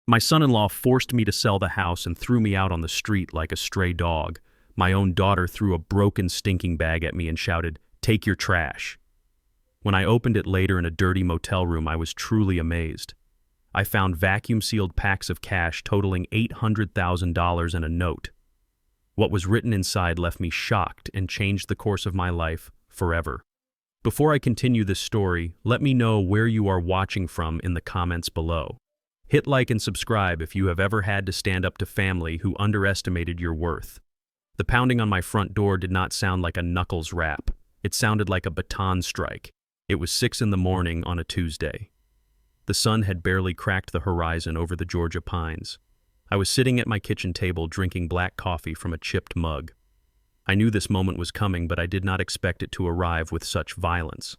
My son-in-law forced me to sell the house and threw me out on the street like a stray dog. My own daughter threw a broken stinking bag at me and shouted, "Take your trash." When I opened it later in a dirty motel room, I was truly amazed. I found vacuum-sealed packs of cash totaling $800,000 and a note. What was written inside left me shocked and changed the course of my life forever. Before I continue this story, let me know where you are watching from in the comments below. Hit like and subscribe if you have ever had to stand up to family who underestimated your worth. The pounding on my front door did not sound like a knuckles rap. It sounded like a baton strike. It was 6 in the morning on a Tuesday. The sun had barely cracked the horizon over the Georgia pines. I was sitting at my kitchen table drinking black coffee from a chipped mug. I knew this moment was coming, but I did not expect it to arrive with such violence.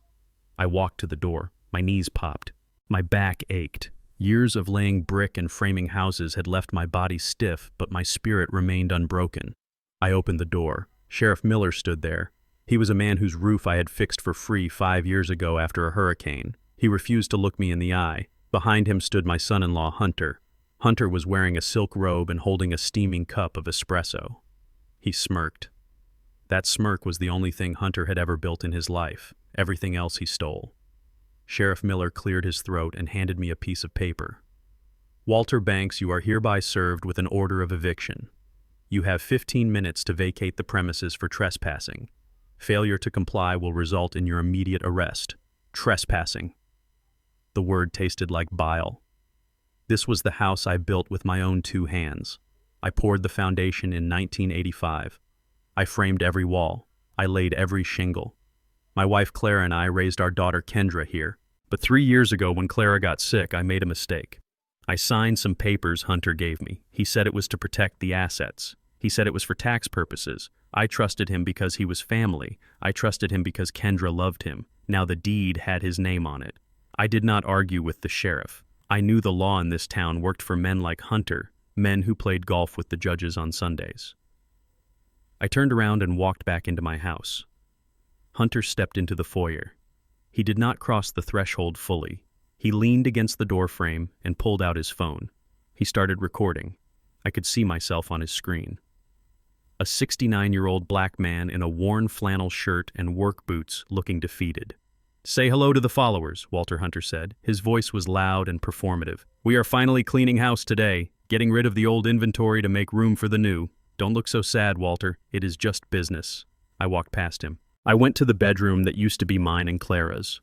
I walked to the door. My knees popped. My back ached. Years of laying brick and framing houses had left my body stiff, but my spirit remained unbroken. I opened the door. Sheriff Miller stood there. He was a man whose roof I had fixed for free 5 years ago after a hurricane. He refused to look me in the eye. Behind him stood my son-in-law, Hunter. Hunter was wearing a silk robe and holding a steaming cup of espresso. He smirked. That smirk was the only thing Hunter had ever built in his life. Everything else he stole. Sheriff Miller cleared his throat and handed me a piece of paper. "Walter Banks, you are hereby served with an order of eviction. You have 15 minutes to vacate the premises for trespassing. Failure to comply will result in your immediate arrest. Trespassing." The word tasted like bile. This was the house I built with my own 2 hands. I poured the foundation in 1985. I framed every wall. I laid every shingle. My wife Clara and I raised our daughter Kendra here. But 3 years ago when Clara got sick, I made a mistake. I signed some papers Hunter gave me. He said it was to protect the assets. He said it was for tax purposes. I trusted him because he was family. I trusted him because Kendra loved him. Now the deed had his name on it. I did not argue with the sheriff. I knew the law in this town worked for men like Hunter, men who played golf with the judges on Sundays. I turned around and walked back into my house. Hunter stepped into the foyer. He did not cross the threshold fully. He leaned against the doorframe and pulled out his phone. He started recording. I could see myself on his screen. A 69-year-old black man in a worn flannel shirt and work boots looking defeated. "Say hello to the followers," Walter Hunter said. His voice was loud and performative. "We are finally cleaning house today, getting rid of the old inventory to make room for the new. Don't look so sad, Walter. It is just business." I walked past him. I went to the bedroom that used to be mine and Clara's.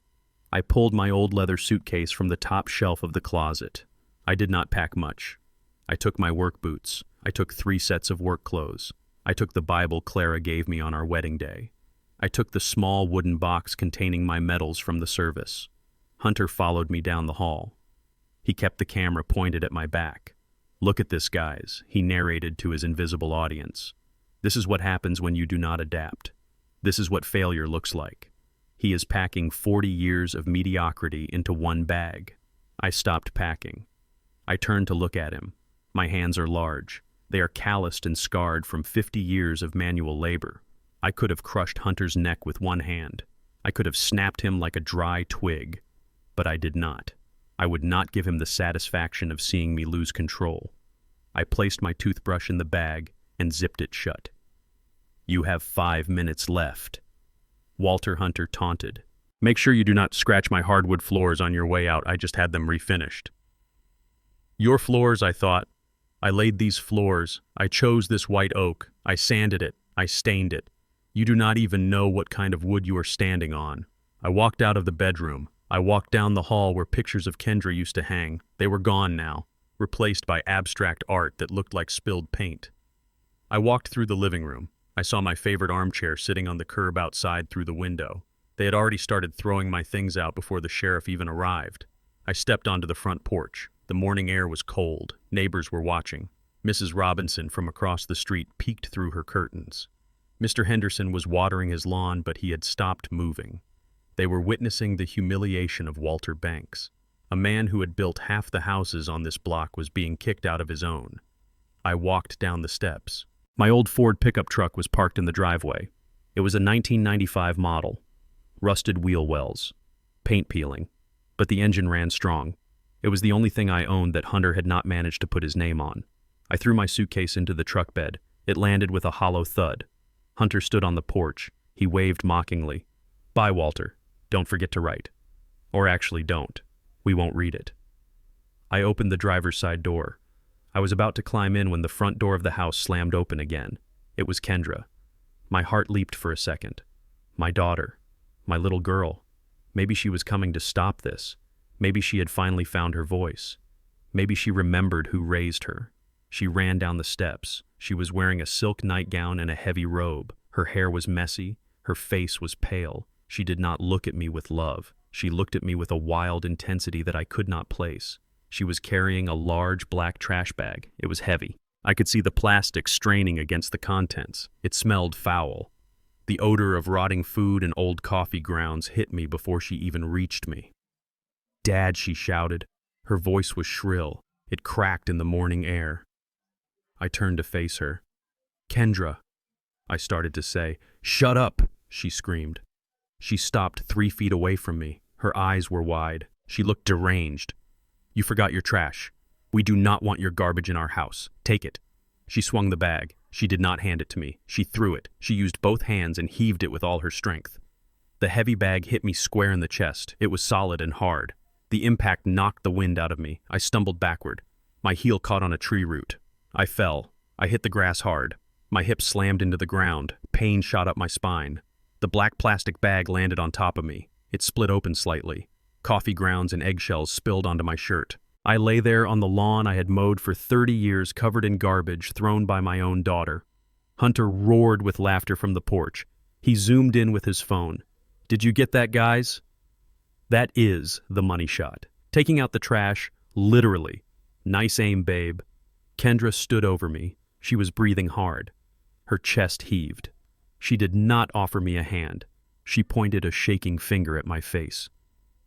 I pulled my old leather suitcase from the top shelf of the closet. I did not pack much. I took my work boots. I took 3 sets of work clothes. I took the Bible Clara gave me on our wedding day. I took the small wooden box containing my medals from the service. Hunter followed me down the hall. He kept the camera pointed at my back. "Look at this, guys," he narrated to his invisible audience. "This is what happens when you do not adapt. This is what failure looks like." He is packing 40 years of mediocrity into one bag. I stopped packing. I turned to look at him. My hands are large. They are calloused and scarred from 50 years of manual labor. I could have crushed Hunter's neck with one hand. I could have snapped him like a dry twig. But I did not. I would not give him the satisfaction of seeing me lose control. I placed my toothbrush in the bag and zipped it shut. "You have 5 minutes left," Walter Hunter taunted. "Make sure you do not scratch my hardwood floors on your way out. I just had them refinished." "Your floors," I thought. "I laid these floors. I chose this white oak. I sanded it. I stained it. You do not even know what kind of wood you are standing on." I walked out of the bedroom. I walked down the hall where pictures of Kendra used to hang. They were gone now, replaced by abstract art that looked like spilled paint. I walked through the living room. I saw my favorite armchair sitting on the curb outside through the window. They had already started throwing my things out before the sheriff even arrived. I stepped onto the front porch. The morning air was cold. Neighbors were watching. Mrs. Robinson from across the street peeked through her curtains. Mr. Henderson was watering his lawn, but he had stopped moving. They were witnessing the humiliation of Walter Banks. A man who had built half the houses on this block was being kicked out of his own. I walked down the steps. My old Ford pickup truck was parked in the driveway. It was a 1995 model. Rusted wheel wells. Paint peeling. But the engine ran strong. It was the only thing I owned that Hunter had not managed to put his name on. I threw my suitcase into the truck bed. It landed with a hollow thud. Hunter stood on the porch. He waved mockingly. "Bye, Walter. Don't forget to write. Or actually don't. We won't read it." I opened the driver's side door. I was about to climb in when the front door of the house slammed open again. It was Kendra. My heart leaped for a second. My daughter. My little girl. Maybe she was coming to stop this. Maybe she had finally found her voice. Maybe she remembered who raised her. She ran down the steps. She was wearing a silk nightgown and a heavy robe. Her hair was messy. Her face was pale. She did not look at me with love. She looked at me with a wild intensity that I could not place. She was carrying a large black trash bag. It was heavy. I could see the plastic straining against the contents. It smelled foul. The odor of rotting food and old coffee grounds hit me before she even reached me. "Dad," she shouted. Her voice was shrill. It cracked in the morning air. I turned to face her. "Kendra," I started to say. "Shut up," she screamed. She stopped 3 feet away from me. Her eyes were wide. She looked deranged. "You forgot your trash. We do not want your garbage in our house. Take it." She swung the bag. She did not hand it to me. She threw it. She used both hands and heaved it with all her strength. The heavy bag hit me square in the chest. It was solid and hard. The impact knocked the wind out of me. I stumbled backward. My heel caught on a tree root. I fell. I hit the grass hard. My hip slammed into the ground. Pain shot up my spine. The black plastic bag landed on top of me. It split open slightly. Coffee grounds and eggshells spilled onto my shirt. I lay there on the lawn I had mowed for 30 years, covered in garbage thrown by my own daughter. Hunter roared with laughter from the porch. He zoomed in with his phone. "Did you get that, guys? That is the money shot. Taking out the trash, literally. Nice aim, babe." Kendra stood over me. She was breathing hard. Her chest heaved. She did not offer me a hand. She pointed a shaking finger at my face.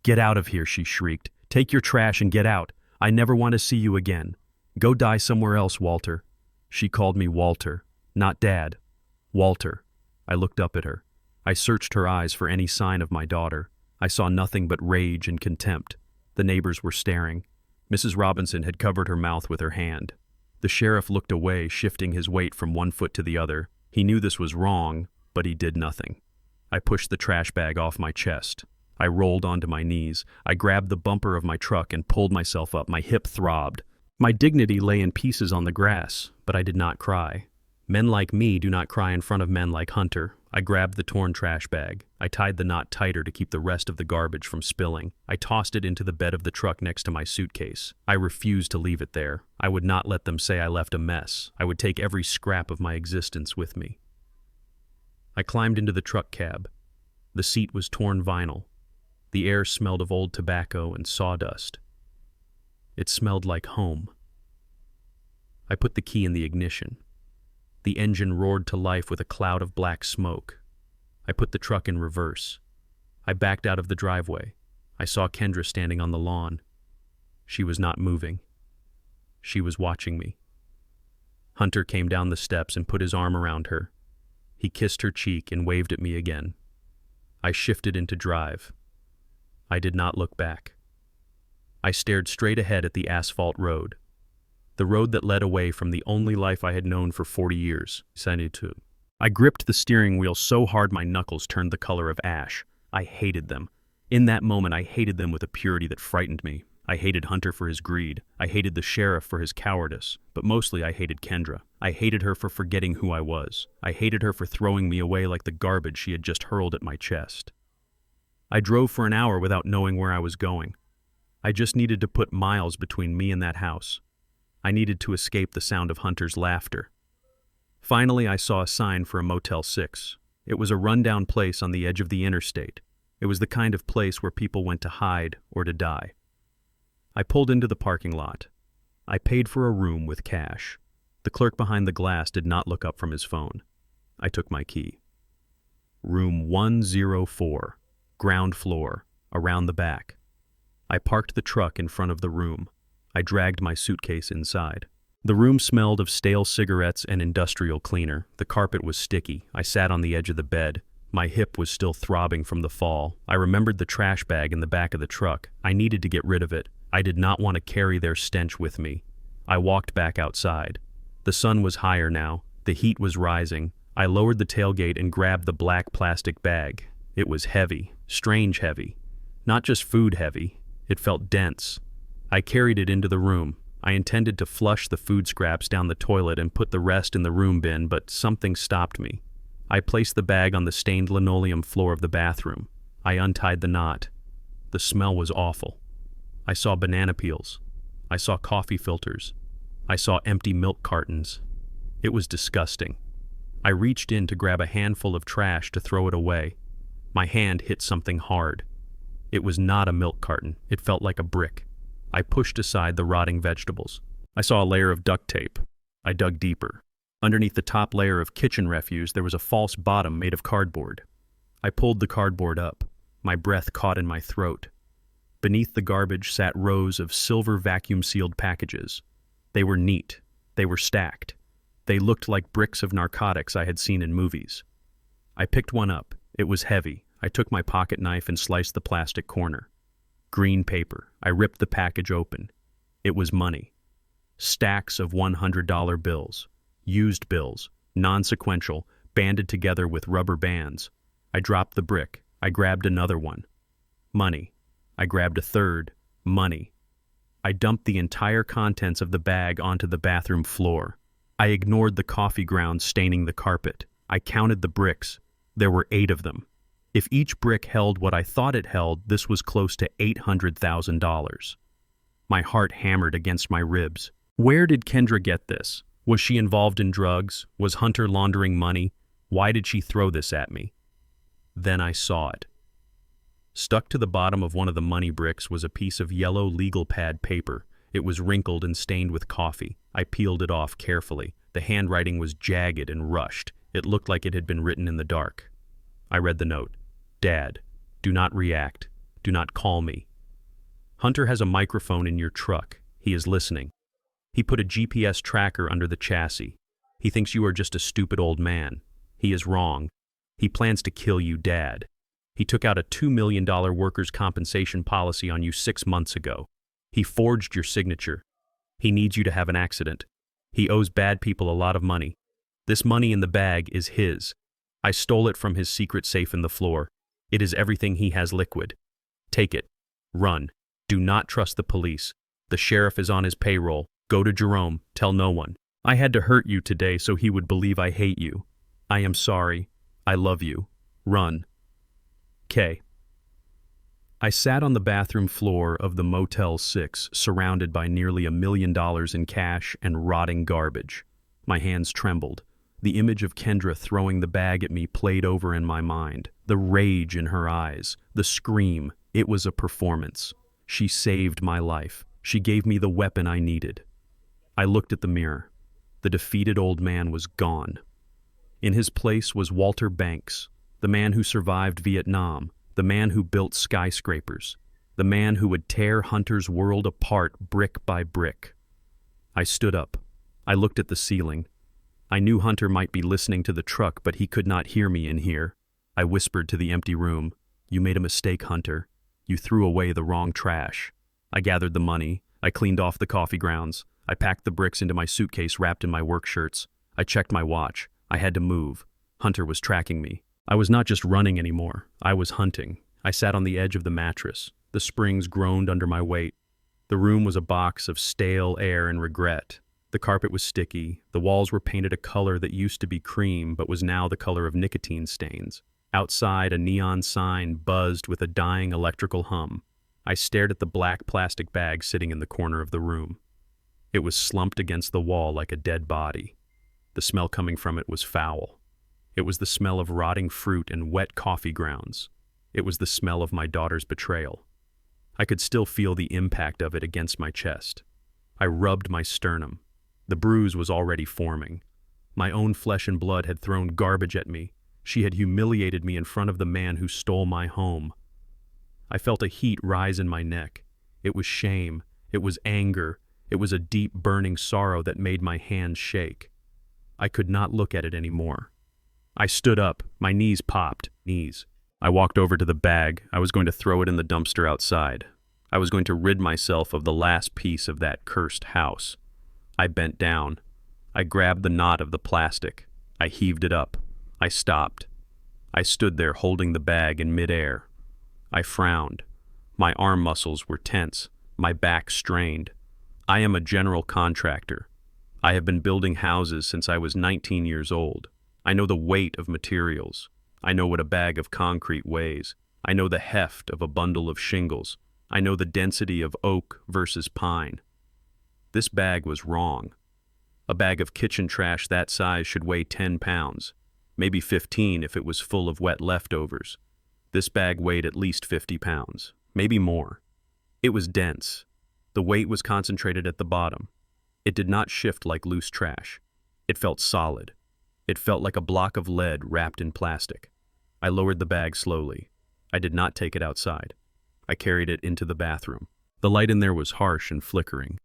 "Get out of here," she shrieked. "Take your trash and get out. I never want to see you again. Go die somewhere else, Walter." She called me Walter, not Dad. Walter. I looked up at her. I searched her eyes for any sign of my daughter. I saw nothing but rage and contempt. The neighbors were staring. Mrs. Robinson had covered her mouth with her hand. The sheriff looked away, shifting his weight from one foot to the other. He knew this was wrong, but he did nothing. I pushed the trash bag off my chest. I rolled onto my knees. I grabbed the bumper of my truck and pulled myself up. My hip throbbed. My dignity lay in pieces on the grass, but I did not cry. Men like me do not cry in front of men like Hunter. I grabbed the torn trash bag. I tied the knot tighter to keep the rest of the garbage from spilling. I tossed it into the bed of the truck next to my suitcase. I refused to leave it there. I would not let them say I left a mess. I would take every scrap of my existence with me. I climbed into the truck cab. The seat was torn vinyl. The air smelled of old tobacco and sawdust. It smelled like home. I put the key in the ignition. The engine roared to life with a cloud of black smoke. I put the truck in reverse. I backed out of the driveway. I saw Kendra standing on the lawn. She was not moving. She was watching me. Hunter came down the steps and put his arm around her. He kissed her cheek and waved at me again. I shifted into drive. I did not look back. I stared straight ahead at the asphalt road. The road that led away from the only life I had known for 40 years. I gripped the steering wheel so hard my knuckles turned the color of ash. I hated them. In that moment, I hated them with a purity that frightened me. I hated Hunter for his greed. I hated the sheriff for his cowardice. But mostly I hated Kendra. I hated her for forgetting who I was. I hated her for throwing me away like the garbage she had just hurled at my chest. I drove for an hour without knowing where I was going. I just needed to put miles between me and that house. I needed to escape the sound of Hunter's laughter. Finally, I saw a sign for a Motel 6. It was a rundown place on the edge of the interstate. It was the kind of place where people went to hide or to die. I pulled into the parking lot. I paid for a room with cash. The clerk behind the glass did not look up from his phone. I took my key. Room 104, ground floor, around the back. I parked the truck in front of the room. I dragged my suitcase inside. The room smelled of stale cigarettes and industrial cleaner. The carpet was sticky. I sat on the edge of the bed. My hip was still throbbing from the fall. I remembered the trash bag in the back of the truck. I needed to get rid of it. I did not want to carry their stench with me. I walked back outside. The sun was higher now. The heat was rising. I lowered the tailgate and grabbed the black plastic bag. It was heavy, strange heavy. Not just food heavy. It felt dense. I carried it into the room. I intended to flush the food scraps down the toilet and put the rest in the room bin, but something stopped me. I placed the bag on the stained linoleum floor of the bathroom. I untied the knot. The smell was awful. I saw banana peels. I saw coffee filters. I saw empty milk cartons. It was disgusting. I reached in to grab a handful of trash to throw it away. My hand hit something hard. It was not a milk carton. It felt like a brick. I pushed aside the rotting vegetables. I saw a layer of duct tape. I dug deeper. Underneath the top layer of kitchen refuse, there was a false bottom made of cardboard. I pulled the cardboard up. My breath caught in my throat. Beneath the garbage sat rows of silver vacuum-sealed packages. They were neat. They were stacked. They looked like bricks of narcotics I had seen in movies. I picked one up. It was heavy. I took my pocket knife and sliced the plastic corner. Green paper. I ripped the package open. It was money. Stacks of $100 bills. Used bills. Non-sequential. Banded together with rubber bands. I dropped the brick. I grabbed another one. Money. I grabbed a third. Money. I dumped the entire contents of the bag onto the bathroom floor. I ignored the coffee grounds staining the carpet. I counted the bricks. There were 8 of them. If each brick held what I thought it held, this was close to $800,000. My heart hammered against my ribs. Where did Kendra get this? Was she involved in drugs? Was Hunter laundering money? Why did she throw this at me? Then I saw it. Stuck to the bottom of one of the money bricks was a piece of yellow legal pad paper. It was wrinkled and stained with coffee. I peeled it off carefully. The handwriting was jagged and rushed. It looked like it had been written in the dark. I read the note. Dad, do not react. Do not call me. Hunter has a microphone in your truck. He is listening. He put a GPS tracker under the chassis. He thinks you are just a stupid old man. He is wrong. He plans to kill you, Dad. He took out a $2 million workers' compensation policy on you 6 months ago. He forged your signature. He needs you to have an accident. He owes bad people a lot of money. This money in the bag is his. I stole it from his secret safe in the floor. It is everything he has liquid. Take it. Run. Do not trust the police. The sheriff is on his payroll. Go to Jerome. Tell no one. I had to hurt you today so he would believe I hate you. I am sorry. I love you. Run. K. I sat on the bathroom floor of the Motel 6, surrounded by nearly $1 million in cash and rotting garbage. My hands trembled. The image of Kendra throwing the bag at me played over in my mind. The rage in her eyes. The scream. It was a performance. She saved my life. She gave me the weapon I needed. I looked at the mirror. The defeated old man was gone. In his place was Walter Banks, the man who survived Vietnam, the man who built skyscrapers, the man who would tear Hunter's world apart brick by brick. I stood up. I looked at the ceiling. I knew Hunter might be listening to the truck, but he could not hear me in here. I whispered to the empty room, "You made a mistake, Hunter. You threw away the wrong trash." I gathered the money. I cleaned off the coffee grounds. I packed the bricks into my suitcase wrapped in my work shirts. I checked my watch. I had to move. Hunter was tracking me. I was not just running anymore. I was hunting. I sat on the edge of the mattress. The springs groaned under my weight. The room was a box of stale air and regret. The carpet was sticky. The walls were painted a color that used to be cream but was now the color of nicotine stains. Outside, a neon sign buzzed with a dying electrical hum. I stared at the black plastic bag sitting in the corner of the room. It was slumped against the wall like a dead body. The smell coming from it was foul. It was the smell of rotting fruit and wet coffee grounds. It was the smell of my daughter's betrayal. I could still feel the impact of it against my chest. I rubbed my sternum. The bruise was already forming. My own flesh and blood had thrown garbage at me. She had humiliated me in front of the man who stole my home. I felt a heat rise in my neck. It was shame. It was anger. It was a deep, burning sorrow that made my hands shake. I could not look at it anymore. I stood up. My knees popped. I walked over to the bag. I was going to throw it in the dumpster outside. I was going to rid myself of the last piece of that cursed house. I bent down. I grabbed the knot of the plastic. I heaved it up. I stopped. I stood there holding the bag in midair. I frowned. My arm muscles were tense, my back strained. I am a general contractor. I have been building houses since I was 19 years old. I know the weight of materials. I know what a bag of concrete weighs. I know the heft of a bundle of shingles. I know the density of oak versus pine. This bag was wrong. A bag of kitchen trash that size should weigh 10 pounds, maybe 15 if it was full of wet leftovers. This bag weighed at least 50 pounds, maybe more. It was dense. The weight was concentrated at the bottom. It did not shift like loose trash. It felt solid. It felt like a block of lead wrapped in plastic. I lowered the bag slowly. I did not take it outside. I carried it into the bathroom. The light in there was harsh and flickering.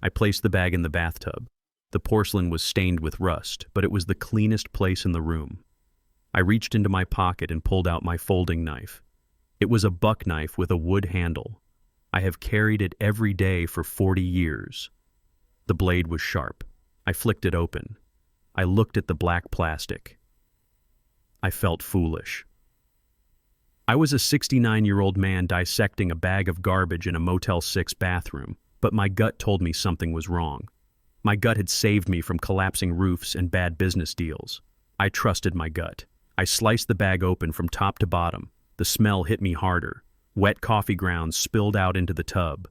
I placed the bag in the bathtub. The porcelain was stained with rust, but it was the cleanest place in the room. I reached into my pocket and pulled out my folding knife. It was a buck knife with a wood handle. I have carried it every day for 40 years. The blade was sharp. I flicked it open. I looked at the black plastic. I felt foolish. I was a 69-year-old man dissecting a bag of garbage in a Motel 6 bathroom, but my gut told me something was wrong. My gut had saved me from collapsing roofs and bad business deals. I trusted my gut. I sliced the bag open from top to bottom. The smell hit me harder. Wet coffee grounds spilled out into the tub.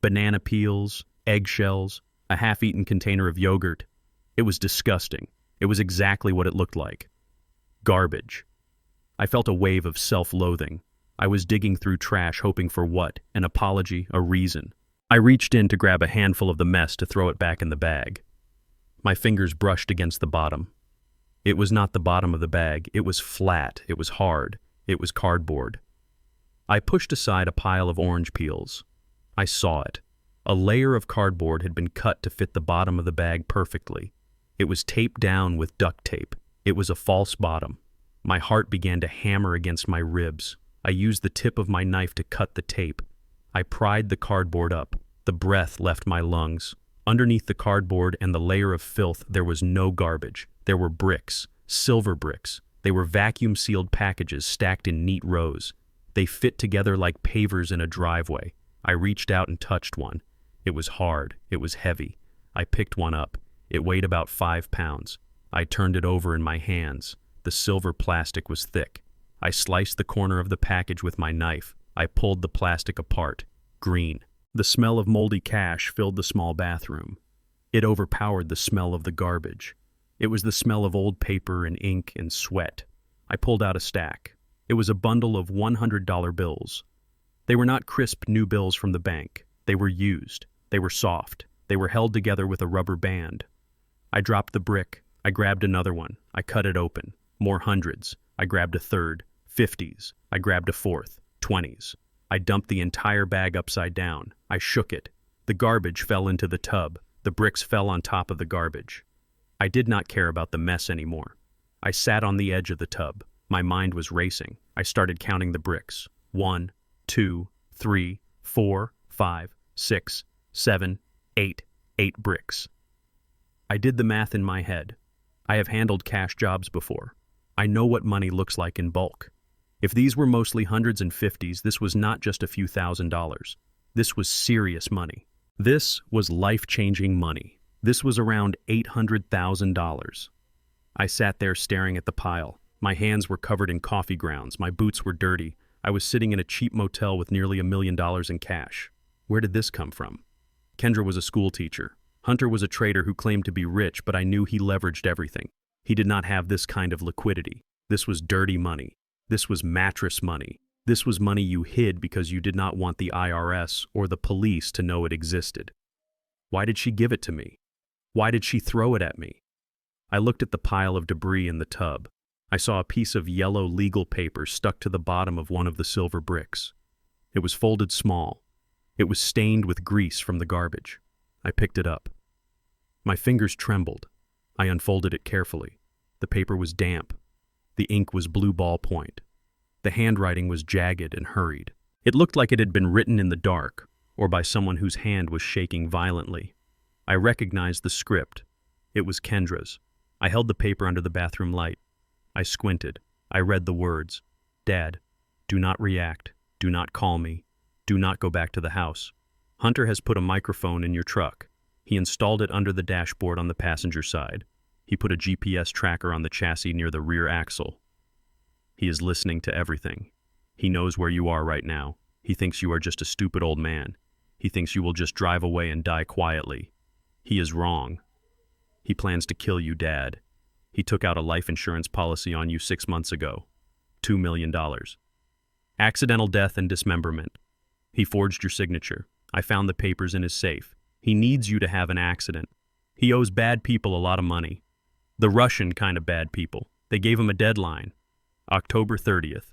Banana peels, eggshells, a half-eaten container of yogurt. It was disgusting. It was exactly what it looked like. Garbage. I felt a wave of self-loathing. I was digging through trash hoping for what? An apology, a reason. I reached in to grab a handful of the mess to throw it back in the bag. My fingers brushed against the bottom. It was not the bottom of the bag. It was flat. It was hard. It was cardboard. I pushed aside a pile of orange peels. I saw it. A layer of cardboard had been cut to fit the bottom of the bag perfectly. It was taped down with duct tape. It was a false bottom. My heart began to hammer against my ribs. I used the tip of my knife to cut the tape. I pried the cardboard up. The breath left my lungs. Underneath the cardboard and the layer of filth, there was no garbage. There were bricks, silver bricks. They were vacuum-sealed packages stacked in neat rows. They fit together like pavers in a driveway. I reached out and touched one. It was hard. It was heavy. I picked one up. It weighed about 5 pounds. I turned it over in my hands. The silver plastic was thick. I sliced the corner of the package with my knife. I pulled the plastic apart. Green. The smell of moldy cash filled the small bathroom. It overpowered the smell of the garbage. It was the smell of old paper and ink and sweat. I pulled out a stack. It was a bundle of $100 bills. They were not crisp new bills from the bank. They were used. They were soft. They were held together with a rubber band. I dropped the brick. I grabbed another one. I cut it open. More hundreds. I grabbed a third. 50s. I grabbed a fourth. 20s. I dumped the entire bag upside down. I shook it. The garbage fell into the tub. The bricks fell on top of the garbage. I did not care about the mess anymore. I sat on the edge of the tub. My mind was racing. I started counting the bricks. 1, 2, 3, 4, 5, 6, 7, 8. 8 bricks. I did the math in my head. I have handled cash jobs before. I know what money looks like in bulk. If these were mostly hundreds and fifties, this was not just a few $1,000s. This was serious money. This was life-changing money. This was around $800,000. I sat there staring at the pile. My hands were covered in coffee grounds. My boots were dirty. I was sitting in a cheap motel with nearly $1 million in cash. Where did this come from? Kendra was a school teacher. Hunter was a trader who claimed to be rich, but I knew he leveraged everything. He did not have this kind of liquidity. This was dirty money. This was mattress money. This was money you hid because you did not want the IRS or the police to know it existed. Why did she give it to me? Why did she throw it at me? I looked at the pile of debris in the tub. I saw a piece of yellow legal paper stuck to the bottom of one of the silver bricks. It was folded small. It was stained with grease from the garbage. I picked it up. My fingers trembled. I unfolded it carefully. The paper was damp. The ink was blue ballpoint. The handwriting was jagged and hurried. It looked like it had been written in the dark, or by someone whose hand was shaking violently. I recognized the script. It was Kendra's. I held the paper under the bathroom light. I squinted. I read the words. Dad, do not react. Do not call me. Do not go back to the house. Hunter has put a microphone in your truck. He installed it under the dashboard on the passenger side. He put a GPS tracker on the chassis near the rear axle. He is listening to everything. He knows where you are right now. He thinks you are just a stupid old man. He thinks you will just drive away and die quietly. He is wrong. He plans to kill you, Dad. He took out a life insurance policy on you 6 months ago. $2 million. Accidental death and dismemberment. He forged your signature. I found the papers in his safe. He needs you to have an accident. He owes bad people a lot of money. The Russian kind of bad people. They gave him a deadline. October 30th.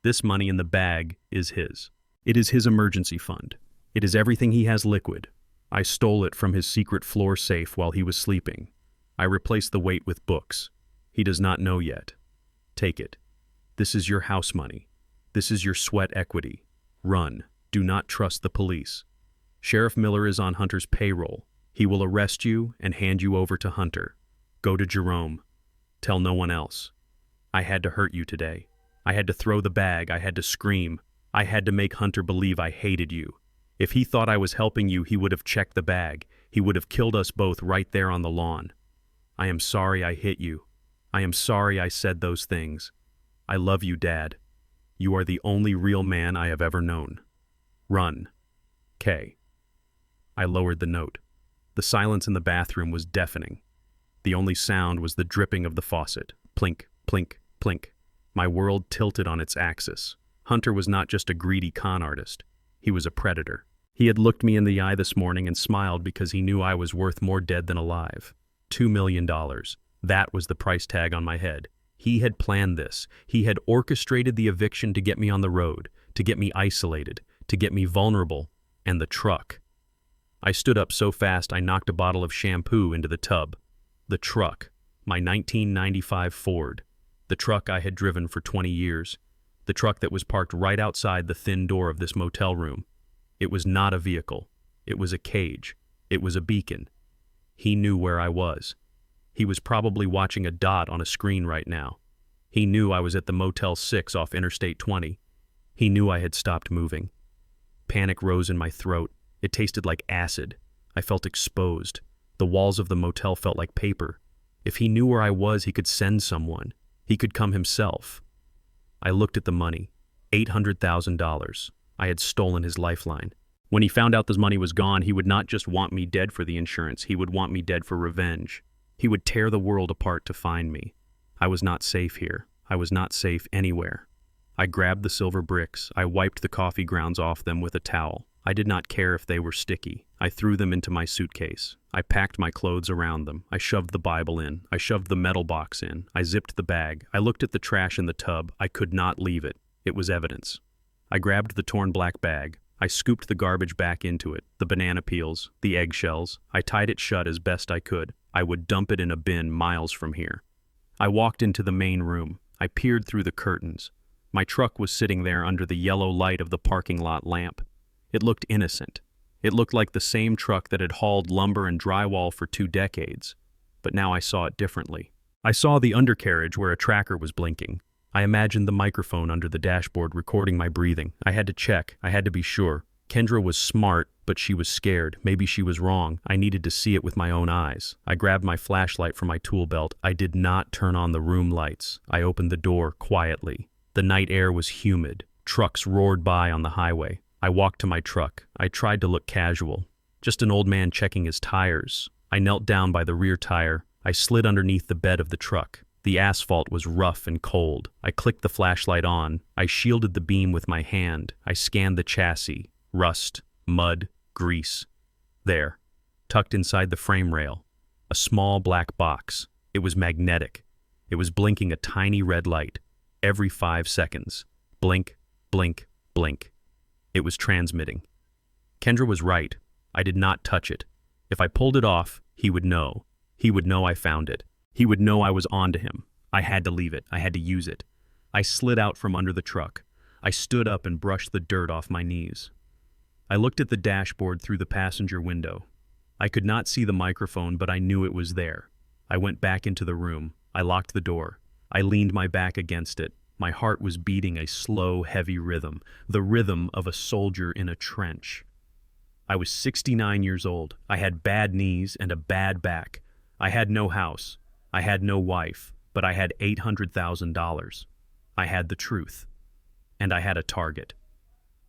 This money in the bag is his. It is his emergency fund. It is everything he has liquid. I stole it from his secret floor safe while he was sleeping. I replaced the weight with books. He does not know yet. Take it. This is your house money. This is your sweat equity. Run. Do not trust the police. Sheriff Miller is on Hunter's payroll. He will arrest you and hand you over to Hunter. Go to Jerome. Tell no one else. I had to hurt you today. I had to throw the bag. I had to scream. I had to make Hunter believe I hated you. If he thought I was helping you, he would have checked the bag. He would have killed us both right there on the lawn. I am sorry I hit you. I am sorry I said those things. I love you, Dad. You are the only real man I have ever known. Run. K. I lowered the note. The silence in the bathroom was deafening. The only sound was the dripping of the faucet. Plink, plink, plink. My world tilted on its axis. Hunter was not just a greedy con artist. He was a predator. He had looked me in the eye this morning and smiled because he knew I was worth more dead than alive. $2 million. That was the price tag on my head. He had planned this. He had orchestrated the eviction to get me on the road, to get me isolated, to get me vulnerable, and the truck. I stood up so fast I knocked a bottle of shampoo into the tub. The truck. My 1995 Ford. The truck I had driven for 20 years. The truck that was parked right outside the thin door of this motel room. It was not a vehicle. It was a cage. It was a beacon. He knew where I was. He was probably watching a dot on a screen right now. He knew I was at the Motel 6 off Interstate 20. He knew I had stopped moving. Panic rose in my throat. It tasted like acid. I felt exposed. The walls of the motel felt like paper. If he knew where I was, he could send someone. He could come himself. I looked at the money. $800,000. I had stolen his lifeline. When he found out this money was gone, he would not just want me dead for the insurance. He would want me dead for revenge. He would tear the world apart to find me. I was not safe here. I was not safe anywhere. I grabbed the silver bricks. I wiped the coffee grounds off them with a towel. I did not care if they were sticky. I threw them into my suitcase. I packed my clothes around them. I shoved the Bible in. I shoved the metal box in. I zipped the bag. I looked at the trash in the tub. I could not leave it. It was evidence. I grabbed the torn black bag. I scooped the garbage back into it, the banana peels, the eggshells. I tied it shut as best I could. I would dump it in a bin miles from here. I walked into the main room. I peered through the curtains. My truck was sitting there under the yellow light of the parking lot lamp. It looked innocent. It looked like the same truck that had hauled lumber and drywall for 2 decades. But now I saw it differently. I saw the undercarriage where a tracker was blinking. I imagined the microphone under the dashboard recording my breathing. I had to check. I had to be sure. Kendra was smart, but she was scared. Maybe she was wrong. I needed to see it with my own eyes. I grabbed my flashlight from my tool belt. I did not turn on the room lights. I opened the door quietly. The night air was humid. Trucks roared by on the highway. I walked to my truck. I tried to look casual. Just an old man checking his tires. I knelt down by the rear tire. I slid underneath the bed of the truck. The asphalt was rough and cold. I clicked the flashlight on. I shielded the beam with my hand. I scanned the chassis. Rust, mud, grease. There, tucked inside the frame rail, a small black box. It was magnetic. It was blinking a tiny red light. Every 5 seconds. Blink, blink, blink. It was transmitting. Kendra was right. I did not touch it. If I pulled it off, he would know. He would know I found it. He would know I was onto him. I had to leave it. I had to use it. I slid out from under the truck. I stood up and brushed the dirt off my knees. I looked at the dashboard through the passenger window. I could not see the microphone, but I knew it was there. I went back into the room. I locked the door. I leaned my back against it. My heart was beating a slow, heavy rhythm, the rhythm of a soldier in a trench. I was 69 years old. I had bad knees and a bad back. I had no house. I had no wife, but I had $800,000. I had the truth. And I had a target.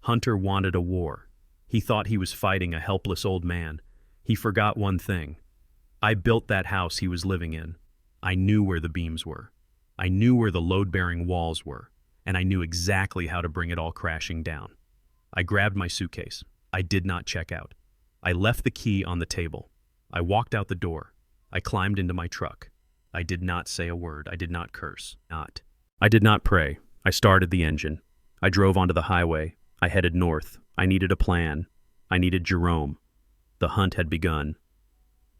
Hunter wanted a war. He thought he was fighting a helpless old man. He forgot one thing. I built that house he was living in. I knew where the beams were. I knew where the load-bearing walls were, and I knew exactly how to bring it all crashing down. I grabbed my suitcase. I did not check out. I left the key on the table. I walked out the door. I climbed into my truck. I did not say a word. I did not curse. I did not pray. I started the engine. I drove onto the highway. I headed north. I needed a plan. I needed Jerome. The hunt had begun.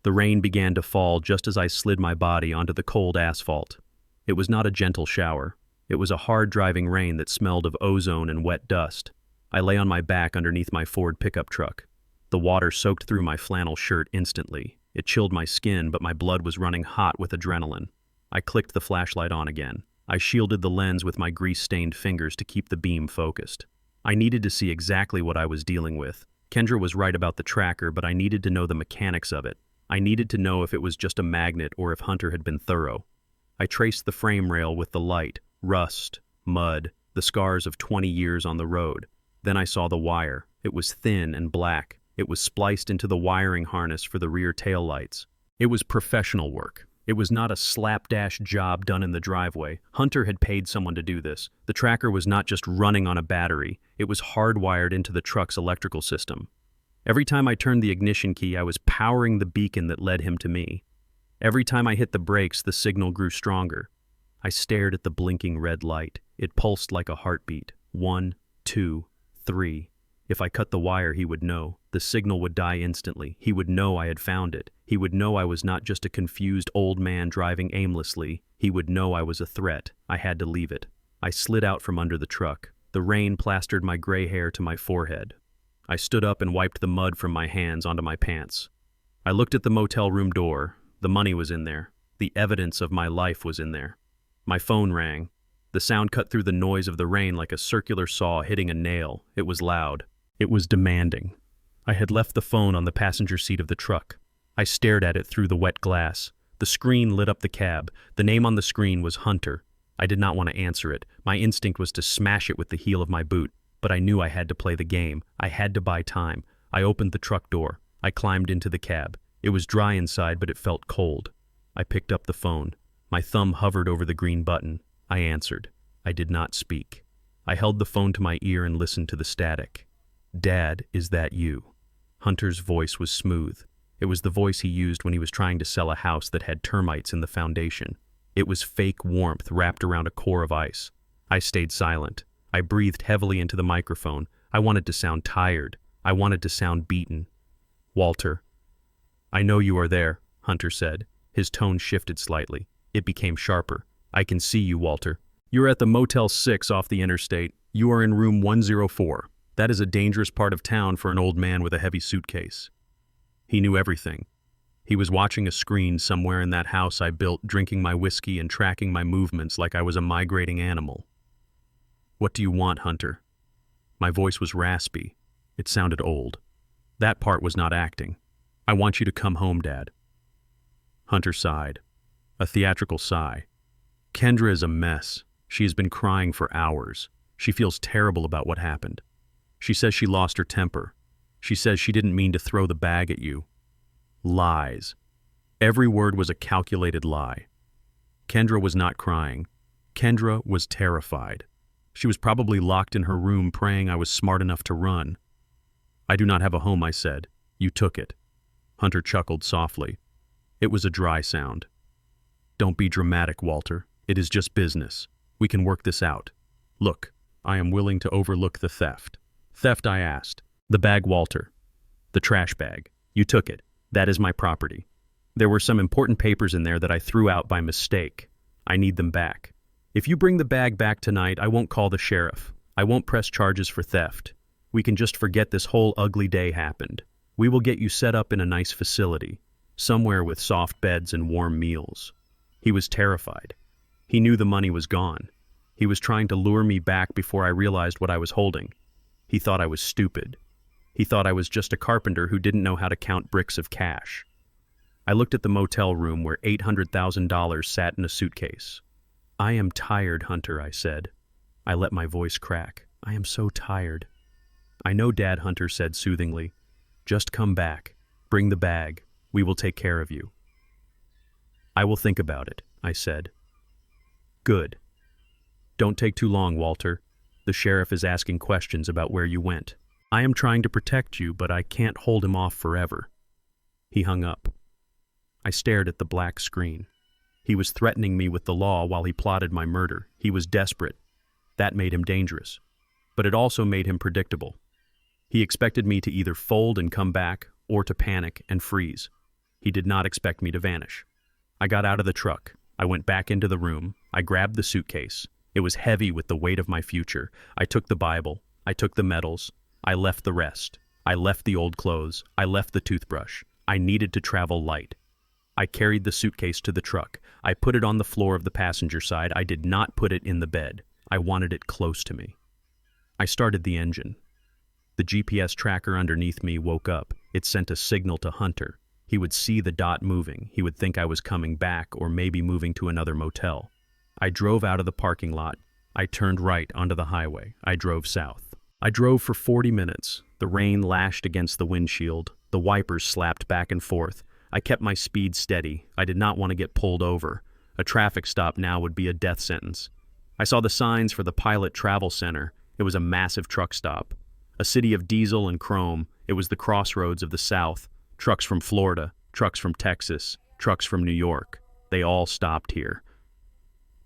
The rain began to fall just as I slid my body onto the cold asphalt. It was not a gentle shower. It was a hard-driving rain that smelled of ozone and wet dust. I lay on my back underneath my Ford pickup truck. The water soaked through my flannel shirt instantly. It chilled my skin, but my blood was running hot with adrenaline. I clicked the flashlight on again. I shielded the lens with my grease-stained fingers to keep the beam focused. I needed to see exactly what I was dealing with. Kendra was right about the tracker, but I needed to know the mechanics of it. I needed to know if it was just a magnet or if Hunter had been thorough. I traced the frame rail with the light, rust, mud, the scars of 20 years on the road. Then I saw the wire. It was thin and black. It was spliced into the wiring harness for the rear taillights. It was professional work. It was not a slapdash job done in the driveway. Hunter had paid someone to do this. The tracker was not just running on a battery. It was hardwired into the truck's electrical system. Every time I turned the ignition key, I was powering the beacon that led him to me. Every time I hit the brakes, the signal grew stronger. I stared at the blinking red light. It pulsed like a heartbeat. 1, 2, 3. If I cut the wire, he would know. The signal would die instantly. He would know I had found it. He would know I was not just a confused old man driving aimlessly. He would know I was a threat. I had to leave it. I slid out from under the truck. The rain plastered my gray hair to my forehead. I stood up and wiped the mud from my hands onto my pants. I looked at the motel room door. The money was in there. The evidence of my life was in there. My phone rang. The sound cut through the noise of the rain like a circular saw hitting a nail. It was loud. It was demanding. I had left the phone on the passenger seat of the truck. I stared at it through the wet glass. The screen lit up the cab. The name on the screen was Hunter. I did not want to answer it. My instinct was to smash it with the heel of my boot. But I knew I had to play the game. I had to buy time. I opened the truck door. I climbed into the cab. It was dry inside, but it felt cold. I picked up the phone. My thumb hovered over the green button. I answered. I did not speak. I held the phone to my ear and listened to the static. "Dad, is that you?" Hunter's voice was smooth. It was the voice he used when he was trying to sell a house that had termites in the foundation. It was fake warmth wrapped around a core of ice. I stayed silent. I breathed heavily into the microphone. I wanted to sound tired. I wanted to sound beaten. "Walter." "I know you are there," Hunter said. His tone shifted slightly. It became sharper. "I can see you, Walter. You're at the Motel 6 off the interstate. You are in room 104. That is a dangerous part of town for an old man with a heavy suitcase." He knew everything. He was watching a screen somewhere in that house I built, drinking my whiskey and tracking my movements like I was a migrating animal. "What do you want, Hunter?" My voice was raspy. It sounded old. That part was not acting. "I want you to come home, Dad." Hunter sighed. A theatrical sigh. "Kendra is a mess. She has been crying for hours. She feels terrible about what happened. She says she lost her temper. She says she didn't mean to throw the bag at you." Lies. Every word was a calculated lie. Kendra was not crying. Kendra was terrified. She was probably locked in her room praying I was smart enough to run. "I do not have a home," I said. "You took it." Hunter chuckled softly. It was a dry sound. "Don't be dramatic, Walter. It is just business. We can work this out. Look, I am willing to overlook the theft." "Theft?" I asked. "The bag, Walter. The trash bag. You took it. That is my property. There were some important papers in there that I threw out by mistake. I need them back. If you bring the bag back tonight, I won't call the sheriff. I won't press charges for theft. We can just forget this whole ugly day happened. We will get you set up in a nice facility, somewhere with soft beds and warm meals." He was terrified. He knew the money was gone. He was trying to lure me back before I realized what I was holding. He thought I was stupid. He thought I was just a carpenter who didn't know how to count bricks of cash. I looked at the motel room where $800,000 sat in a suitcase. "I am tired, Hunter," I said. I let my voice crack. "I am so tired." "I know, Dad," Hunter said soothingly. "Just come back. Bring the bag. We will take care of you." "I will think about it," I said. "Good. Don't take too long, Walter. The sheriff is asking questions about where you went. I am trying to protect you, but I can't hold him off forever." He hung up. I stared at the black screen. He was threatening me with the law while he plotted my murder. He was desperate. That made him dangerous. But it also made him predictable. He expected me to either fold and come back, or to panic and freeze. He did not expect me to vanish. I got out of the truck. I went back into the room. I grabbed the suitcase. It was heavy with the weight of my future. I took the Bible. I took the medals. I left the rest. I left the old clothes. I left the toothbrush. I needed to travel light. I carried the suitcase to the truck. I put it on the floor of the passenger side. I did not put it in the bed. I wanted it close to me. I started the engine. The GPS tracker underneath me woke up. It sent a signal to Hunter. He would see the dot moving. He would think I was coming back or maybe moving to another motel. I drove out of the parking lot. I turned right onto the highway. I drove south. I drove for 40 minutes. The rain lashed against the windshield. The wipers slapped back and forth. I kept my speed steady. I did not want to get pulled over. A traffic stop now would be a death sentence. I saw the signs for the Pilot Travel Center. It was a massive truck stop. A city of diesel and chrome. It was the crossroads of the South. Trucks from Florida, trucks from Texas, trucks from New York. They all stopped here.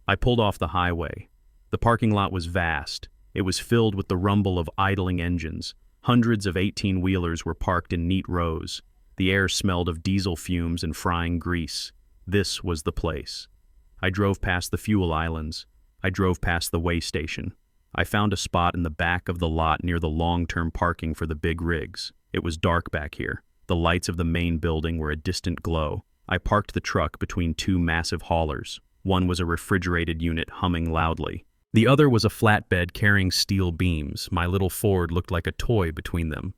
I pulled off the highway. The parking lot was vast. It was filled with the rumble of idling engines. Hundreds of 18-wheelers were parked in neat rows. The air smelled of diesel fumes and frying grease. This was the place. I drove past the fuel islands. I drove past the weigh station. I found a spot in the back of the lot near the long-term parking for the big rigs. It was dark back here. The lights of the main building were a distant glow. I parked the truck between two massive haulers. One was a refrigerated unit humming loudly. The other was a flatbed carrying steel beams. My little Ford looked like a toy between them.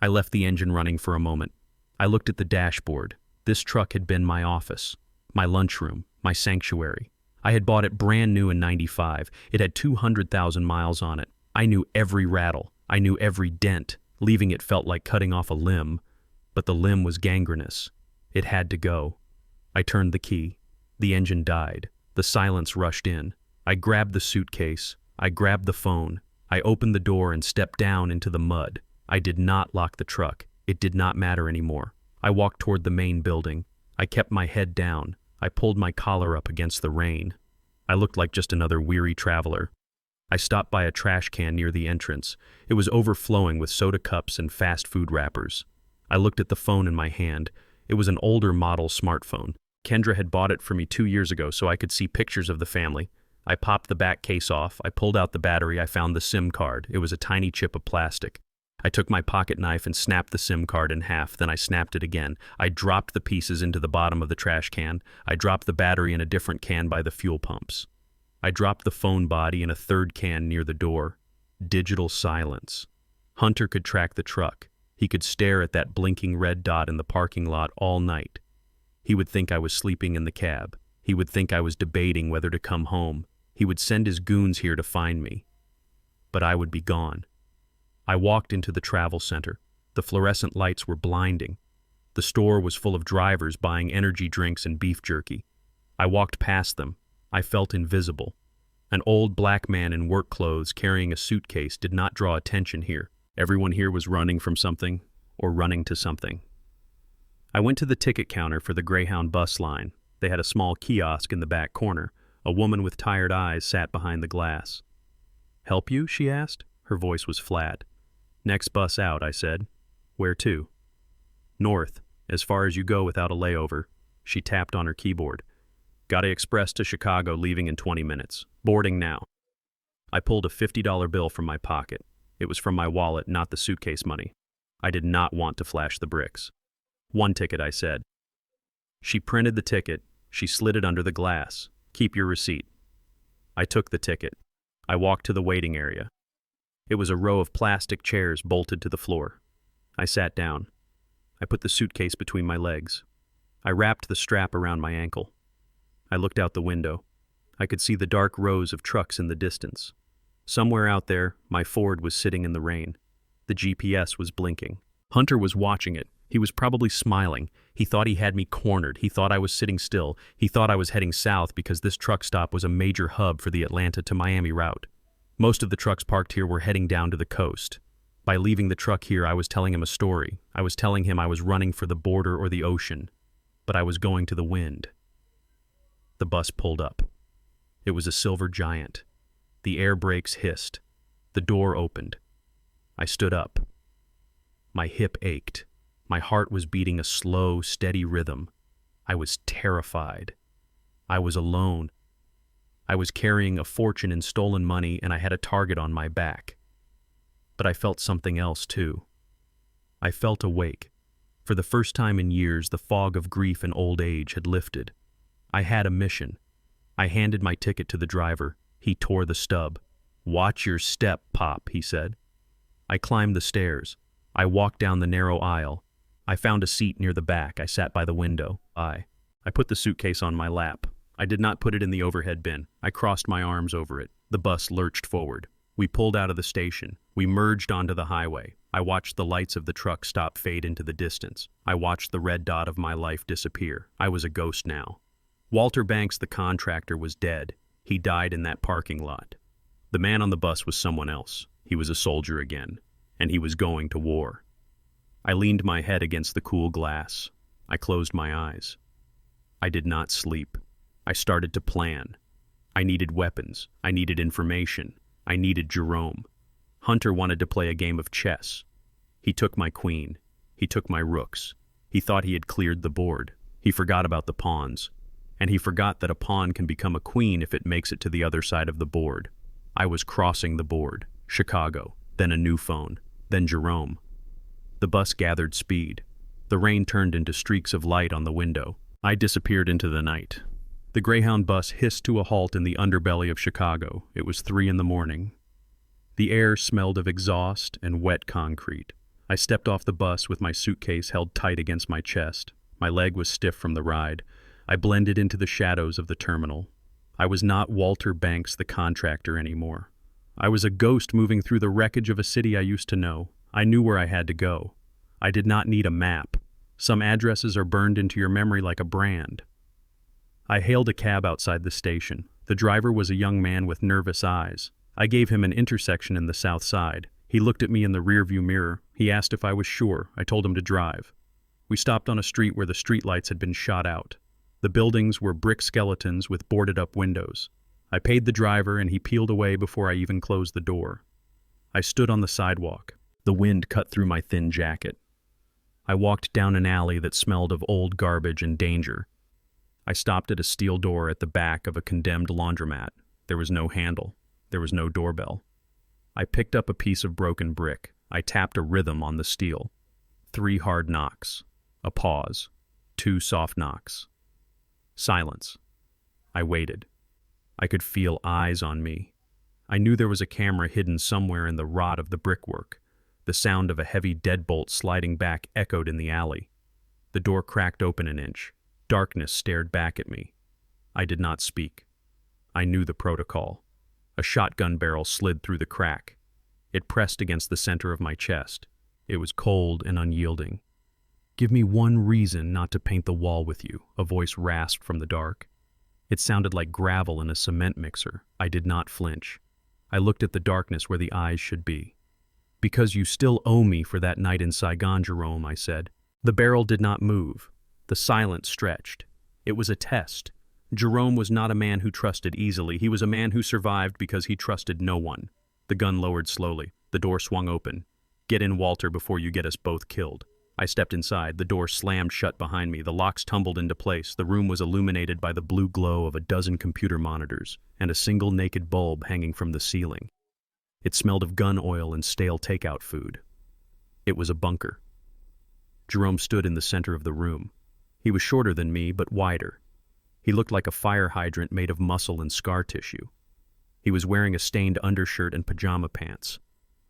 I left the engine running for a moment. I looked at the dashboard. This truck had been my office, my lunchroom, my sanctuary. I had bought it brand new in '95. It had 200,000 miles on it. I knew every rattle. I knew every dent. Leaving it felt like cutting off a limb. But the limb was gangrenous. It had to go. I turned the key. The engine died. The silence rushed in. I grabbed the suitcase. I grabbed the phone. I opened the door and stepped down into the mud. I did not lock the truck. It did not matter anymore. I walked toward the main building. I kept my head down. I pulled my collar up against the rain. I looked like just another weary traveler. I stopped by a trash can near the entrance. It was overflowing with soda cups and fast food wrappers. I looked at the phone in my hand. It was an older model smartphone. Kendra had bought it for me 2 years ago so I could see pictures of the family. I popped the back case off. I pulled out the battery. I found the SIM card. It was a tiny chip of plastic. I took my pocket knife and snapped the SIM card in half. Then I snapped it again. I dropped the pieces into the bottom of the trash can. I dropped the battery in a different can by the fuel pumps. I dropped the phone body in a third can near the door. Digital silence. Hunter could track the truck. He could stare at that blinking red dot in the parking lot all night. He would think I was sleeping in the cab. He would think I was debating whether to come home. He would send his goons here to find me. But I would be gone. I walked into the travel center. The fluorescent lights were blinding. The store was full of drivers buying energy drinks and beef jerky. I walked past them. I felt invisible. An old black man in work clothes carrying a suitcase did not draw attention here. Everyone here was running from something or running to something. I went to the ticket counter for the Greyhound bus line. They had a small kiosk in the back corner. A woman with tired eyes sat behind the glass. "Help you?" she asked. Her voice was flat. "Next bus out," I said. "Where to?" "North, as far as you go without a layover." She tapped on her keyboard. "Got a express to Chicago leaving in 20 minutes. Boarding now." I pulled a $50 bill from my pocket. It was from my wallet, not the suitcase money. I did not want to flash the bricks. "One ticket," I said. She printed the ticket. She slid it under the glass. "Keep your receipt." I took the ticket. I walked to the waiting area. It was a row of plastic chairs bolted to the floor. I sat down. I put the suitcase between my legs. I wrapped the strap around my ankle. I looked out the window. I could see the dark rows of trucks in the distance. Somewhere out there, my Ford was sitting in the rain. The GPS was blinking. Hunter was watching it. He was probably smiling. He thought he had me cornered. He thought I was sitting still. He thought I was heading south because this truck stop was a major hub for the Atlanta to Miami route. Most of the trucks parked here were heading down to the coast. By leaving the truck here, I was telling him a story. I was telling him I was running for the border or the ocean, but I was going to the wind. The bus pulled up. It was a silver Giant. The air brakes hissed. The door opened. I stood up. My hip ached. My heart was beating a slow, steady rhythm. I was terrified. I was alone. I was carrying a fortune in stolen money, and I had a target on my back. But I felt something else, too. I felt awake. For the first time in years, the fog of grief and old age had lifted. I had a mission. I handed my ticket to the driver. He tore the stub. "Watch your step, Pop," he said. I climbed the stairs. I walked down the narrow aisle. I found a seat near the back. I sat by the window. I put the suitcase on my lap. I did not put it in the overhead bin. I crossed my arms over it. The bus lurched forward. We pulled out of the station. We merged onto the highway. I watched the lights of the truck stop fade into the distance. I watched the red dot of my life disappear. I was a ghost now. Walter Banks, the contractor, was dead. He died in that parking lot. The man on the bus was someone else. He was a soldier again, and he was going to war. I leaned my head against the cool glass. I closed my eyes. I did not sleep. I started to plan. I needed weapons. I needed information. I needed Jerome. Hunter wanted to play a game of chess. He took my queen. He took my rooks. He thought he had cleared the board. He forgot about the pawns. And he forgot that a pawn can become a queen if it makes it to the other side of the board. I was crossing the board. Chicago. Then a new phone. Then Jerome. The bus gathered speed. The rain turned into streaks of light on the window. I disappeared into the night. The Greyhound bus hissed to a halt in the underbelly of Chicago. It was 3 a.m. The air smelled of exhaust and wet concrete. I stepped off the bus with my suitcase held tight against my chest. My leg was stiff from the ride. I blended into the shadows of the terminal. I was not Walter Banks, the contractor, anymore. I was a ghost moving through the wreckage of a city I used to know. I knew where I had to go. I did not need a map. Some addresses are burned into your memory like a brand. I hailed a cab outside the station. The driver was a young man with nervous eyes. I gave him an intersection in the south side. He looked at me in the rearview mirror. He asked if I was sure. I told him to drive. We stopped on a street where the streetlights had been shot out. The buildings were brick skeletons with boarded-up windows. I paid the driver, and he peeled away before I even closed the door. I stood on the sidewalk. The wind cut through my thin jacket. I walked down an alley that smelled of old garbage and danger. I stopped at a steel door at the back of a condemned laundromat. There was no handle. There was no doorbell. I picked up a piece of broken brick. I tapped a rhythm on the steel. 3 hard knocks. A pause. 2 soft knocks. Silence. I waited. I could feel eyes on me. I knew there was a camera hidden somewhere in the rot of the brickwork. The sound of a heavy deadbolt sliding back echoed in the alley. The door cracked open an inch. Darkness stared back at me. I did not speak. I knew the protocol. A shotgun barrel slid through the crack. It pressed against the center of my chest. It was cold and unyielding. "Give me one reason not to paint the wall with you," a voice rasped from the dark. It sounded like gravel in a cement mixer. I did not flinch. I looked at the darkness where the eyes should be. "Because you still owe me for that night in Saigon, Jerome," I said. The barrel did not move. The silence stretched. It was a test. Jerome was not a man who trusted easily. He was a man who survived because he trusted no one. The gun lowered slowly. The door swung open. "Get in, Walter, before you get us both killed." I stepped inside. The door slammed shut behind me. The locks tumbled into place. The room was illuminated by the blue glow of a dozen computer monitors and a single naked bulb hanging from the ceiling. It smelled of gun oil and stale takeout food. It was a bunker. Jerome stood in the center of the room. He was shorter than me, but wider. He looked like a fire hydrant made of muscle and scar tissue. He was wearing a stained undershirt and pajama pants.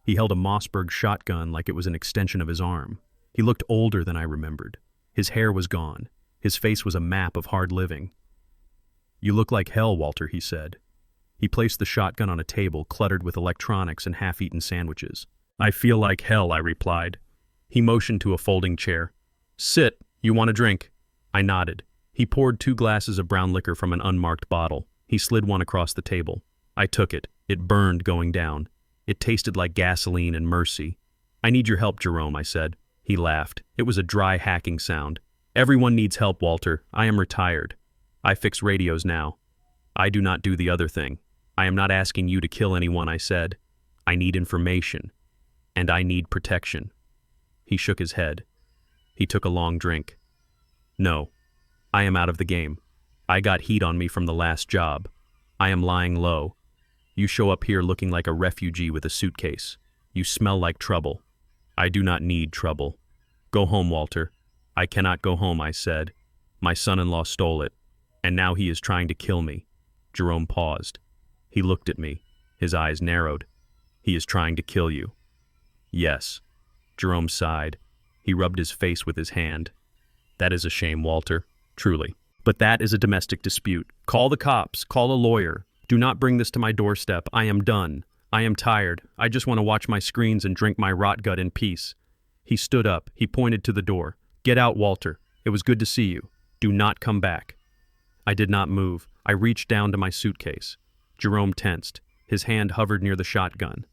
He held a Mossberg shotgun like it was an extension of his arm. He looked older than I remembered. His hair was gone. His face was a map of hard living. "You look like hell, Walter," he said. He placed the shotgun on a table cluttered with electronics and half-eaten sandwiches. "I feel like hell," I replied. He motioned to a folding chair. "Sit. You want a drink?" I nodded. He poured 2 glasses of brown liquor from an unmarked bottle. He slid one across the table. I took it. It burned going down. It tasted like gasoline and mercy. "I need your help, Jerome," I said. He laughed. It was a dry, hacking sound. "Everyone needs help, Walter. I am retired. I fix radios now. I do not do the other thing. I am not asking you to kill anyone," I said. "I need information. And I need protection." He shook his head. He took a long drink. "No. I am out of the game. I got heat on me from the last job. I am lying low. You show up here looking like a refugee with a suitcase. You smell like trouble. I do not need trouble. Go home, Walter." "I cannot go home," I said. "My son-in-law stole it, and now he is trying to kill me." Jerome paused. He looked at me. His eyes narrowed. "He is trying to kill you." "Yes." Jerome sighed. He rubbed his face with his hand. "That is a shame, Walter. Truly. But that is a domestic dispute. Call the cops. Call a lawyer. Do not bring this to my doorstep. I am done. I am tired. I just want to watch my screens and drink my rot gut in peace." He stood up. He pointed to the door. "Get out, Walter. It was good to see you. Do not come back." I did not move. I reached down to my suitcase. Jerome tensed. His hand hovered near the shotgun.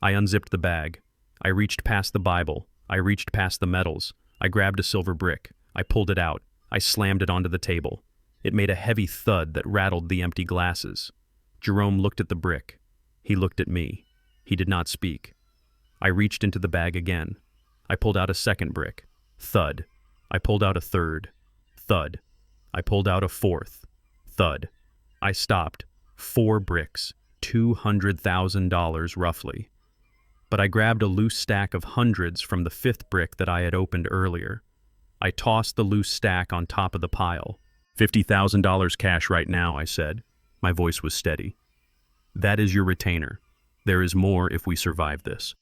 I unzipped the bag. I reached past the Bible. I reached past the medals. I grabbed a silver brick. I pulled it out. I slammed it onto the table. It made a heavy thud that rattled the empty glasses. Jerome looked at the brick. He looked at me. He did not speak. I reached into the bag again. I pulled out a second brick. Thud. I pulled out a third. Thud. I pulled out a fourth. Thud. I stopped. 4 bricks. $200,000 roughly. But I grabbed a loose stack of hundreds from the 5th brick that I had opened earlier. I tossed the loose stack on top of the pile. $50,000 cash right now, I said. My voice was steady. "That is your retainer. There is more if we survive this."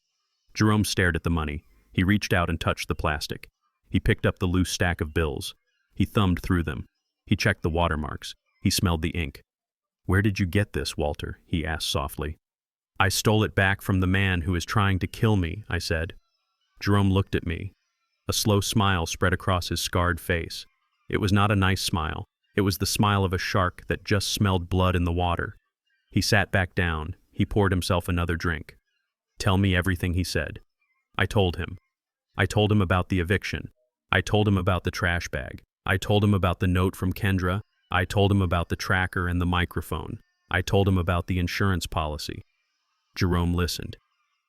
Jerome stared at the money. He reached out and touched the plastic. He picked up the loose stack of bills. He thumbed through them. He checked the watermarks. He smelled the ink. "Where did you get this, Walter?" he asked softly. "I stole it back from the man who is trying to kill me," I said. Jerome looked at me. A slow smile spread across his scarred face. It was not a nice smile. It was the smile of a shark that just smelled blood in the water. He sat back down. He poured himself another drink. "Tell me everything," he said. I told him. I told him about the eviction. I told him about the trash bag. I told him about the note from Kendra. I told him about the tracker and the microphone. I told him about the insurance policy. Jerome listened.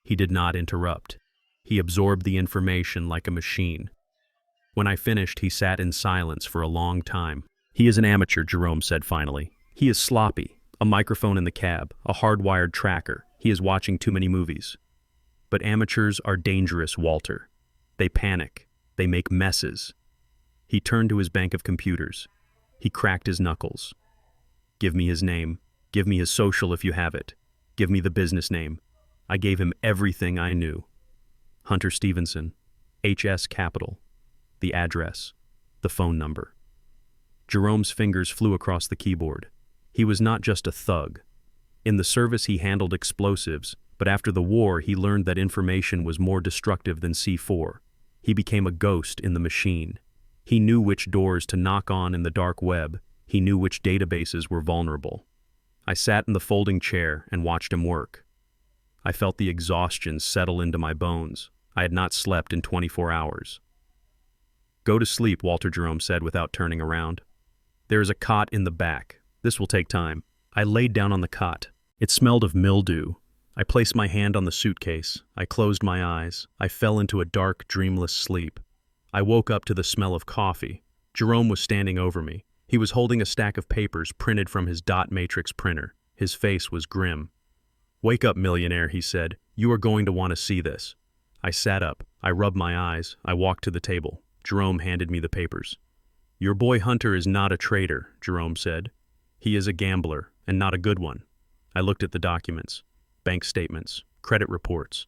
He did not interrupt. He absorbed the information like a machine. When I finished, he sat in silence for a long time. "He is an amateur," Jerome said finally. "He is sloppy. A microphone in the cab, a hardwired tracker. He is watching too many movies. But amateurs are dangerous, Walter. They panic. They make messes." He turned to his bank of computers. He cracked his knuckles. "Give me his name. Give me his social if you have it. Give me the business name." I gave him everything I knew. Hunter Stevenson, HS Capital, the address, the phone number. Jerome's fingers flew across the keyboard. He was not just a thug. In the service he handled explosives, but after the war he learned that information was more destructive than C4. He became a ghost in the machine. He knew which doors to knock on in the dark web. He knew which databases were vulnerable. I sat in the folding chair and watched him work. I felt the exhaustion settle into my bones. I had not slept in 24 hours. "Go to sleep," Walter Jerome said without turning around. "There is a cot in the back. This will take time." I laid down on the cot. It smelled of mildew. I placed my hand on the suitcase. I closed my eyes. I fell into a dark, dreamless sleep. I woke up to the smell of coffee. Jerome was standing over me. He was holding a stack of papers printed from his dot matrix printer. His face was grim. "Wake up, millionaire," he said. "You are going to want to see this." I sat up. I rubbed my eyes. I walked to the table. Jerome handed me the papers. "Your boy Hunter is not a trader," Jerome said. "He is a gambler, and not a good one." I looked at the documents. Bank statements, credit reports.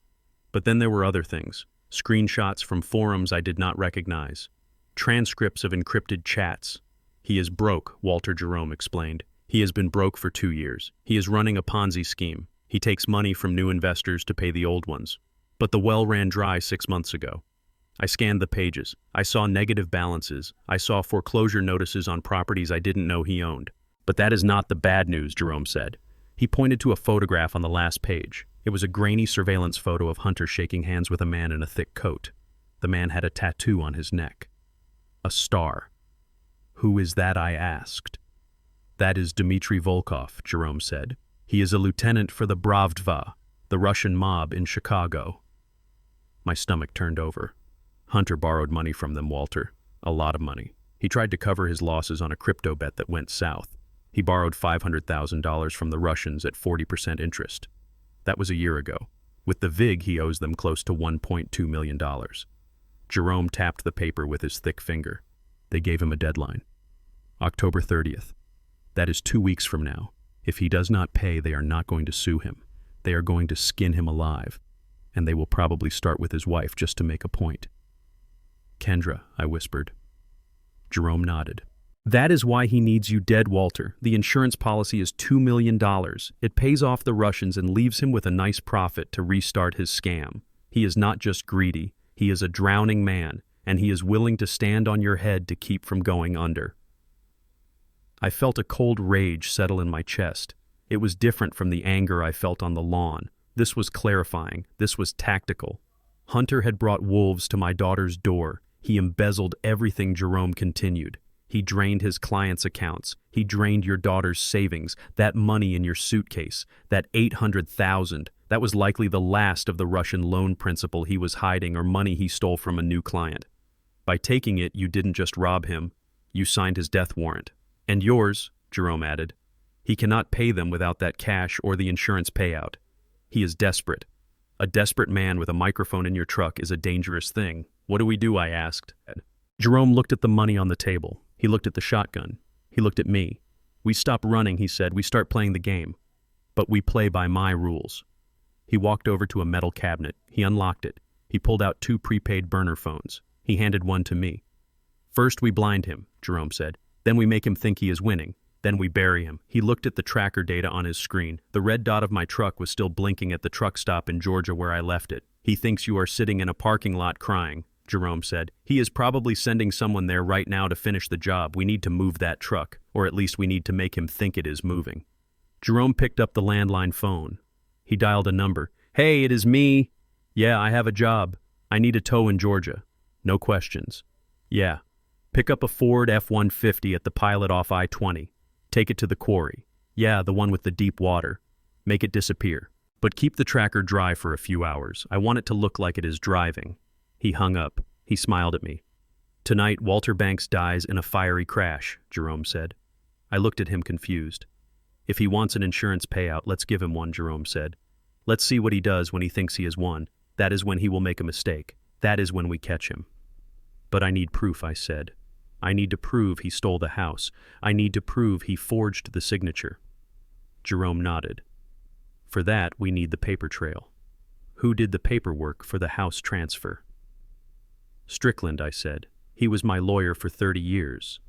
But then there were other things. Screenshots from forums I did not recognize. Transcripts of encrypted chats. "He is broke," Walter Jerome explained. "He has been broke for 2 years. He is running a Ponzi scheme. He takes money from new investors to pay the old ones. But the well ran dry 6 months ago." I scanned the pages. I saw negative balances. I saw foreclosure notices on properties I didn't know he owned. "But that is not the bad news," Jerome said. He pointed to a photograph on the last page. It was a grainy surveillance photo of Hunter shaking hands with a man in a thick coat. The man had a tattoo on his neck. A star. "Who is that?" I asked. "That is Dmitry Volkov," Jerome said. "He is a lieutenant for the Bravdva, the Russian mob in Chicago." My stomach turned over. Hunter borrowed money from them, Walter. A lot of money. He tried to cover his losses on a crypto bet that went south. He borrowed $500,000 from the Russians at 40% interest. That was a year ago. With the VIG, he owes them close to $1.2 million. Jerome tapped the paper with his thick finger. They gave him a deadline. October 30th. That is 2 weeks from now. If he does not pay, they are not going to sue him. They are going to skin him alive. And they will probably start with his wife just to make a point. "Kendra," I whispered. Jerome nodded. "That is why he needs you dead, Walter. The insurance policy is $2 million. It pays off the Russians and leaves him with a nice profit to restart his scam. He is not just greedy. He is a drowning man, and he is willing to stand on your head to keep from going under." I felt a cold rage settle in my chest. It was different from the anger I felt on the lawn. This was clarifying. This was tactical. Hunter had brought wolves to my daughter's door. He embezzled everything, Jerome continued. He drained his clients' accounts. He drained your daughter's savings, that money in your suitcase, that $800,000. That was likely the last of the Russian loan principal he was hiding or money he stole from a new client. By taking it, you didn't just rob him. You signed his death warrant. "And yours," Jerome added. "He cannot pay them without that cash or the insurance payout. He is desperate. A desperate man with a microphone in your truck is a dangerous thing." "What do we do?" I asked. Jerome looked at the money on the table. He looked at the shotgun. He looked at me. "We stop running," he said. "We start playing the game. But we play by my rules." He walked over to a metal cabinet. He unlocked it. He pulled out 2 prepaid burner phones. He handed one to me. "First we blind him," Jerome said. "Then we make him think he is winning. Then we bury him." He looked at the tracker data on his screen. The red dot of my truck was still blinking at the truck stop in Georgia where I left it. "He thinks you are sitting in a parking lot crying," Jerome said. "He is probably sending someone there right now to finish the job. We need to move that truck, or at least we need to make him think it is moving." Jerome picked up the landline phone. He dialed a number. "Hey, it is me." "Yeah, I have a job. I need a tow in Georgia." "No questions." "Yeah. Pick up a Ford F-150 at the pilot off I-20. Take it to the quarry." "Yeah, the one with the deep water. Make it disappear. But keep the tracker dry for a few hours. I want it to look like it is driving." He hung up. He smiled at me. "Tonight, Walter Banks dies in a fiery crash," Jerome said. I looked at him confused. "If he wants an insurance payout, let's give him one," Jerome said. "Let's see what he does when he thinks he has won. That is when he will make a mistake. That is when we catch him." "But I need proof," I said. "I need to prove he stole the house. I need to prove he forged the signature." Jerome nodded. "For that, we need the paper trail. Who did the paperwork for the house transfer?" "Strickland," I said. "He was my lawyer for 30 years.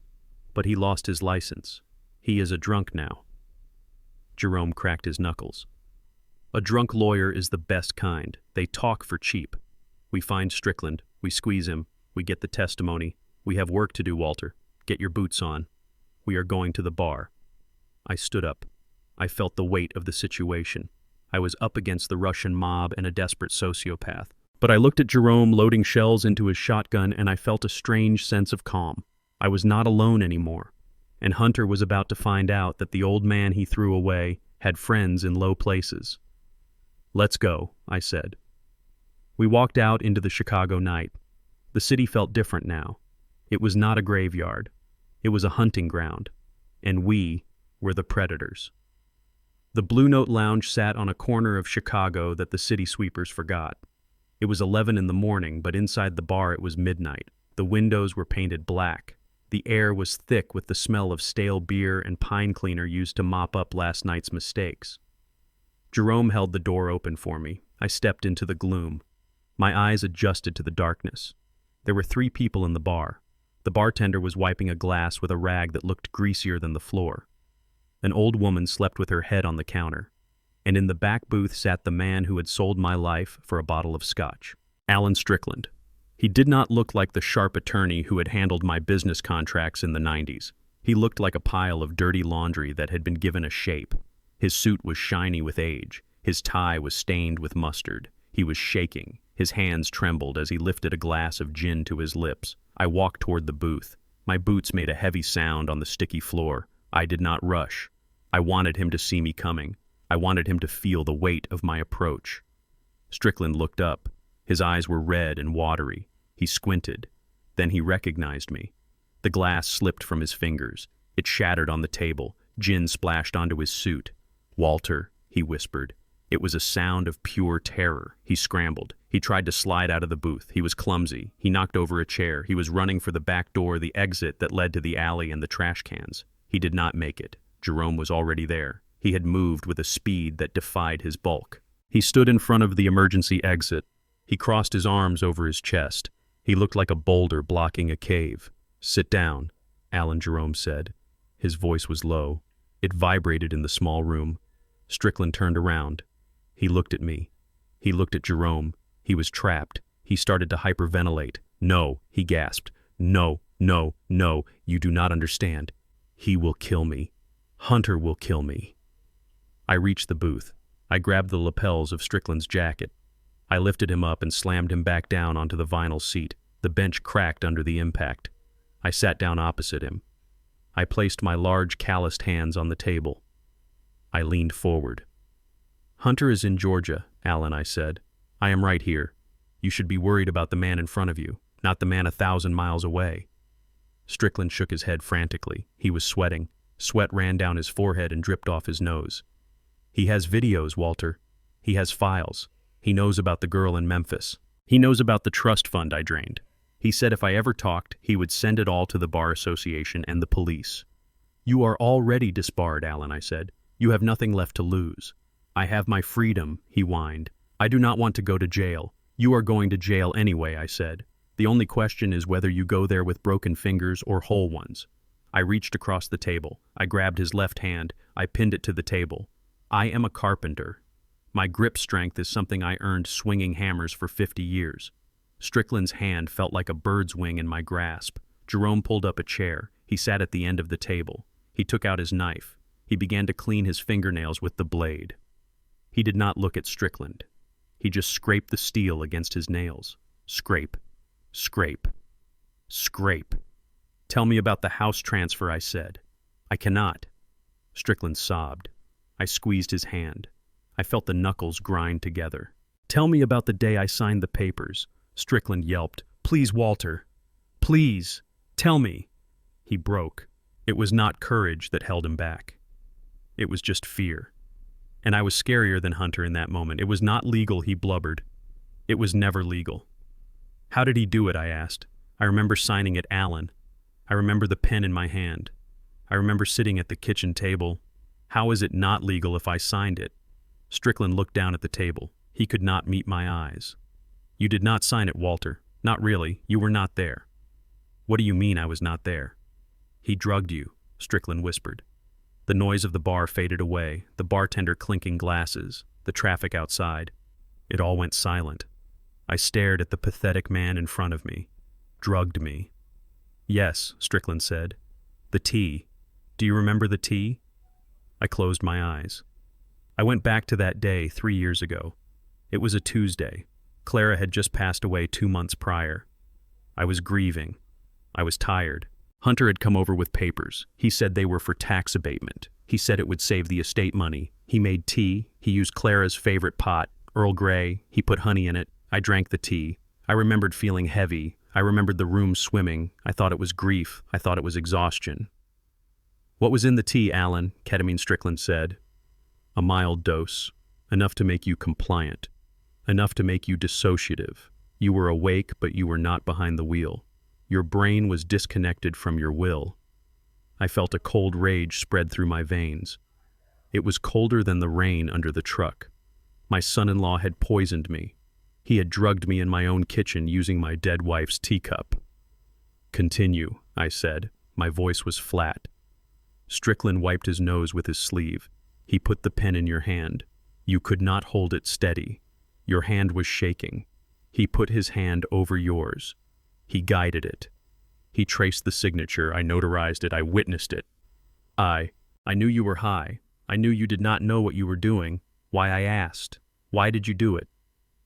But he lost his license. He is a drunk now." Jerome cracked his knuckles. "A drunk lawyer is the best kind. They talk for cheap. We find Strickland. We squeeze him. We get the testimony. We have work to do, Walter. Get your boots on. We are going to the bar." I stood up. I felt the weight of the situation. I was up against the Russian mob and a desperate sociopath. But I looked at Jerome loading shells into his shotgun, and I felt a strange sense of calm. I was not alone anymore. And Hunter was about to find out that the old man he threw away had friends in low places. "Let's go," I said. We walked out into the Chicago night. The city felt different now. It was not a graveyard. It was a hunting ground. And we were the predators. The Blue Note Lounge sat on a corner of Chicago that the city sweepers forgot. It was 11 in the morning, but inside the bar it was midnight. The windows were painted black. The air was thick with the smell of stale beer and pine cleaner used to mop up last night's mistakes. Jerome held the door open for me. I stepped into the gloom. My eyes adjusted to the darkness. There were 3 people in the bar. The bartender was wiping a glass with a rag that looked greasier than the floor. An old woman slept with her head on the counter. And in the back booth sat the man who had sold my life for a bottle of scotch. Alan Strickland. He did not look like the sharp attorney who had handled my business contracts in the 90s. He looked like a pile of dirty laundry that had been given a shape. His suit was shiny with age. His tie was stained with mustard. He was shaking. His hands trembled as he lifted a glass of gin to his lips. I walked toward the booth. My boots made a heavy sound on the sticky floor. I did not rush. I wanted him to see me coming. I wanted him to feel the weight of my approach. Strickland looked up. His eyes were red and watery. He squinted. Then he recognized me. The glass slipped from his fingers. It shattered on the table. Gin splashed onto his suit. "Walter," he whispered. It was a sound of pure terror. He scrambled. He tried to slide out of the booth. He was clumsy. He knocked over a chair. He was running for the back door, the exit that led to the alley and the trash cans. He did not make it. Jerome was already there. He had moved with a speed that defied his bulk. He stood in front of the emergency exit. He crossed his arms over his chest. He looked like a boulder blocking a cave. "Sit down," Alan Jerome said. His voice was low. It vibrated in the small room. Strickland turned around. He looked at me. He looked at Jerome. He was trapped. He started to hyperventilate. "No," he gasped. "No, no, no, you do not understand. He will kill me. Hunter will kill me." I reached the booth. I grabbed the lapels of Strickland's jacket. I lifted him up and slammed him back down onto the vinyl seat. The bench cracked under the impact. I sat down opposite him. I placed my large calloused hands on the table. I leaned forward. "Hunter is in Georgia, Alan," I said. "I am right here. You should be worried about the man in front of you, not the man 1,000 miles away." Strickland shook his head frantically. He was sweating. Sweat ran down his forehead and dripped off his nose. "He has videos, Walter. He has files. He knows about the girl in Memphis. He knows about the trust fund I drained. He said if I ever talked, he would send it all to the Bar Association and the police." "You are already disbarred, Alan," I said. "You have nothing left to lose." "I have my freedom," he whined. "I do not want to go to jail." "You are going to jail anyway," I said. "The only question is whether you go there with broken fingers or whole ones." I reached across the table. I grabbed his left hand. I pinned it to the table. "I am a carpenter. My grip strength is something I earned swinging hammers for 50 years. Strickland's hand felt like a bird's wing in my grasp. Jerome pulled up a chair. He sat at the end of the table. He took out his knife. He began to clean his fingernails with the blade. He did not look at Strickland. He just scraped the steel against his nails. Scrape, scrape, scrape. "Tell me about the house transfer," I said. "I cannot." Strickland sobbed. I squeezed his hand. I felt the knuckles grind together. "Tell me about the day I signed the papers." Strickland yelped. "Please, Walter. Please. Tell me." He broke. It was not courage that held him back. It was just fear. And I was scarier than Hunter in that moment. It was not legal, he blubbered. It was never legal. "How did he do it?" I asked. I remember signing it Alan. I remember the pen in my hand. I remember sitting at the kitchen table. How is it not legal if I signed it? Strickland looked down at the table. He could not meet my eyes. "You did not sign it, Walter. Not really. You were not there." "What do you mean I was not there?" "He drugged you," Strickland whispered. The noise of the bar faded away, the bartender clinking glasses, the traffic outside. It all went silent. I stared at the pathetic man in front of me. "Drugged me." "Yes," Strickland said. "The tea. Do you remember the tea?" I closed my eyes. I went back to that day 3 years ago. It was a Tuesday. Clara had just passed away 2 months prior. I was grieving. I was tired. Hunter had come over with papers. He said they were for tax abatement. He said it would save the estate money. He made tea. He used Clara's favorite pot, Earl Grey. He put honey in it. I drank the tea. I remembered feeling heavy. I remembered the room swimming. I thought it was grief. I thought it was exhaustion. "What was in the tea, Alan?" Ketamine Strickland said. "A mild dose. Enough to make you compliant. Enough to make you dissociative. You were awake, but you were not behind the wheel. Your brain was disconnected from your will." I felt a cold rage spread through my veins. It was colder than the rain under the truck. My son-in-law had poisoned me. He had drugged me in my own kitchen using my dead wife's teacup. "Continue," I said. My voice was flat. Strickland wiped his nose with his sleeve. He put the pen in your hand. You could not hold it steady. Your hand was shaking. He put his hand over yours. He guided it. He traced the signature. I notarized it. I witnessed it. I knew you were high. I knew you did not know what you were doing. Why, I asked. Why did you do it?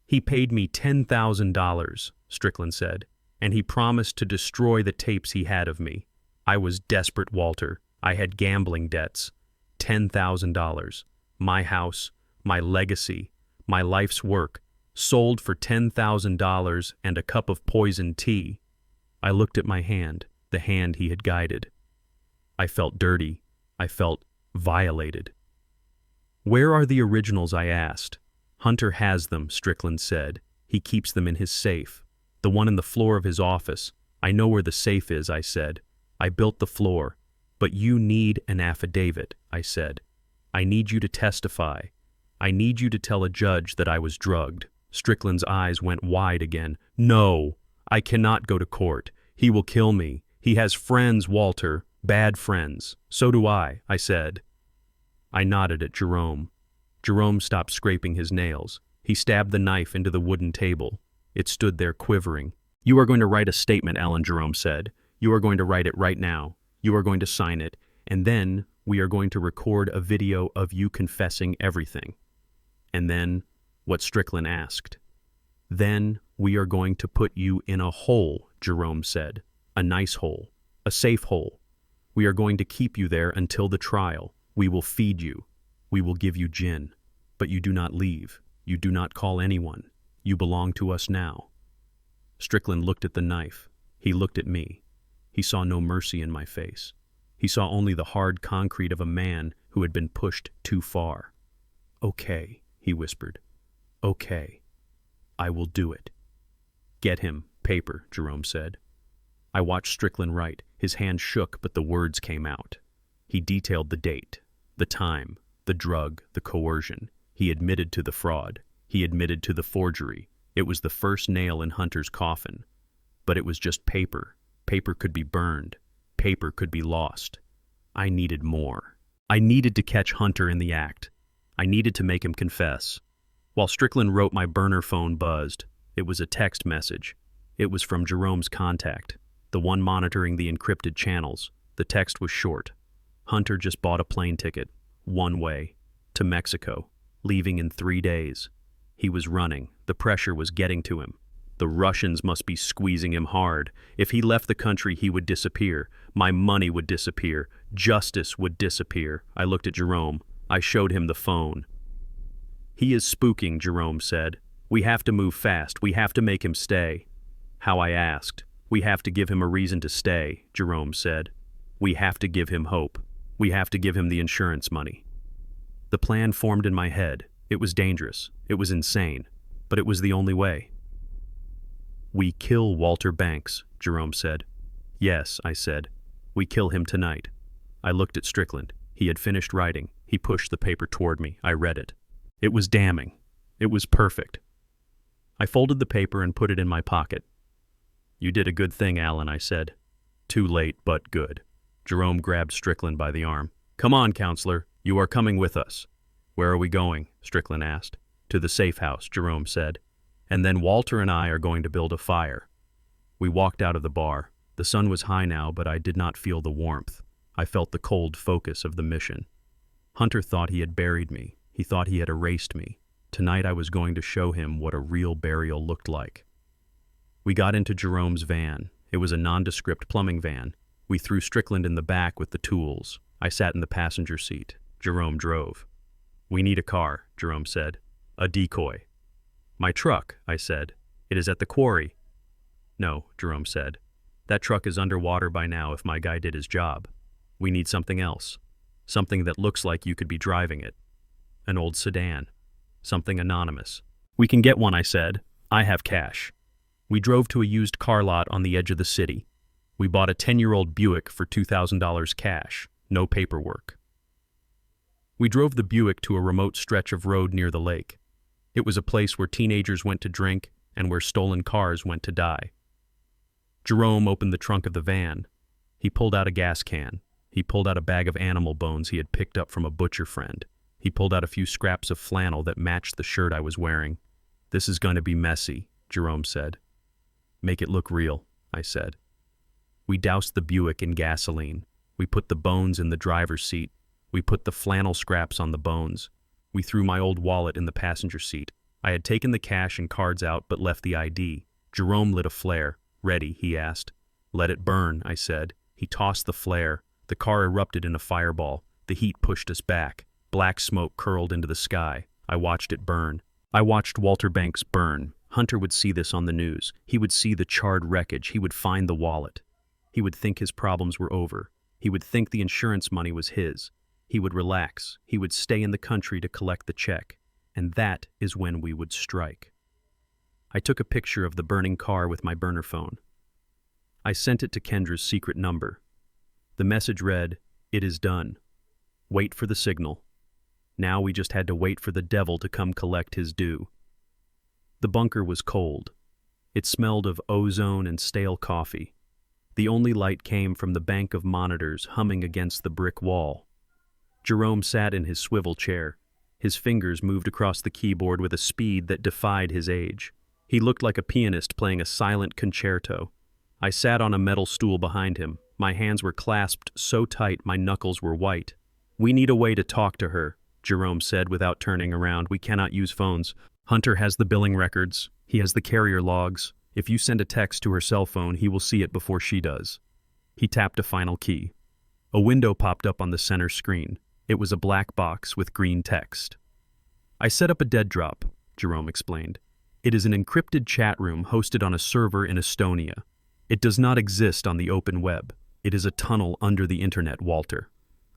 "He paid me $10,000, Strickland said, "and he promised to destroy the tapes he had of me. I was desperate, Walter. I had gambling debts. $10,000. My house, my legacy, my life's work, sold for $10,000 and a cup of poisoned tea." I looked at my hand, the hand he had guided. I felt dirty. I felt violated. "Where are the originals?" I asked. "Hunter has them," Strickland said. "He keeps them in his safe. The one in the floor of his office. I know where the safe is," I said. "I built the floor. But you need an affidavit," I said. "I need you to testify. I need you to tell a judge that I was drugged." Strickland's eyes went wide again. "No, I cannot go to court. He will kill me. He has friends, Walter, bad friends." "So do I said. I nodded at Jerome. Jerome stopped scraping his nails. He stabbed the knife into the wooden table. It stood there quivering. "You are going to write a statement," Alan, Jerome said. "You are going to write it right now. You are going to sign it, and then we are going to record a video of you confessing everything." And then, what Strickland asked. "Then we are going to put you in a hole," Jerome said. "A nice hole. A safe hole. We are going to keep you there until the trial. We will feed you. We will give you gin. But you do not leave. You do not call anyone. You belong to us now." Strickland looked at the knife. He looked at me. He saw no mercy in my face. He saw only the hard concrete of a man who had been pushed too far. "Okay," he whispered. "Okay. I will do it." "Get him paper," Jerome said. I watched Strickland write. His hand shook, but the words came out. He detailed the date, the time, the drug, the coercion. He admitted to the fraud. He admitted to the forgery. It was the first nail in Hunter's coffin. But it was just paper. Paper could be burned. Paper could be lost. I needed more. I needed to catch Hunter in the act. I needed to make him confess. While Strickland wrote, my burner phone buzzed. It was a text message. It was from Jerome's contact, the one monitoring the encrypted channels. The text was short. Hunter just bought a plane ticket, one way, to Mexico, leaving in 3 days. He was running. The pressure was getting to him. The Russians must be squeezing him hard. If he left the country, he would disappear. My money would disappear. Justice would disappear. I looked at Jerome. I showed him the phone. "He is spooking," Jerome said. "We have to move fast. We have to make him stay." How, I asked. "We have to give him a reason to stay," Jerome said. "We have to give him hope. We have to give him the insurance money." The plan formed in my head. It was dangerous. It was insane. But it was the only way. "We kill Walter Banks," Jerome said. "Yes," I said. "We kill him tonight." I looked at Strickland. He had finished writing. He pushed the paper toward me. I read it. It was damning. It was perfect. I folded the paper and put it in my pocket. "You did a good thing, Alan," I said. "Too late, but good." Jerome grabbed Strickland by the arm. "Come on, counselor. You are coming with us." "Where are we going?" Strickland asked. "To the safe house," Jerome said. "And then Walter and I are going to build a fire." We walked out of the bar. The sun was high now, but I did not feel the warmth. I felt the cold focus of the mission. Hunter thought he had buried me. He thought he had erased me. Tonight I was going to show him what a real burial looked like. We got into Jerome's van. It was a nondescript plumbing van. We threw Strickland in the back with the tools. I sat in the passenger seat. Jerome drove. "We need a car," Jerome said. "A decoy." "My truck," I said. "It is at the quarry." No, Jerome said. That truck is underwater by now if my guy did his job. We need something else. Something that looks like you could be driving it. An old sedan. Something anonymous. We can get one, I said. I have cash. We drove to a used car lot on the edge of the city. We bought a 10-year-old Buick for $2,000 cash. No paperwork. We drove the Buick to a remote stretch of road near the lake. It was a place where teenagers went to drink and where stolen cars went to die. Jerome opened the trunk of the van. He pulled out a gas can. He pulled out a bag of animal bones he had picked up from a butcher friend. He pulled out a few scraps of flannel that matched the shirt I was wearing. This is going to be messy, Jerome said. Make it look real, I said. We doused the Buick in gasoline. We put the bones in the driver's seat. We put the flannel scraps on the bones. We threw my old wallet in the passenger seat. I had taken the cash and cards out but left the ID. Jerome lit a flare. Ready, he asked. Let it burn, I said. He tossed the flare. The car erupted in a fireball. The heat pushed us back. Black smoke curled into the sky. I watched it burn. I watched Walter Banks burn. Hunter would see this on the news. He would see the charred wreckage. He would find the wallet. He would think his problems were over. He would think the insurance money was his. He would relax. He would stay in the country to collect the check. And that is when we would strike. I took a picture of the burning car with my burner phone. I sent it to Kendra's secret number. The message read, "It is done. Wait for the signal." Now we just had to wait for the devil to come collect his due. The bunker was cold. It smelled of ozone and stale coffee. The only light came from the bank of monitors humming against the brick wall. Jerome sat in his swivel chair. His fingers moved across the keyboard with a speed that defied his age. He looked like a pianist playing a silent concerto. I sat on a metal stool behind him. My hands were clasped so tight my knuckles were white. "We need a way to talk to her," Jerome said without turning around. "We cannot use phones. Hunter has the billing records. He has the carrier logs. If you send a text to her cell phone, he will see it before she does." He tapped a final key. A window popped up on the center screen. It was a black box with green text. "I set up a dead drop," Jerome explained. "It is an encrypted chat room hosted on a server in Estonia. It does not exist on the open web. It is a tunnel under the internet, Walter."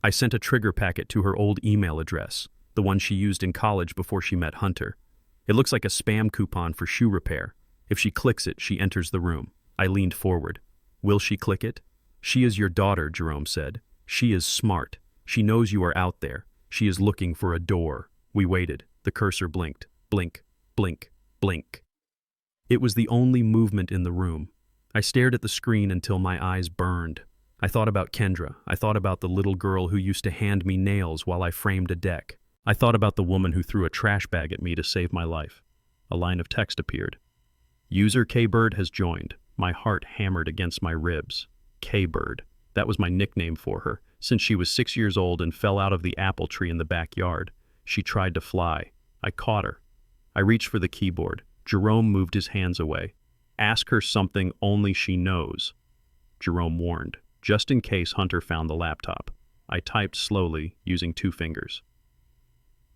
I sent a trigger packet to her old email address, the one she used in college before she met Hunter. It looks like a spam coupon for shoe repair. If she clicks it, she enters the room. I leaned forward. "Will she click it?" "She is your daughter," Jerome said. "She is smart. She knows you are out there. She is looking for a door." We waited. The cursor blinked. Blink, blink, blink. It was the only movement in the room. I stared at the screen until my eyes burned. I thought about Kendra. I thought about the little girl who used to hand me nails while I framed a deck. I thought about the woman who threw a trash bag at me to save my life. A line of text appeared. "User K-Bird has joined." My heart hammered against my ribs. K-Bird. That was my nickname for her, since she was 6 years old and fell out of the apple tree in the backyard. She tried to fly. I caught her. I reached for the keyboard. Jerome moved his hands away. "Ask her something only she knows," Jerome warned, just in case Hunter found the laptop. I typed slowly, using 2 fingers.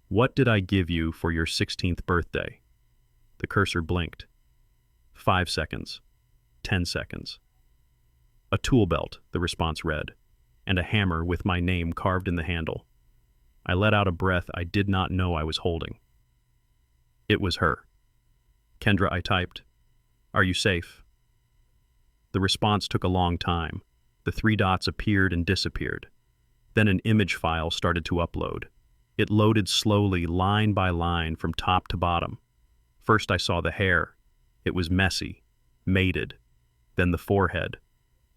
"What did I give you for your 16th birthday?" The cursor blinked. 5 seconds. 10 seconds. "A tool belt," the response read, "and a hammer with my name carved in the handle." I let out a breath I did not know I was holding. It was her. "Kendra," I typed. "Are you safe?" The response took a long time. The 3 dots appeared and disappeared. Then an image file started to upload. It loaded slowly, line by line, from top to bottom. First I saw the hair. It was messy, mated. Then the forehead.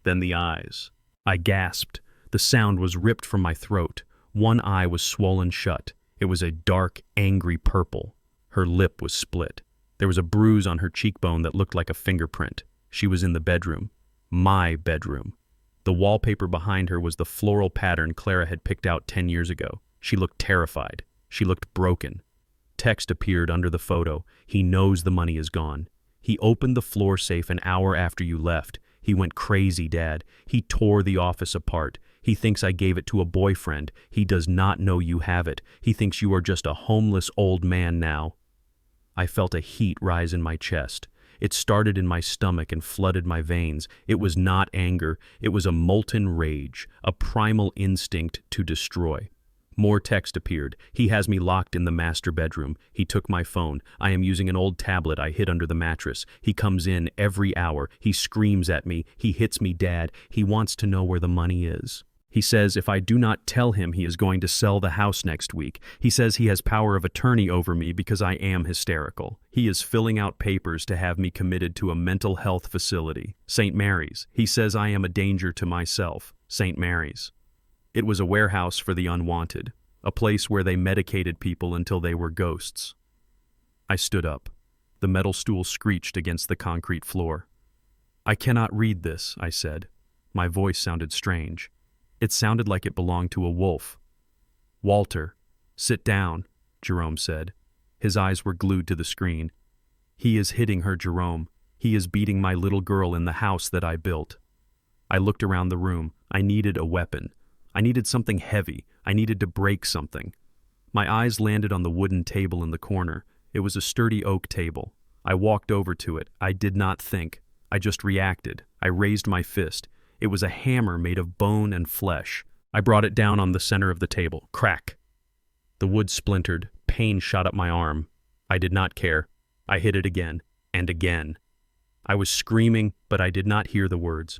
Then the eyes. I gasped. The sound was ripped from my throat. One eye was swollen shut. It was a dark, angry purple. Her lip was split. There was a bruise on her cheekbone that looked like a fingerprint. She was in the bedroom. My bedroom. The wallpaper behind her was the floral pattern Clara had picked out 10 years ago. She looked terrified. She looked broken. Text appeared under the photo. "He knows the money is gone. He opened the floor safe an hour after you left. He went crazy, Dad. He tore the office apart. He thinks I gave it to a boyfriend. He does not know you have it. He thinks you are just a homeless old man now." I felt a heat rise in my chest. It started in my stomach and flooded my veins. It was not anger. It was a molten rage, a primal instinct to destroy. More text appeared. He has me locked in the master bedroom. He took my phone. I am using an old tablet I hid under the mattress. He comes in every hour. He screams at me. He hits me, Dad. He wants to know where the money is. He says if I do not tell him he is going to sell the house next week. He says he has power of attorney over me because I am hysterical. He is filling out papers to have me committed to a mental health facility. St. Mary's. He says I am a danger to myself. St. Mary's. It was a warehouse for the unwanted, a place where they medicated people until they were ghosts. I stood up. The metal stool screeched against the concrete floor. I cannot read this, I said. My voice sounded strange. It sounded like it belonged to a wolf. Walter, sit down, Jerome said. His eyes were glued to the screen. He is hitting her, Jerome. He is beating my little girl in the house that I built. I looked around the room. I needed a weapon. I needed something heavy. I needed to break something. My eyes landed on the wooden table in the corner. It was a sturdy oak table. I walked over to it. I did not think. I just reacted. I raised my fist. It was a hammer made of bone and flesh. I brought it down on the center of the table. Crack. The wood splintered. Pain shot up my arm. I did not care. I hit it again and again. I was screaming, but I did not hear the words.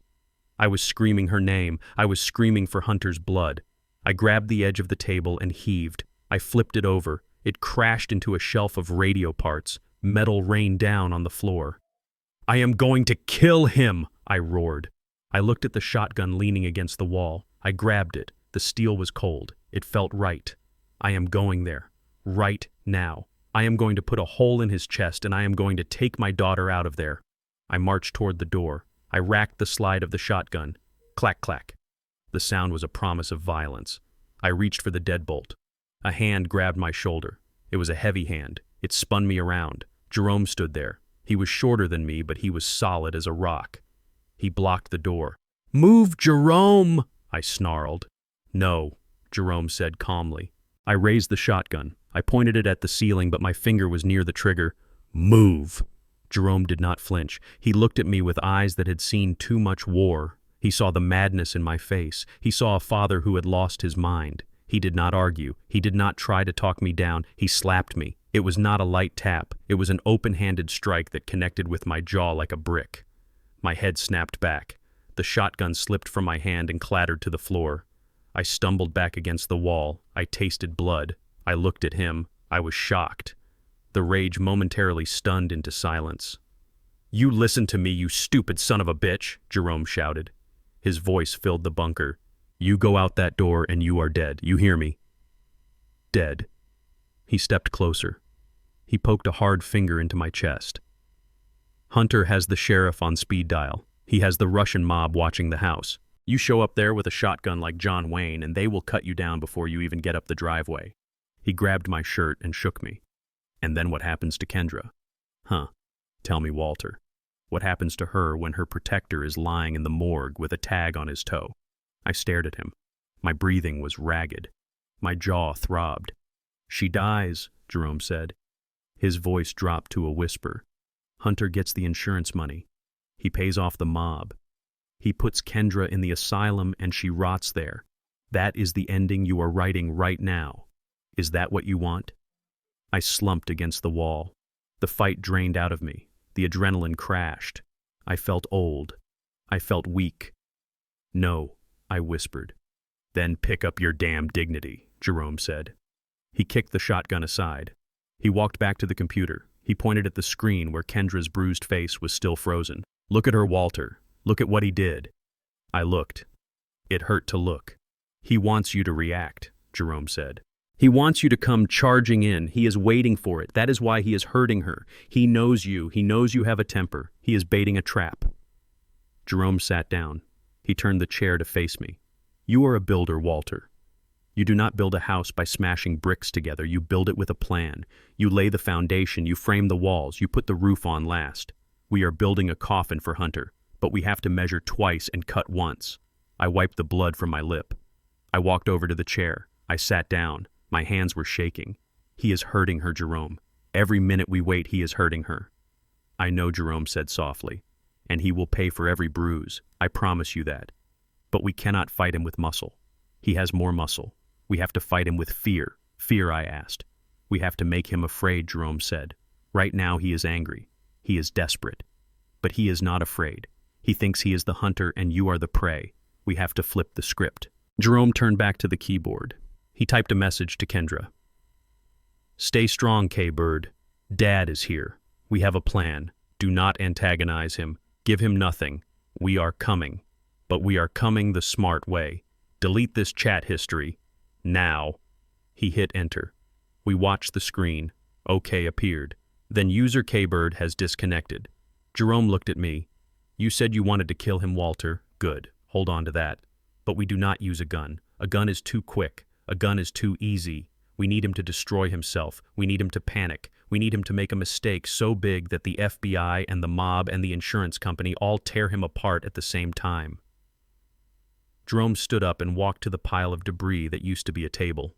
I was screaming her name. I was screaming for Hunter's blood. I grabbed the edge of the table and heaved. I flipped it over. It crashed into a shelf of radio parts. Metal rained down on the floor. I am going to kill him, I roared. I looked at the shotgun leaning against the wall. I grabbed it. The steel was cold. It felt right. I am going there. Right now. I am going to put a hole in his chest and I am going to take my daughter out of there. I marched toward the door. I racked the slide of the shotgun. Clack, clack. The sound was a promise of violence. I reached for the deadbolt. A hand grabbed my shoulder. It was a heavy hand. It spun me around. Jerome stood there. He was shorter than me, but he was solid as a rock. He blocked the door. Move, Jerome! I snarled. No, Jerome said calmly. I raised the shotgun. I pointed it at the ceiling, but my finger was near the trigger. Move! Jerome did not flinch. He looked at me with eyes that had seen too much war. He saw the madness in my face. He saw a father who had lost his mind. He did not argue. He did not try to talk me down. He slapped me. It was not a light tap. It was an open-handed strike that connected with my jaw like a brick. My head snapped back. The shotgun slipped from my hand and clattered to the floor. I stumbled back against the wall. I tasted blood. I looked at him. I was shocked. The rage momentarily stunned into silence. You listen to me, you stupid son of a bitch, Jerome shouted. His voice filled the bunker. You go out that door and you are dead. You hear me? Dead. He stepped closer. He poked a hard finger into my chest. Hunter has the sheriff on speed dial. He has the Russian mob watching the house. You show up there with a shotgun like John Wayne and they will cut you down before you even get up the driveway. He grabbed my shirt and shook me. And then what happens to Kendra? Huh. Tell me, Walter. What happens to her when her protector is lying in the morgue with a tag on his toe? I stared at him. My breathing was ragged. My jaw throbbed. She dies, Jerome said. His voice dropped to a whisper. Hunter gets the insurance money. He pays off the mob. He puts Kendra in the asylum and she rots there. That is the ending you are writing right now. Is that what you want? I slumped against the wall. The fight drained out of me. The adrenaline crashed. I felt old. I felt weak. No, I whispered. Then pick up your damn dignity, Jerome said. He kicked the shotgun aside. He walked back to the computer. He pointed at the screen where Kendra's bruised face was still frozen. Look at her, Walter. Look at what he did. I looked. It hurt to look. He wants you to react, Jerome said. He wants you to come charging in. He is waiting for it. That is why he is hurting her. He knows you. He knows you have a temper. He is baiting a trap. Jerome sat down. He turned the chair to face me. You are a builder, Walter. You do not build a house by smashing bricks together. You build it with a plan. You lay the foundation. You frame the walls. You put the roof on last. We are building a coffin for Hunter, but we have to measure twice and cut once. I wiped the blood from my lip. I walked over to the chair. I sat down. My hands were shaking. He is hurting her, Jerome. Every minute we wait, he is hurting her. I know, Jerome said softly. And he will pay for every bruise. I promise you that. But we cannot fight him with muscle. He has more muscle. We have to fight him with fear. Fear, I asked. We have to make him afraid, Jerome said. Right now he is angry. He is desperate. But he is not afraid. He thinks he is the hunter and you are the prey. We have to flip the script. Jerome turned back to the keyboard. He typed a message to Kendra. Stay strong, K-Bird. Dad is here. We have a plan. Do not antagonize him. Give him nothing. We are coming. But we are coming the smart way. Delete this chat history. Now. He hit enter. We watched the screen. OK appeared. Then user K-Bird has disconnected. Jerome looked at me. You said you wanted to kill him, Walter. Good. Hold on to that. But we do not use a gun. A gun is too quick. A gun is too easy. We need him to destroy himself. We need him to panic. We need him to make a mistake so big that the FBI and the mob and the insurance company all tear him apart at the same time. Jerome stood up and walked to the pile of debris that used to be a table.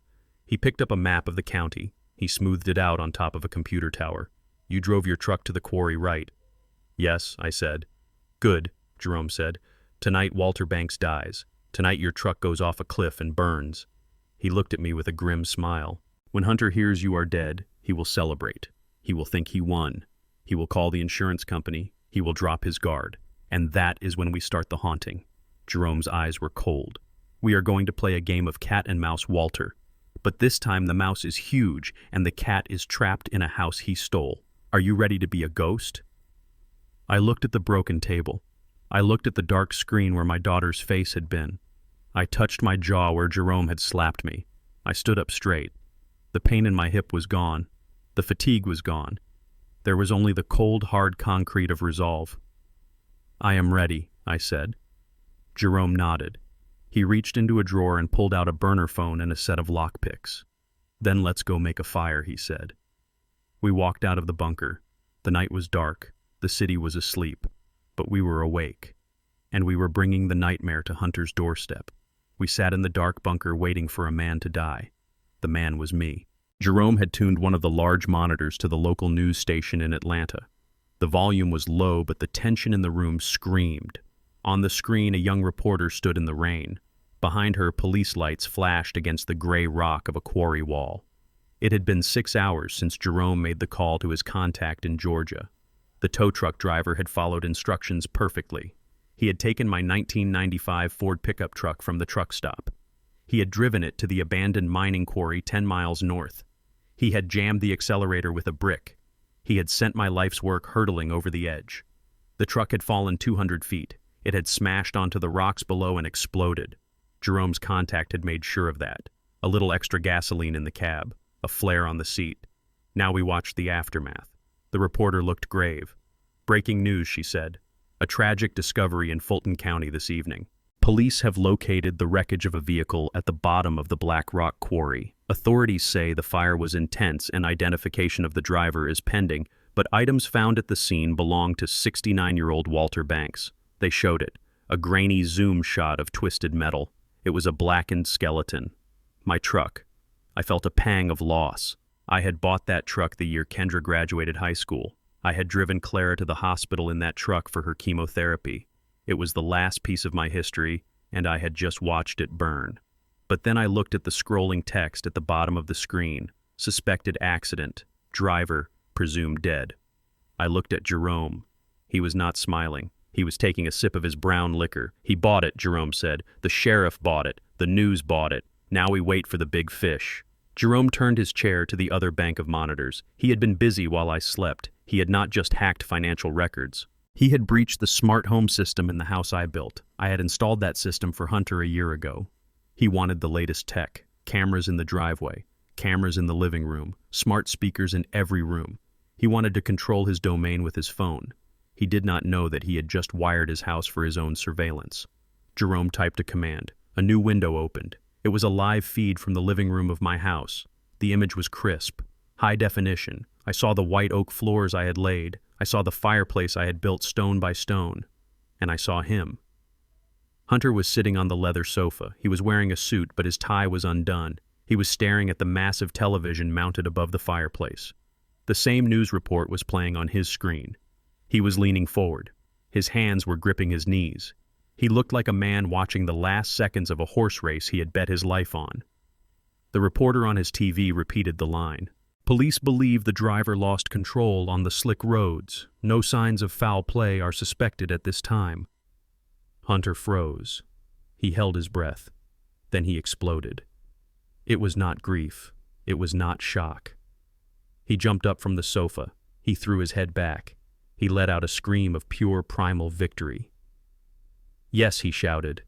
He picked up a map of the county. He smoothed it out on top of a computer tower. You drove your truck to the quarry, right? Yes, I said. Good, Jerome said. Tonight Walter Banks dies. Tonight your truck goes off a cliff and burns. He looked at me with a grim smile. When Hunter hears you are dead, he will celebrate. He will think he won. He will call the insurance company. He will drop his guard. And that is when we start the haunting. Jerome's eyes were cold. We are going to play a game of cat and mouse, Walter. But this time the mouse is huge and the cat is trapped in a house he stole. Are you ready to be a ghost? I looked at the broken table. I looked at the dark screen where my daughter's face had been. I touched my jaw where Jerome had slapped me. I stood up straight. The pain in my hip was gone. The fatigue was gone. There was only the cold, hard concrete of resolve. I am ready, I said. Jerome nodded. He reached into a drawer and pulled out a burner phone and a set of lockpicks. Then let's go make a fire, he said. We walked out of the bunker. The night was dark. The city was asleep. But we were awake. And we were bringing the nightmare to Hunter's doorstep. We sat in the dark bunker waiting for a man to die. The man was me. Jerome had tuned one of the large monitors to the local news station in Atlanta. The volume was low, but the tension in the room screamed. On the screen, a young reporter stood in the rain. Behind her, police lights flashed against the gray rock of a quarry wall. It had been 6 hours since Jerome made the call to his contact in Georgia. The tow truck driver had followed instructions perfectly. He had taken my 1995 Ford pickup truck from the truck stop. He had driven it to the abandoned mining quarry 10 miles north. He had jammed the accelerator with a brick. He had sent my life's work hurtling over the edge. The truck had fallen 200 feet. It had smashed onto the rocks below and exploded. Jerome's contact had made sure of that. A little extra gasoline in the cab, a flare on the seat. Now we watched the aftermath. The reporter looked grave. Breaking news, she said. A tragic discovery in Fulton County this evening. Police have located the wreckage of a vehicle at the bottom of the Black Rock Quarry. Authorities say the fire was intense and identification of the driver is pending, but items found at the scene belong to 69-year-old Walter Banks. They showed it, a grainy zoom shot of twisted metal. It was a blackened skeleton. My truck. I felt a pang of loss. I had bought that truck the year Kendra graduated high school. I had driven Clara to the hospital in that truck for her chemotherapy. It was the last piece of my history, and I had just watched it burn. But then I looked at the scrolling text at the bottom of the screen. Suspected accident. Driver, presumed dead. I looked at Jerome. He was not smiling. He was taking a sip of his brown liquor. He bought it, Jerome said. The sheriff bought it. The news bought it. Now we wait for the big fish. Jerome turned his chair to the other bank of monitors. He had been busy while I slept. He had not just hacked financial records. He had breached the smart home system in the house I built. I had installed that system for Hunter a year ago. He wanted the latest tech. Cameras in the driveway. Cameras in the living room. Smart speakers in every room. He wanted to control his domain with his phone. He did not know that he had just wired his house for his own surveillance. Jerome typed a command. A new window opened. It was a live feed from the living room of my house. The image was crisp, high definition. I saw the white oak floors I had laid. I saw the fireplace I had built stone by stone. And I saw him. Hunter was sitting on the leather sofa. He was wearing a suit, but his tie was undone. He was staring at the massive television mounted above the fireplace. The same news report was playing on his screen. He was leaning forward. His hands were gripping his knees. He looked like a man watching the last seconds of a horse race he had bet his life on. The reporter on his TV repeated the line. Police believe the driver lost control on the slick roads. No signs of foul play are suspected at this time. Hunter froze. He held his breath. Then he exploded. It was not grief. It was not shock. He jumped up from the sofa. He threw his head back. He let out a scream of pure primal victory. Yes, he shouted.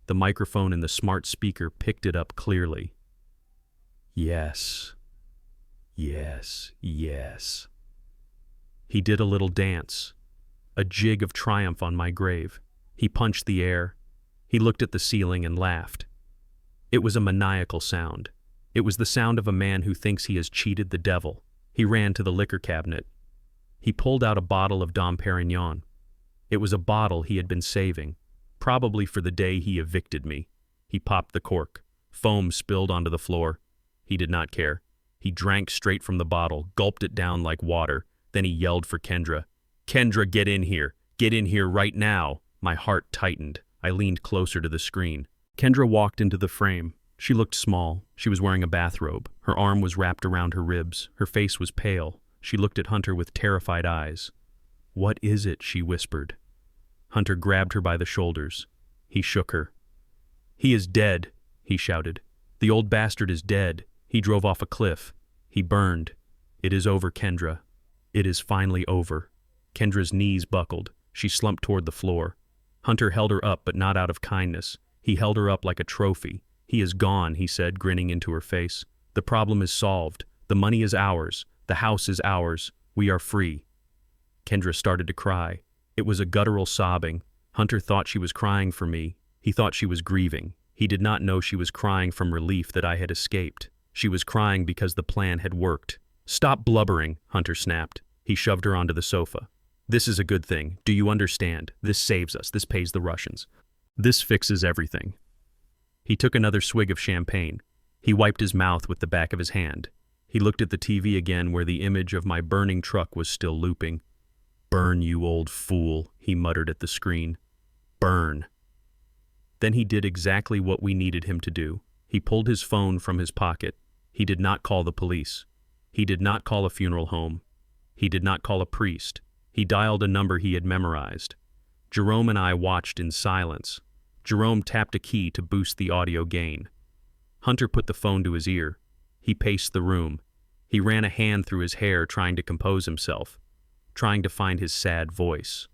The microphone in the smart speaker picked it up clearly. Yes. Yes, yes. He did a little dance, a jig of triumph on my grave. He punched the air. He looked at the ceiling and laughed. It was a maniacal sound. It was the sound of a man who thinks he has cheated the devil. He ran to the liquor cabinet. He pulled out a bottle of Dom Perignon. It was a bottle he had been saving, probably for the day he evicted me. He popped the cork. Foam spilled onto the floor. He did not care. He drank straight from the bottle, gulped it down like water. Then he yelled for Kendra. Kendra, get in here. Get in here right now. My heart tightened. I leaned closer to the screen. Kendra walked into the frame. She looked small. She was wearing a bathrobe. Her arm was wrapped around her ribs. Her face was pale. She looked at Hunter with terrified eyes. What is it? She whispered. Hunter grabbed her by the shoulders. He shook her. He is dead, he shouted. The old bastard is dead. He drove off a cliff. He burned. It is over, Kendra. It is finally over. Kendra's knees buckled. She slumped toward the floor. Hunter held her up, but not out of kindness. He held her up like a trophy. He is gone, he said, grinning into her face. The problem is solved. The money is ours. The house is ours. We are free. Kendra started to cry. It was a guttural sobbing. Hunter thought she was crying for me. He thought she was grieving. He did not know she was crying from relief that I had escaped. She was crying because the plan had worked. Stop blubbering, Hunter snapped. He shoved her onto the sofa. This is a good thing. Do you understand? This saves us. This pays the Russians. This fixes everything. He took another swig of champagne. He wiped his mouth with the back of his hand. He looked at the TV again where the image of my burning truck was still looping. Burn, you old fool, he muttered at the screen. Burn. Then he did exactly what we needed him to do. He pulled his phone from his pocket. He did not call the police. He did not call a funeral home. He did not call a priest. He dialed a number he had memorized. Jerome and I watched in silence. Jerome tapped a key to boost the audio gain. Hunter put the phone to his ear. He paced the room. He ran a hand through his hair, trying to compose himself, trying to find his sad voice.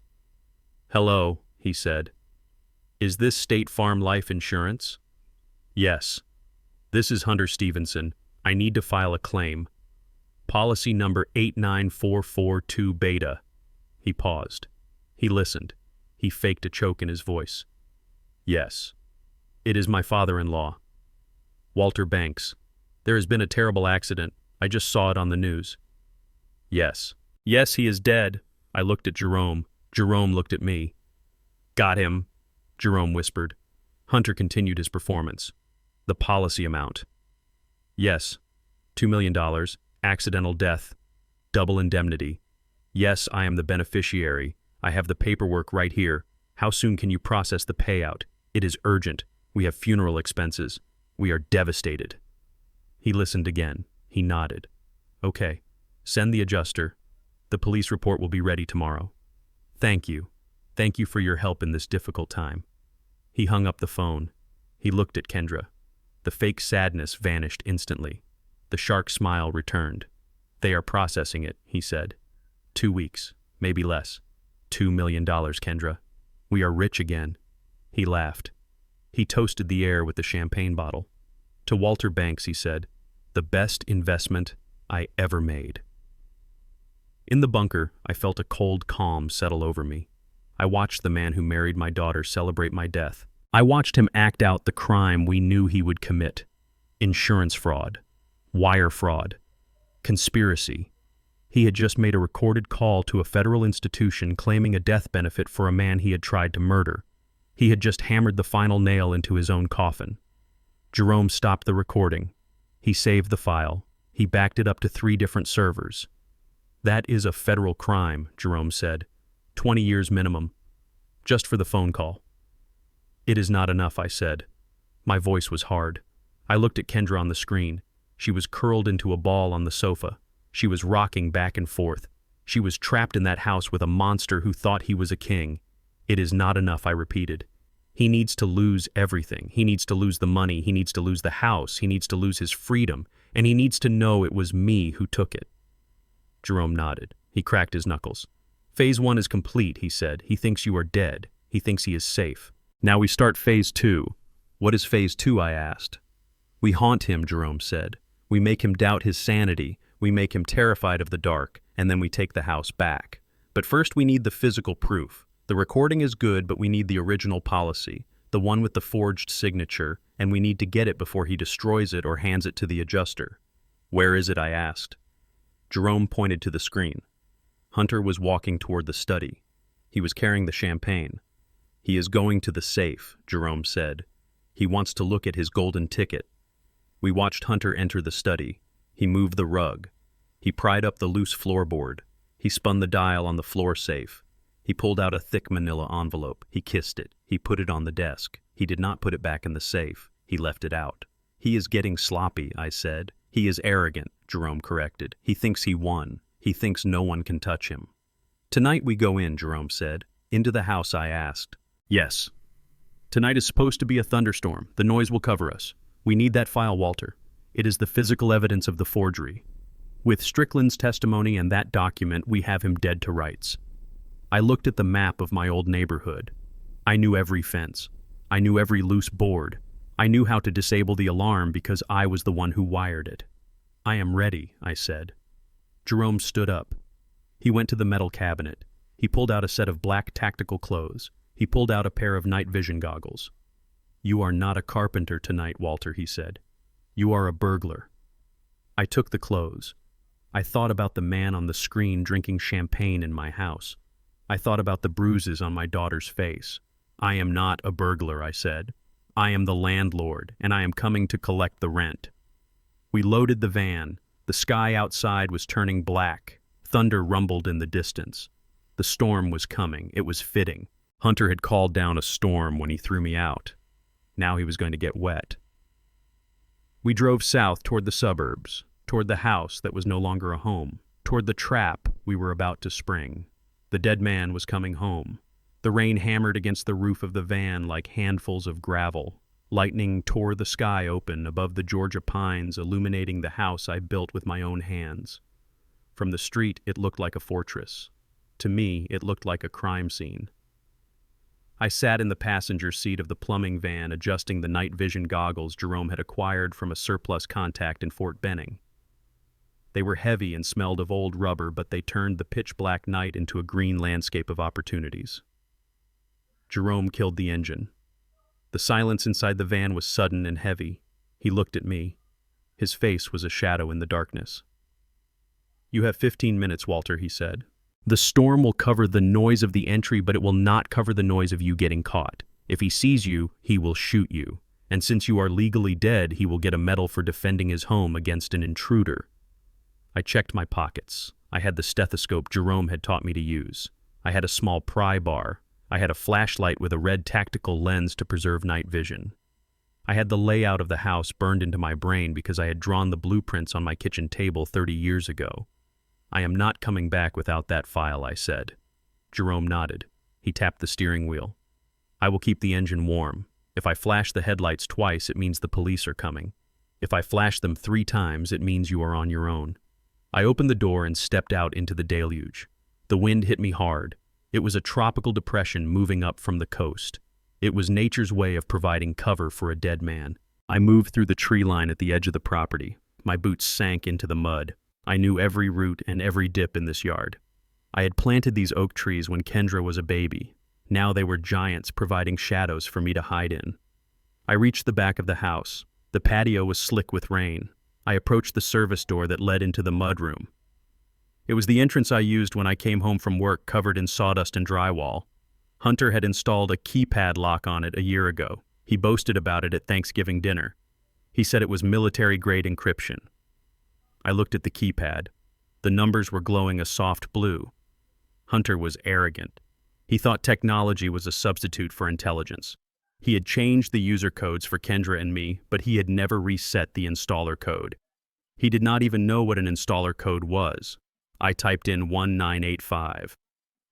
Hello, he said. Is this State Farm Life Insurance? Yes. This is Hunter Stevenson. I need to file a claim. Policy number 89442 beta. He paused. He listened. He faked a choke in his voice. Yes. It is my father-in-law. Walter Banks. There has been a terrible accident. I just saw it on the news. Yes. Yes, he is dead. I looked at Jerome. Jerome looked at me. Got him, Jerome whispered. Hunter continued his performance. The policy amount. Yes. $2 million. Accidental death. Double indemnity. Yes, I am the beneficiary. I have the paperwork right here. How soon can you process the payout? It is urgent. We have funeral expenses. We are devastated. He listened again. He nodded. Okay. Send the adjuster. The police report will be ready tomorrow. Thank you. Thank you for your help in this difficult time. He hung up the phone. He looked at Kendra. The fake sadness vanished instantly. The shark smile returned. They are processing it, he said. 2 weeks, maybe less. $2 million, Kendra. We are rich again. He laughed. He toasted the air with the champagne bottle. To Walter Banks, he said, the best investment I ever made. In the bunker, I felt a cold calm settle over me. I watched the man who married my daughter celebrate my death. I watched him act out the crime we knew he would commit. Insurance fraud. Wire fraud. Conspiracy. He had just made a recorded call to a federal institution claiming a death benefit for a man he had tried to murder. He had just hammered the final nail into his own coffin. Jerome stopped the recording. He saved the file. He backed it up to 3 different servers. That is a federal crime, Jerome said. 20 years minimum. Just for the phone call. It is not enough, I said. My voice was hard. I looked at Kendra on the screen. She was curled into a ball on the sofa. She was rocking back and forth. She was trapped in that house with a monster who thought he was a king. It is not enough, I repeated. He needs to lose everything. He needs to lose the money. He needs to lose the house. He needs to lose his freedom. And he needs to know it was me who took it. Jerome nodded. He cracked his knuckles. Phase 1 is complete, he said. He thinks you are dead. He thinks he is safe. Now we start Phase 2. What is Phase 2, I asked. We haunt him, Jerome said. We make him doubt his sanity. We make him terrified of the dark. And then we take the house back. But first we need the physical proof. The recording is good, but we need the original policy, the one with the forged signature, and we need to get it before he destroys it or hands it to the adjuster. Where is it, I asked. Jerome pointed to the screen. Hunter was walking toward the study. He was carrying the champagne. He is going to the safe, Jerome said. He wants to look at his golden ticket. We watched Hunter enter the study. He moved the rug. He pried up the loose floorboard. He spun the dial on the floor safe. He pulled out a thick manila envelope. He kissed it. He put it on the desk. He did not put it back in the safe. He left it out. He is getting sloppy, I said. He is arrogant, Jerome corrected. He thinks he won. He thinks no one can touch him. Tonight we go in, Jerome said. Into the house, I asked. Yes. Tonight is supposed to be a thunderstorm. The noise will cover us. We need that file, Walter. It is the physical evidence of the forgery. With Strickland's testimony and that document, we have him dead to rights. I looked at the map of my old neighborhood. I knew every fence. I knew every loose board. I knew how to disable the alarm because I was the one who wired it. I am ready, I said. Jerome stood up. He went to the metal cabinet. He pulled out a set of black tactical clothes. He pulled out a pair of night vision goggles. You are not a carpenter tonight, Walter, he said. You are a burglar. I took the clothes. I thought about the man on the screen drinking champagne in my house. I thought about the bruises on my daughter's face. I am not a burglar, I said. I am the landlord, and I am coming to collect the rent. We loaded the van. The sky outside was turning black. Thunder rumbled in the distance. The storm was coming. It was fitting. Hunter had called down a storm when he threw me out. Now he was going to get wet. We drove south toward the suburbs, toward the house that was no longer a home, toward the trap we were about to spring. The dead man was coming home. The rain hammered against the roof of the van like handfuls of gravel. Lightning tore the sky open above the Georgia pines, illuminating the house I built with my own hands. From the street, it looked like a fortress. To me, it looked like a crime scene. I sat in the passenger seat of the plumbing van, adjusting the night vision goggles Jerome had acquired from a surplus contact in Fort Benning. They were heavy and smelled of old rubber, but they turned the pitch-black night into a green landscape of opportunities. Jerome killed the engine. The silence inside the van was sudden and heavy. He looked at me. His face was a shadow in the darkness. You have 15 minutes, Walter, he said. The storm will cover the noise of the entry, but it will not cover the noise of you getting caught. If he sees you, he will shoot you. And since you are legally dead, he will get a medal for defending his home against an intruder. I checked my pockets. I had the stethoscope Jerome had taught me to use. I had a small pry bar. I had a flashlight with a red tactical lens to preserve night vision. I had the layout of the house burned into my brain because I had drawn the blueprints on my kitchen table 30 years ago. I am not coming back without that file, I said. Jerome nodded. He tapped the steering wheel. I will keep the engine warm. If I flash the headlights twice, it means the police are coming. If I flash them 3 times, it means you are on your own. I opened the door and stepped out into the deluge. The wind hit me hard. It was a tropical depression moving up from the coast. It was nature's way of providing cover for a dead man. I moved through the tree line at the edge of the property. My boots sank into the mud. I knew every root and every dip in this yard. I had planted these oak trees when Kendra was a baby. Now they were giants providing shadows for me to hide in. I reached the back of the house. The patio was slick with rain. I approached the service door that led into the mudroom. It was the entrance I used when I came home from work covered in sawdust and drywall. Hunter had installed a keypad lock on it a year ago. He boasted about it at Thanksgiving dinner. He said it was military-grade encryption. I looked at the keypad. The numbers were glowing a soft blue. Hunter was arrogant. He thought technology was a substitute for intelligence. He had changed the user codes for Kendra and me, but he had never reset the installer code. He did not even know what an installer code was. I typed in 1985.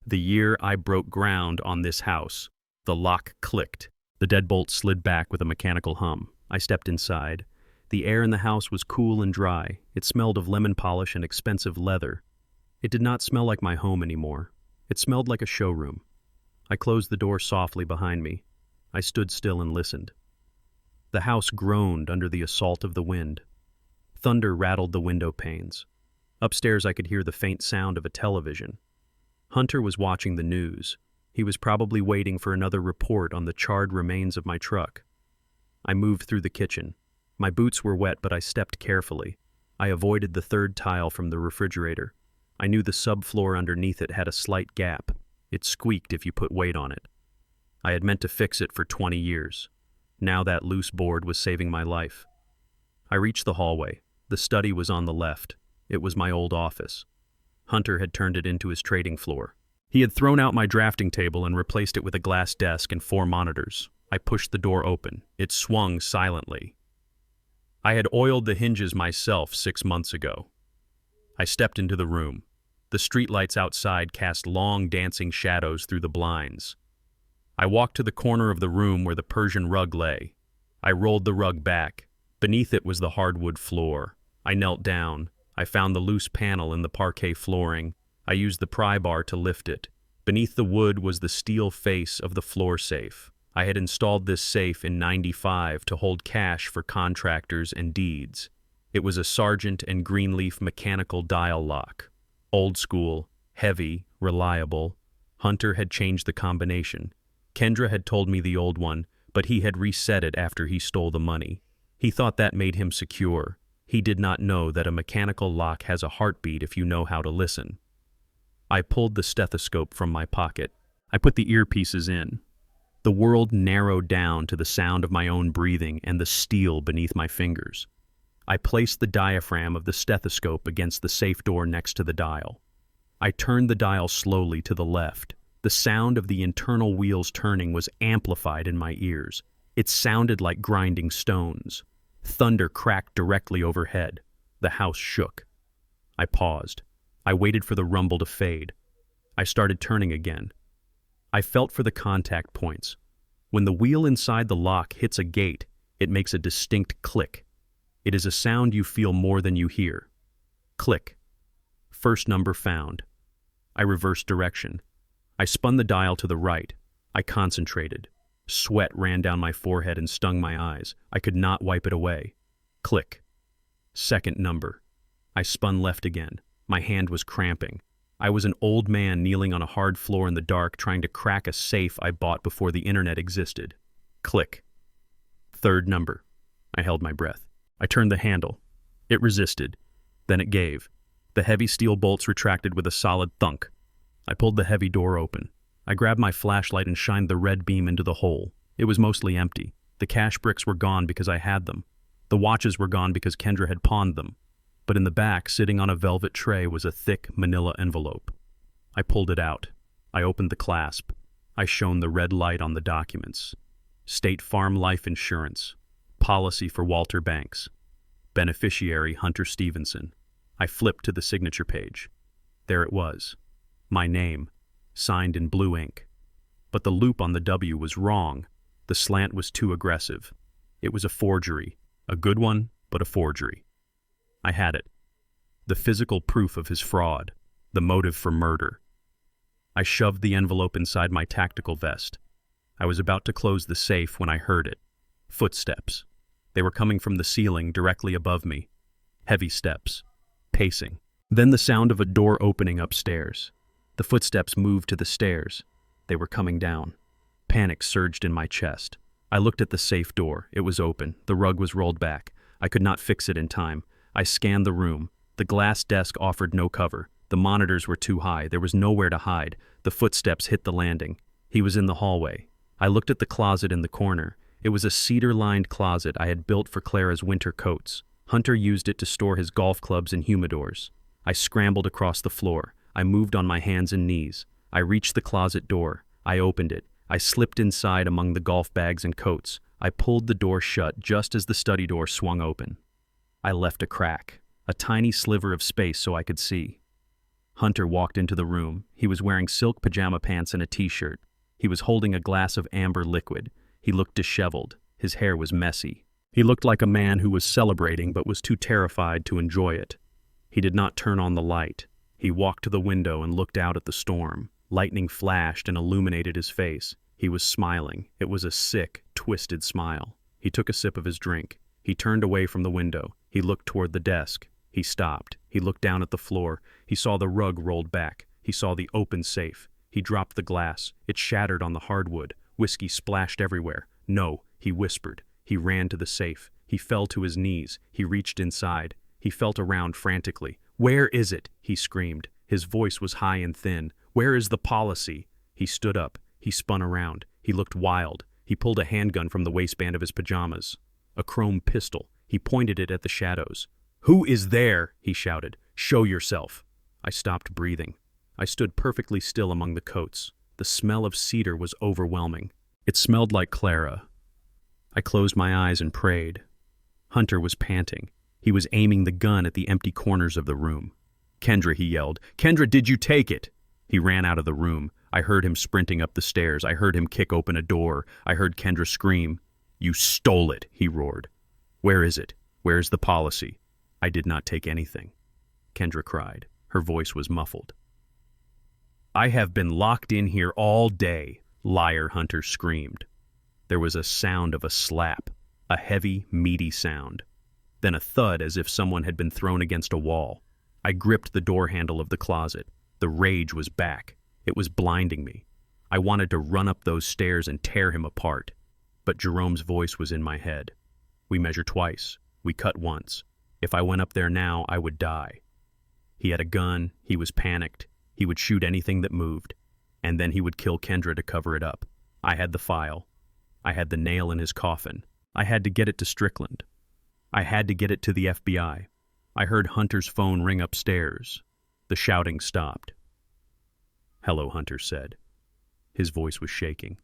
The year I broke ground on this house. The lock clicked. The deadbolt slid back with a mechanical hum. I stepped inside. The air in the house was cool and dry. It smelled of lemon polish and expensive leather. It did not smell like my home anymore. It smelled like a showroom. I closed the door softly behind me. I stood still and listened. The house groaned under the assault of the wind. Thunder rattled the window panes. Upstairs I could hear the faint sound of a television. Hunter was watching the news. He was probably waiting for another report on the charred remains of my truck. I moved through the kitchen. My boots were wet, but I stepped carefully. I avoided the third tile from the refrigerator. I knew the subfloor underneath it had a slight gap. It squeaked if you put weight on it. I had meant to fix it for 20 years. Now that loose board was saving my life. I reached the hallway. The study was on the left. It was my old office. Hunter had turned it into his trading floor. He had thrown out my drafting table and replaced it with a glass desk and 4 monitors. I pushed the door open. It swung silently. I had oiled the hinges myself 6 months ago. I stepped into the room. The streetlights outside cast long dancing shadows through the blinds. I walked to the corner of the room where the Persian rug lay. I rolled the rug back. Beneath it was the hardwood floor. I knelt down. I found the loose panel in the parquet flooring. I used the pry bar to lift it. Beneath the wood was the steel face of the floor safe. I had installed this safe in '95 to hold cash for contractors and deeds. It was a Sargent and Greenleaf mechanical dial lock. Old school, heavy, reliable. Hunter had changed the combination. Kendra had told me the old one, but he had reset it after he stole the money. He thought that made him secure. He did not know that a mechanical lock has a heartbeat if you know how to listen. I pulled the stethoscope from my pocket. I put the earpieces in. The world narrowed down to the sound of my own breathing and the steel beneath my fingers. I placed the diaphragm of the stethoscope against the safe door next to the dial. I turned the dial slowly to the left. The sound of the internal wheels turning was amplified in my ears. It sounded like grinding stones. Thunder cracked directly overhead. The house shook. I paused. I waited for the rumble to fade. I started turning again. I felt for the contact points. When the wheel inside the lock hits a gate, it makes a distinct click. It is a sound you feel more than you hear. Click. First number found. I reversed direction. I spun the dial to the right. I concentrated. Sweat ran down my forehead and stung my eyes. I could not wipe it away. Click. Second number. I spun left again. My hand was cramping. I was an old man kneeling on a hard floor in the dark trying to crack a safe I bought before the internet existed. Click. Third number. I held my breath. I turned the handle. It resisted. Then it gave. The heavy steel bolts retracted with a solid thunk. I pulled the heavy door open. I grabbed my flashlight and shined the red beam into the hole. It was mostly empty. The cash bricks were gone because I had them. The watches were gone because Kendra had pawned them. But in the back, sitting on a velvet tray, was a thick manila envelope. I pulled it out. I opened the clasp. I shone the red light on the documents. State Farm Life Insurance. Policy for Walter Banks. Beneficiary Hunter Stevenson. I flipped to the signature page. There it was. My name, signed in blue ink. But the loop on the W was wrong. The slant was too aggressive. It was a forgery. A good one, but a forgery. I had it. The physical proof of his fraud. The motive for murder. I shoved the envelope inside my tactical vest. I was about to close the safe when I heard it. Footsteps. They were coming from the ceiling directly above me. Heavy steps. Pacing. Then the sound of a door opening upstairs. The footsteps moved to the stairs. They were coming down. Panic surged in my chest. I looked at the safe door. It was open. The rug was rolled back. I could not fix it in time. I scanned the room. The glass desk offered no cover. The monitors were too high. There was nowhere to hide. The footsteps hit the landing. He was in the hallway. I looked at the closet in the corner. It was a cedar-lined closet I had built for Clara's winter coats. Hunter used it to store his golf clubs and humidors. I scrambled across the floor. I moved on my hands and knees. I reached the closet door. I opened it. I slipped inside among the golf bags and coats. I pulled the door shut just as the study door swung open. I left a crack, a tiny sliver of space so I could see. Hunter walked into the room. He was wearing silk pajama pants and a t-shirt. He was holding a glass of amber liquid. He looked disheveled. His hair was messy. He looked like a man who was celebrating but was too terrified to enjoy it. He did not turn on the light. He walked to the window and looked out at the storm. Lightning flashed and illuminated his face. He was smiling. It was a sick, twisted smile. He took a sip of his drink. He turned away from the window. He looked toward the desk. He stopped. He looked down at the floor. He saw the rug rolled back. He saw the open safe. He dropped the glass. It shattered on the hardwood. Whiskey splashed everywhere. "No," he whispered. He ran to the safe. He fell to his knees. He reached inside. He felt around frantically. "Where is it?" he screamed. His voice was high and thin. "Where is the policy?" He stood up. He spun around. He looked wild. He pulled a handgun from the waistband of his pajamas. A chrome pistol. He pointed it at the shadows. "Who is there?" he shouted. "Show yourself." I stopped breathing. I stood perfectly still among the coats. The smell of cedar was overwhelming. It smelled like Clara. I closed my eyes and prayed. Hunter was panting. He was aiming the gun at the empty corners of the room. "Kendra," he yelled. "Kendra, did you take it?" He ran out of the room. I heard him sprinting up the stairs. I heard him kick open a door. I heard Kendra scream. "You stole it," he roared. "Where is it? Where is the policy?" "I did not take anything," Kendra cried. Her voice was muffled. "I have been locked in here all day," liar, Hunter screamed. There was a sound of a slap, a heavy, meaty sound. Then a thud as if someone had been thrown against a wall. I gripped the door handle of the closet. The rage was back. It was blinding me. I wanted to run up those stairs and tear him apart. But Jerome's voice was in my head. "We measure twice. We cut once. If I went up there now, I would die." He had a gun. He was panicked. He would shoot anything that moved. And then he would kill Kendra to cover it up. I had the file. I had the nail in his coffin. I had to get it to Strickland. I had to get it to the FBI. I heard Hunter's phone ring upstairs. The shouting stopped. "Hello," Hunter said. His voice was shaking.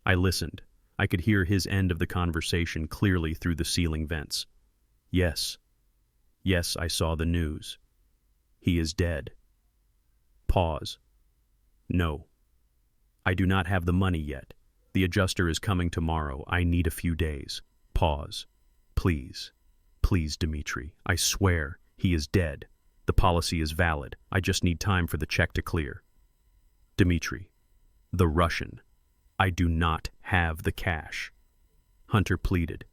I listened. I could hear his end of the conversation clearly through the ceiling vents. "Yes. Yes, I saw the news. He is dead." Pause. "No. I do not have the money yet. The adjuster is coming tomorrow. I need a few days." Pause. "Please. Please, Dimitri. I swear, he is dead. The policy is valid. I just need time for the check to clear." "Dimitri. The Russian. I do not have the cash." Hunter pleaded.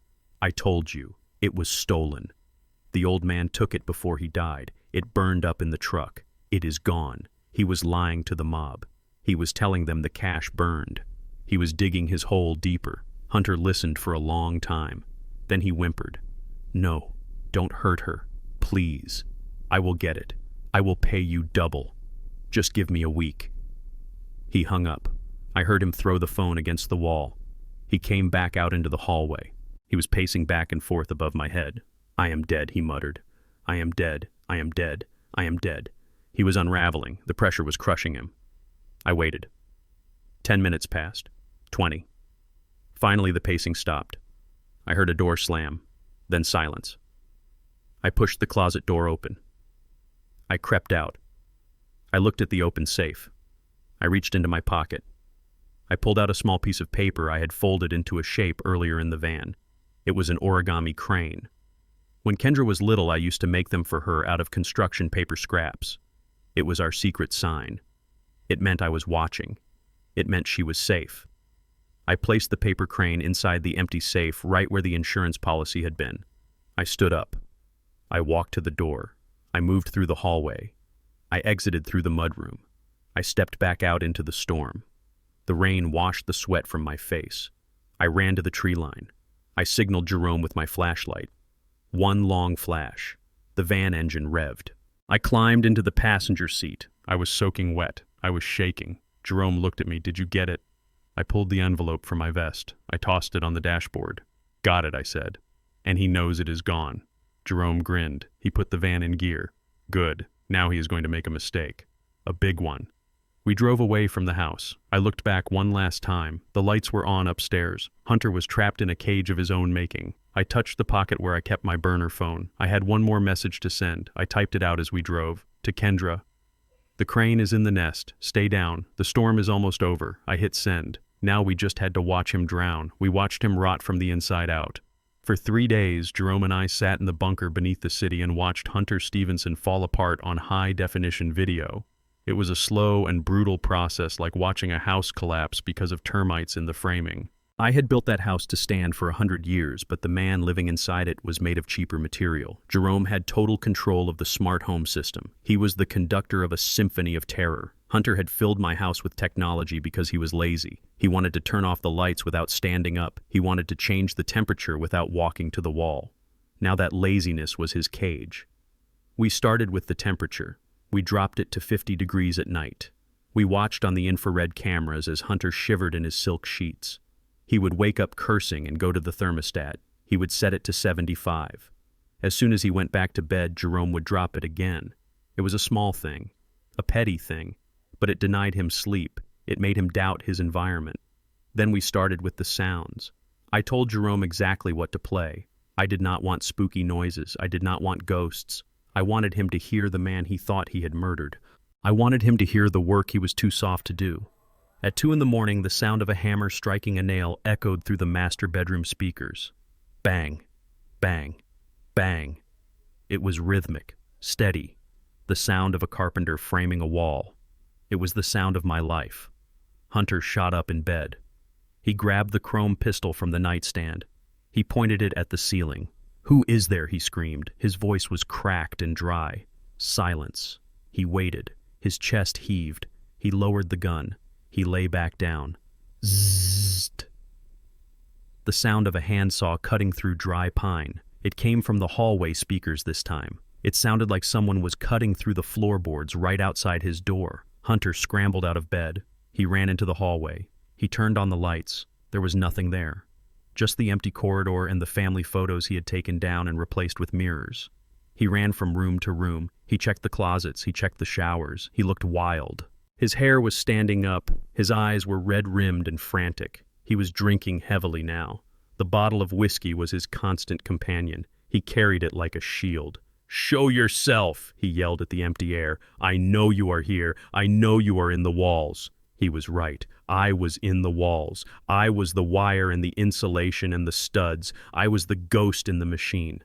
"I told you. It was stolen. The old man took it before he died. It burned up in the truck. It is gone. He was lying to the mob. He was telling them the cash burned. He was digging his hole deeper." Hunter listened for a long time. Then he whimpered. "No, don't hurt her. Please. I will get it. I will pay you double. Just give me a week." He hung up. I heard him throw the phone against the wall. He came back out into the hallway. He was pacing back and forth above my head. "I am dead," he muttered. "I am dead. I am dead. I am dead." He was unraveling. The pressure was crushing him. I waited. 10 minutes passed. 20. Finally, the pacing stopped. I heard a door slam, then silence. I pushed the closet door open. I crept out. I looked at the open safe. I reached into my pocket. I pulled out a small piece of paper I had folded into a shape earlier in the van. It was an origami crane. When Kendra was little, I used to make them for her out of construction paper scraps. It was our secret sign. It meant I was watching. It meant she was safe. I placed the paper crane inside the empty safe right where the insurance policy had been. I stood up. I walked to the door. I moved through the hallway. I exited through the mudroom. I stepped back out into the storm. The rain washed the sweat from my face. I ran to the tree line. I signaled Jerome with my flashlight. One long flash. The van engine revved. I climbed into the passenger seat. I was soaking wet. I was shaking. Jerome looked at me. "Did you get it?" I pulled the envelope from my vest. I tossed it on the dashboard. "Got it," I said. "And he knows it is gone." Jerome grinned. He put the van in gear. "Good. Now he is going to make a mistake. A big one." We drove away from the house. I looked back one last time. The lights were on upstairs. Hunter was trapped in a cage of his own making. I touched the pocket where I kept my burner phone. I had one more message to send. I typed it out as we drove. To Kendra. The crane is in the nest. Stay down. The storm is almost over. I hit send. Now we just had to watch him drown. We watched him rot from the inside out. For 3 days, Jerome and I sat in the bunker beneath the city and watched Hunter Stevenson fall apart on high-definition video. It was a slow and brutal process, like watching a house collapse because of termites in the framing. I had built that house to stand for 100 years, but the man living inside it was made of cheaper material. Jerome had total control of the smart home system. He was the conductor of a symphony of terror. Hunter had filled my house with technology because he was lazy. He wanted to turn off the lights without standing up. He wanted to change the temperature without walking to the wall. Now that laziness was his cage. We started with the temperature. We dropped it to 50 degrees at night. We watched on the infrared cameras as Hunter shivered in his silk sheets. He would wake up cursing and go to the thermostat. He would set it to 75. As soon as he went back to bed, Jerome would drop it again. It was a small thing, a petty thing, but it denied him sleep. It made him doubt his environment. Then we started with the sounds. I told Jerome exactly what to play. I did not want spooky noises. I did not want ghosts. I wanted him to hear the man he thought he had murdered. I wanted him to hear the work he was too soft to do. At 2 a.m, the sound of a hammer striking a nail echoed through the master bedroom speakers. Bang, bang, bang. It was rhythmic, steady, the sound of a carpenter framing a wall. It was the sound of my life. Hunter shot up in bed. He grabbed the chrome pistol from the nightstand. He pointed it at the ceiling. "Who is there?" he screamed. His voice was cracked and dry. Silence. He waited. His chest heaved. He lowered the gun. He lay back down. Zzzzt. The sound of a handsaw cutting through dry pine. It came from the hallway speakers this time. It sounded like someone was cutting through the floorboards right outside his door. Hunter scrambled out of bed. He ran into the hallway. He turned on the lights. There was nothing there. Just the empty corridor and the family photos he had taken down and replaced with mirrors. He ran from room to room. He checked the closets. He checked the showers. He looked wild. His hair was standing up. His eyes were red-rimmed and frantic. He was drinking heavily now. The bottle of whiskey was his constant companion. He carried it like a shield. "Show yourself!" he yelled at the empty air. "I know you are here. I know you are in the walls." He was right. I was in the walls. I was the wire and the insulation and the studs. I was the ghost in the machine.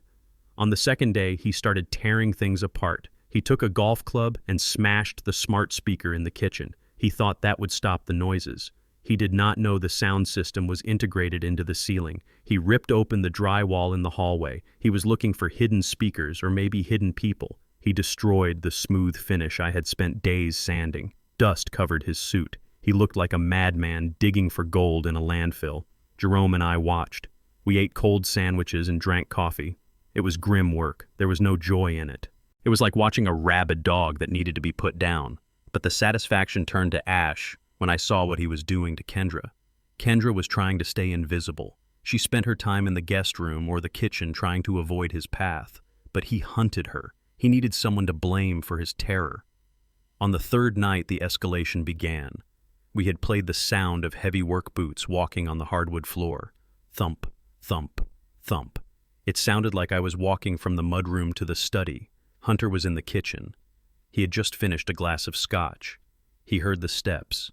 On the second day, he started tearing things apart. He took a golf club and smashed the smart speaker in the kitchen. He thought that would stop the noises. He did not know the sound system was integrated into the ceiling. He ripped open the drywall in the hallway. He was looking for hidden speakers or maybe hidden people. He destroyed the smooth finish I had spent days sanding. Dust covered his suit. He looked like a madman digging for gold in a landfill. Jerome and I watched. We ate cold sandwiches and drank coffee. It was grim work. There was no joy in it. It was like watching a rabid dog that needed to be put down. But the satisfaction turned to ash when I saw what he was doing to Kendra. Kendra was trying to stay invisible. She spent her time in the guest room or the kitchen trying to avoid his path. But he hunted her. He needed someone to blame for his terror. On the third night, the escalation began. We had played the sound of heavy work boots walking on the hardwood floor. Thump, thump, thump. It sounded like I was walking from the mudroom to the study. Hunter was in the kitchen. He had just finished a glass of scotch. He heard the steps.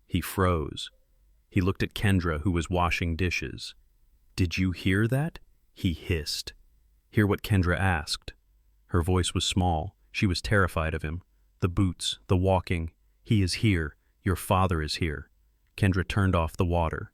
He froze. He looked at Kendra, who was washing dishes. "Did you hear that?" he hissed. Hear what Kendra asked. Her voice was small. She was terrified of him. The boots, the walking. "He is here. Your father is here." Kendra turned off the water.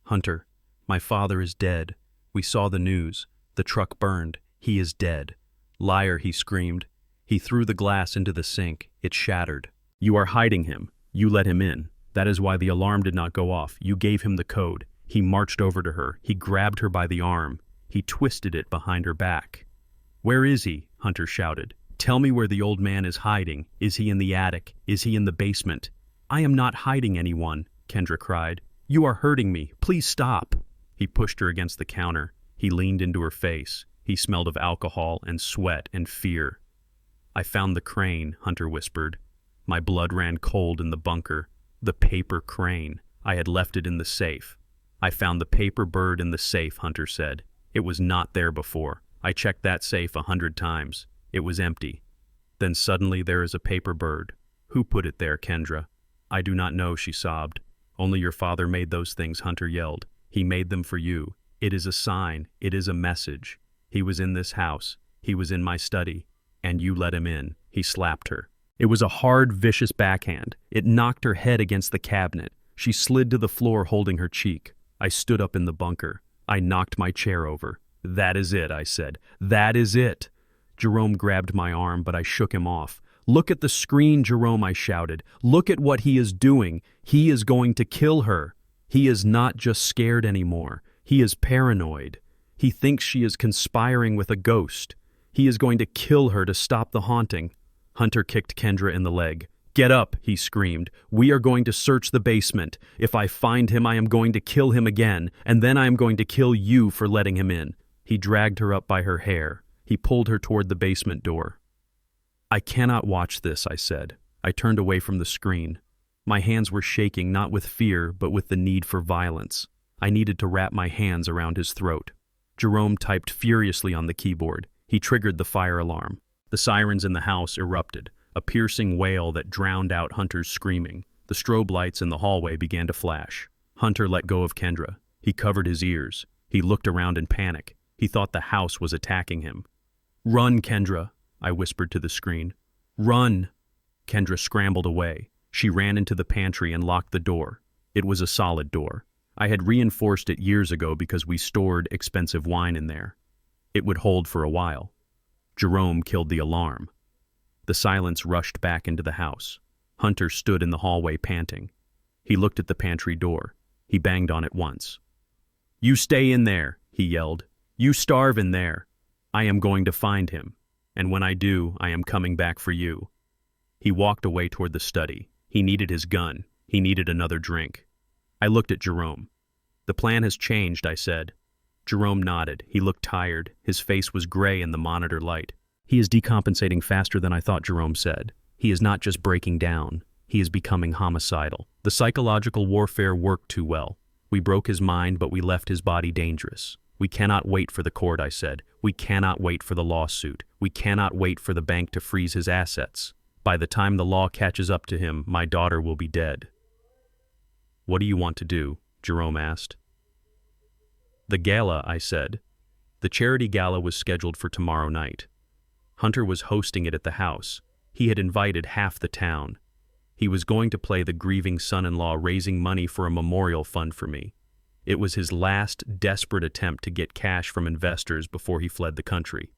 "Hunter, my father is dead. We saw the news. The truck burned. He is dead." "Liar," he screamed. He threw the glass into the sink. It shattered. "You are hiding him. You let him in. That is why the alarm did not go off. You gave him the code." He marched over to her. He grabbed her by the arm. He twisted it behind her back. "Where is he?" Hunter shouted. "Tell me where the old man is hiding. Is he in the attic? Is he in the basement?" "I am not hiding anyone," Kendra cried. "You are hurting me. Please stop." He pushed her against the counter. He leaned into her face. He smelled of alcohol and sweat and fear. "I found the crane," Hunter whispered. My blood ran cold in the bunker. The paper crane. I had left it in the safe. I found the paper bird in the safe, Hunter said. It was not there before. I checked that safe 100 times. It was empty. Then suddenly there is a paper bird. Who put it there, Kendra? I do not know, she sobbed. Only your father made those things, Hunter yelled. He made them for you. It is a sign. It is a message. He was in this house. He was in my study. And you let him in. He slapped her. It was a hard, vicious backhand. It knocked her head against the cabinet. She slid to the floor holding her cheek. I stood up in the bunker. I knocked my chair over. That is it, I said. That is it. Jerome grabbed my arm, but I shook him off. Look at the screen, Jerome, I shouted. Look at what he is doing. He is going to kill her. He is not just scared anymore. He is paranoid. He thinks she is conspiring with a ghost. He is going to kill her to stop the haunting. Hunter kicked Kendra in the leg. Get up, he screamed. We are going to search the basement. If I find him, I am going to kill him again, and then I am going to kill you for letting him in. He dragged her up by her hair. He pulled her toward the basement door. I cannot watch this, I said. I turned away from the screen. My hands were shaking, not with fear, but with the need for violence. I needed to wrap my hands around his throat. Jerome typed furiously on the keyboard. He triggered the fire alarm. The sirens in the house erupted, a piercing wail that drowned out Hunter's screaming. The strobe lights in the hallway began to flash. Hunter let go of Kendra. He covered his ears. He looked around in panic. He thought the house was attacking him. Run, Kendra, I whispered to the screen. Run! Kendra scrambled away. She ran into the pantry and locked the door. It was a solid door. I had reinforced it years ago because we stored expensive wine in there. It would hold for a while. Jerome killed the alarm. The silence rushed back into the house. Hunter stood in the hallway panting. He looked at the pantry door. He banged on it once. You stay in there, he yelled. You starve in there. I am going to find him. And when I do, I am coming back for you. He walked away toward the study. He needed his gun. He needed another drink. I looked at Jerome. The plan has changed, I said. Jerome nodded. He looked tired. His face was gray in the monitor light. He is decompensating faster than I thought, Jerome said. He is not just breaking down. He is becoming homicidal. The psychological warfare worked too well. We broke his mind, but we left his body dangerous. We cannot wait for the court, I said. We cannot wait for the lawsuit. We cannot wait for the bank to freeze his assets. By the time the law catches up to him, my daughter will be dead. What do you want to do? Jerome asked. The gala, I said. The charity gala was scheduled for tomorrow night. Hunter was hosting it at the house. He had invited half the town. He was going to play the grieving son-in-law raising money for a memorial fund for me. It was his last desperate attempt to get cash from investors before he fled the country.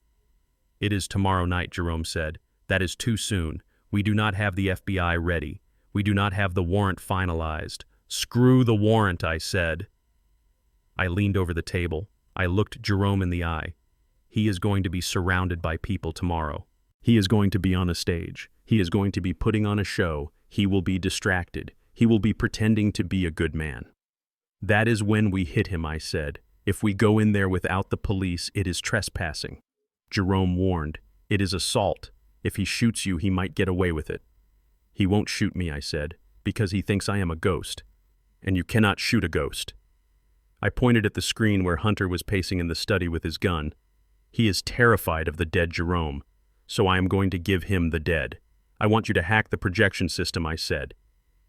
It is tomorrow night, Jerome said. That is too soon. We do not have the FBI ready. We do not have the warrant finalized. Screw the warrant, I said. I leaned over the table. I looked Jerome in the eye. He is going to be surrounded by people tomorrow. He is going to be on a stage. He is going to be putting on a show. He will be distracted. He will be pretending to be a good man. That is when we hit him, I said. If we go in there without the police, it is trespassing. Jerome warned. It is assault. If he shoots you, he might get away with it. He won't shoot me, I said, because he thinks I am a ghost. And you cannot shoot a ghost. I pointed at the screen where Hunter was pacing in the study with his gun. He is terrified of the dead Jerome, so I am going to give him the dead. I want you to hack the projection system, I said.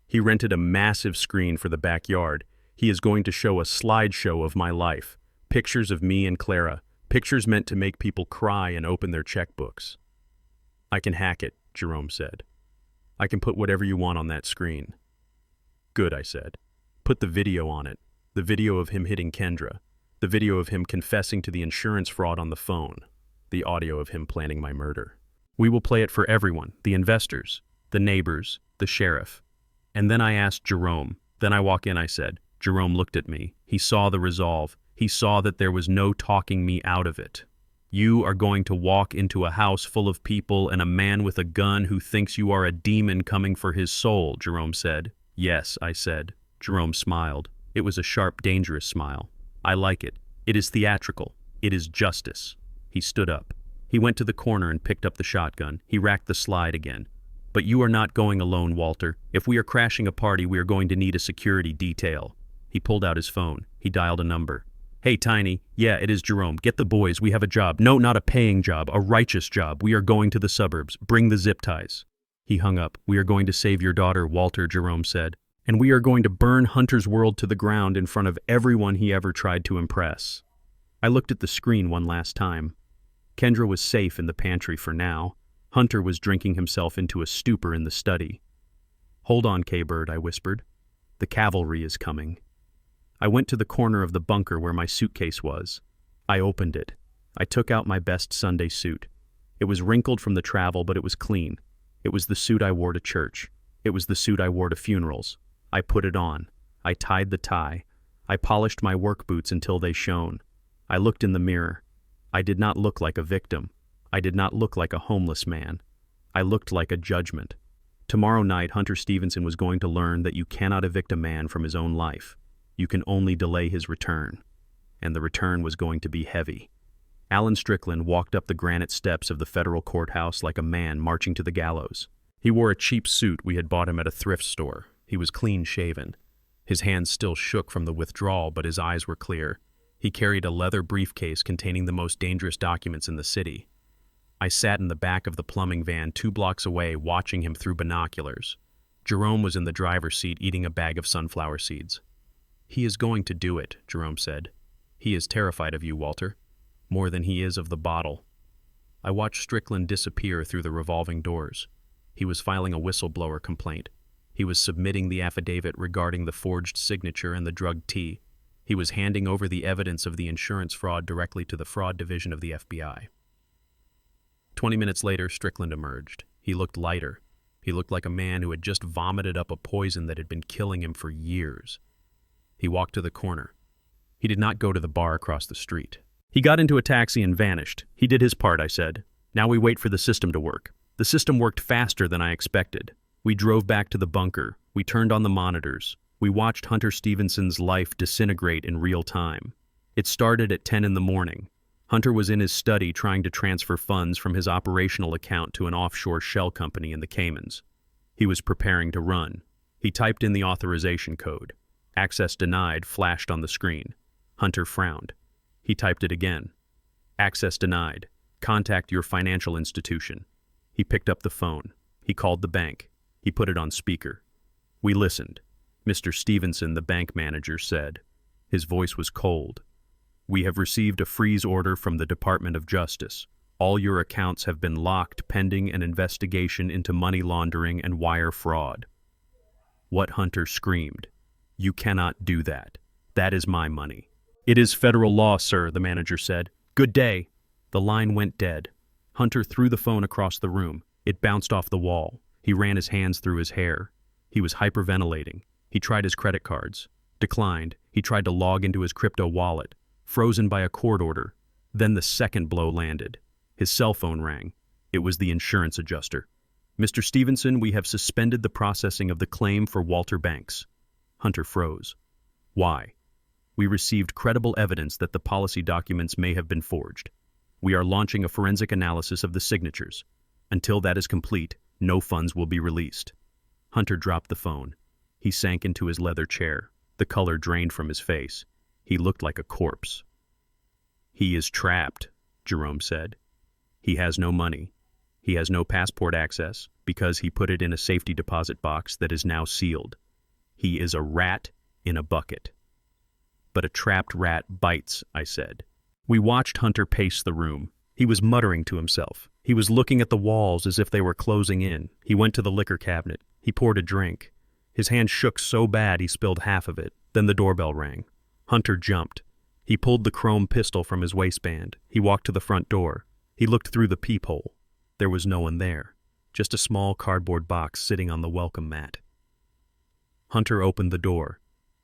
He rented a massive screen for the backyard. He is going to show a slideshow of my life, pictures of me and Clara, pictures meant to make people cry and open their checkbooks. I can hack it, Jerome said. I can put whatever you want on that screen. Good, I said. Put the video on it. The video of him hitting Kendra. The video of him confessing to the insurance fraud on the phone. The audio of him planning my murder. We will play it for everyone, the investors, the neighbors, the sheriff. And then I asked Jerome. Then I walk in, I said. Jerome looked at me. He saw the resolve. He saw that there was no talking me out of it. You are going to walk into a house full of people and a man with a gun who thinks you are a demon coming for his soul, Jerome said. Yes, I said. Jerome smiled. It was a sharp, dangerous smile. I like it. It is theatrical. It is justice. He stood up. He went to the corner and picked up the shotgun. He racked the slide again. But you are not going alone, Walter. If we are crashing a party, we are going to need a security detail. He pulled out his phone. He dialed a number. Hey, Tiny. Yeah, it is Jerome. Get the boys. We have a job. No, not a paying job. A righteous job. We are going to the suburbs. Bring the zip ties. He hung up. We are going to save your daughter, Walter, Jerome said. And we are going to burn Hunter's world to the ground in front of everyone he ever tried to impress. I looked at the screen one last time. Kendra was safe in the pantry for now. Hunter was drinking himself into a stupor in the study. Hold on, K-Bird, I whispered. The cavalry is coming. I went to the corner of the bunker where my suitcase was. I opened it. I took out my best Sunday suit. It was wrinkled from the travel, but it was clean. It was the suit I wore to church. It was the suit I wore to funerals. I put it on. I tied the tie. I polished my work boots until they shone. I looked in the mirror. I did not look like a victim. I did not look like a homeless man. I looked like a judgment. Tomorrow night, Hunter Stevenson was going to learn that you cannot evict a man from his own life. You can only delay his return. And the return was going to be heavy. Alan Strickland walked up the granite steps of the federal courthouse like a man marching to the gallows. He wore a cheap suit we had bought him at a thrift store. He was clean-shaven. His hands still shook from the withdrawal, but his eyes were clear. He carried a leather briefcase containing the most dangerous documents in the city. I sat in the back of the plumbing van 2 blocks away, watching him through binoculars. Jerome was in the driver's seat eating a bag of sunflower seeds. He is going to do it, Jerome said. He is terrified of you, Walter, more than he is of the bottle. I watched Strickland disappear through the revolving doors. He was filing a whistleblower complaint. He was submitting the affidavit regarding the forged signature and the drugged tea. He was handing over the evidence of the insurance fraud directly to the fraud division of the FBI. 20 minutes later, Strickland emerged. He looked lighter. He looked like a man who had just vomited up a poison that had been killing him for years. He walked to the corner. He did not go to the bar across the street. He got into a taxi and vanished. He did his part, I said. Now we wait for the system to work. The system worked faster than I expected. We drove back to the bunker. We turned on the monitors. We watched Hunter Stevenson's life disintegrate in real time. It started at 10 in the morning. Hunter was in his study trying to transfer funds from his operational account to an offshore shell company in the Caymans. He was preparing to run. He typed in the authorization code. Access denied flashed on the screen. Hunter frowned. He typed it again. Access denied. Contact your financial institution. He picked up the phone. He called the bank. He put it on speaker. We listened. Mr. Stevenson, the bank manager, said. His voice was cold. We have received a freeze order from the Department of Justice. All your accounts have been locked pending an investigation into money laundering and wire fraud. What? Hunter screamed. You cannot do that. That is my money. It is federal law, sir, the manager said. Good day. The line went dead. Hunter threw the phone across the room. It bounced off the wall. He ran his hands through his hair. He was hyperventilating. He tried his credit cards. Declined. He tried to log into his crypto wallet. Frozen by a court order. Then the second blow landed. His cell phone rang. It was the insurance adjuster. Mr. Stevenson, we have suspended the processing of the claim for Walter Banks. Hunter froze. Why? We received credible evidence that the policy documents may have been forged. We are launching a forensic analysis of the signatures. Until that is complete, no funds will be released. Hunter dropped the phone. He sank into his leather chair. The color drained from his face. He looked like a corpse. He is trapped, Jerome said. He has no money. He has no passport access because he put it in a safety deposit box that is now sealed. He is a rat in a bucket. But a trapped rat bites, I said. We watched Hunter pace the room. He was muttering to himself. He was looking at the walls as if they were closing in. He went to the liquor cabinet. He poured a drink. His hand shook so bad he spilled half of it. Then the doorbell rang. Hunter jumped. He pulled the chrome pistol from his waistband. He walked to the front door. He looked through the peephole. There was no one there. Just a small cardboard box sitting on the welcome mat. Hunter opened the door.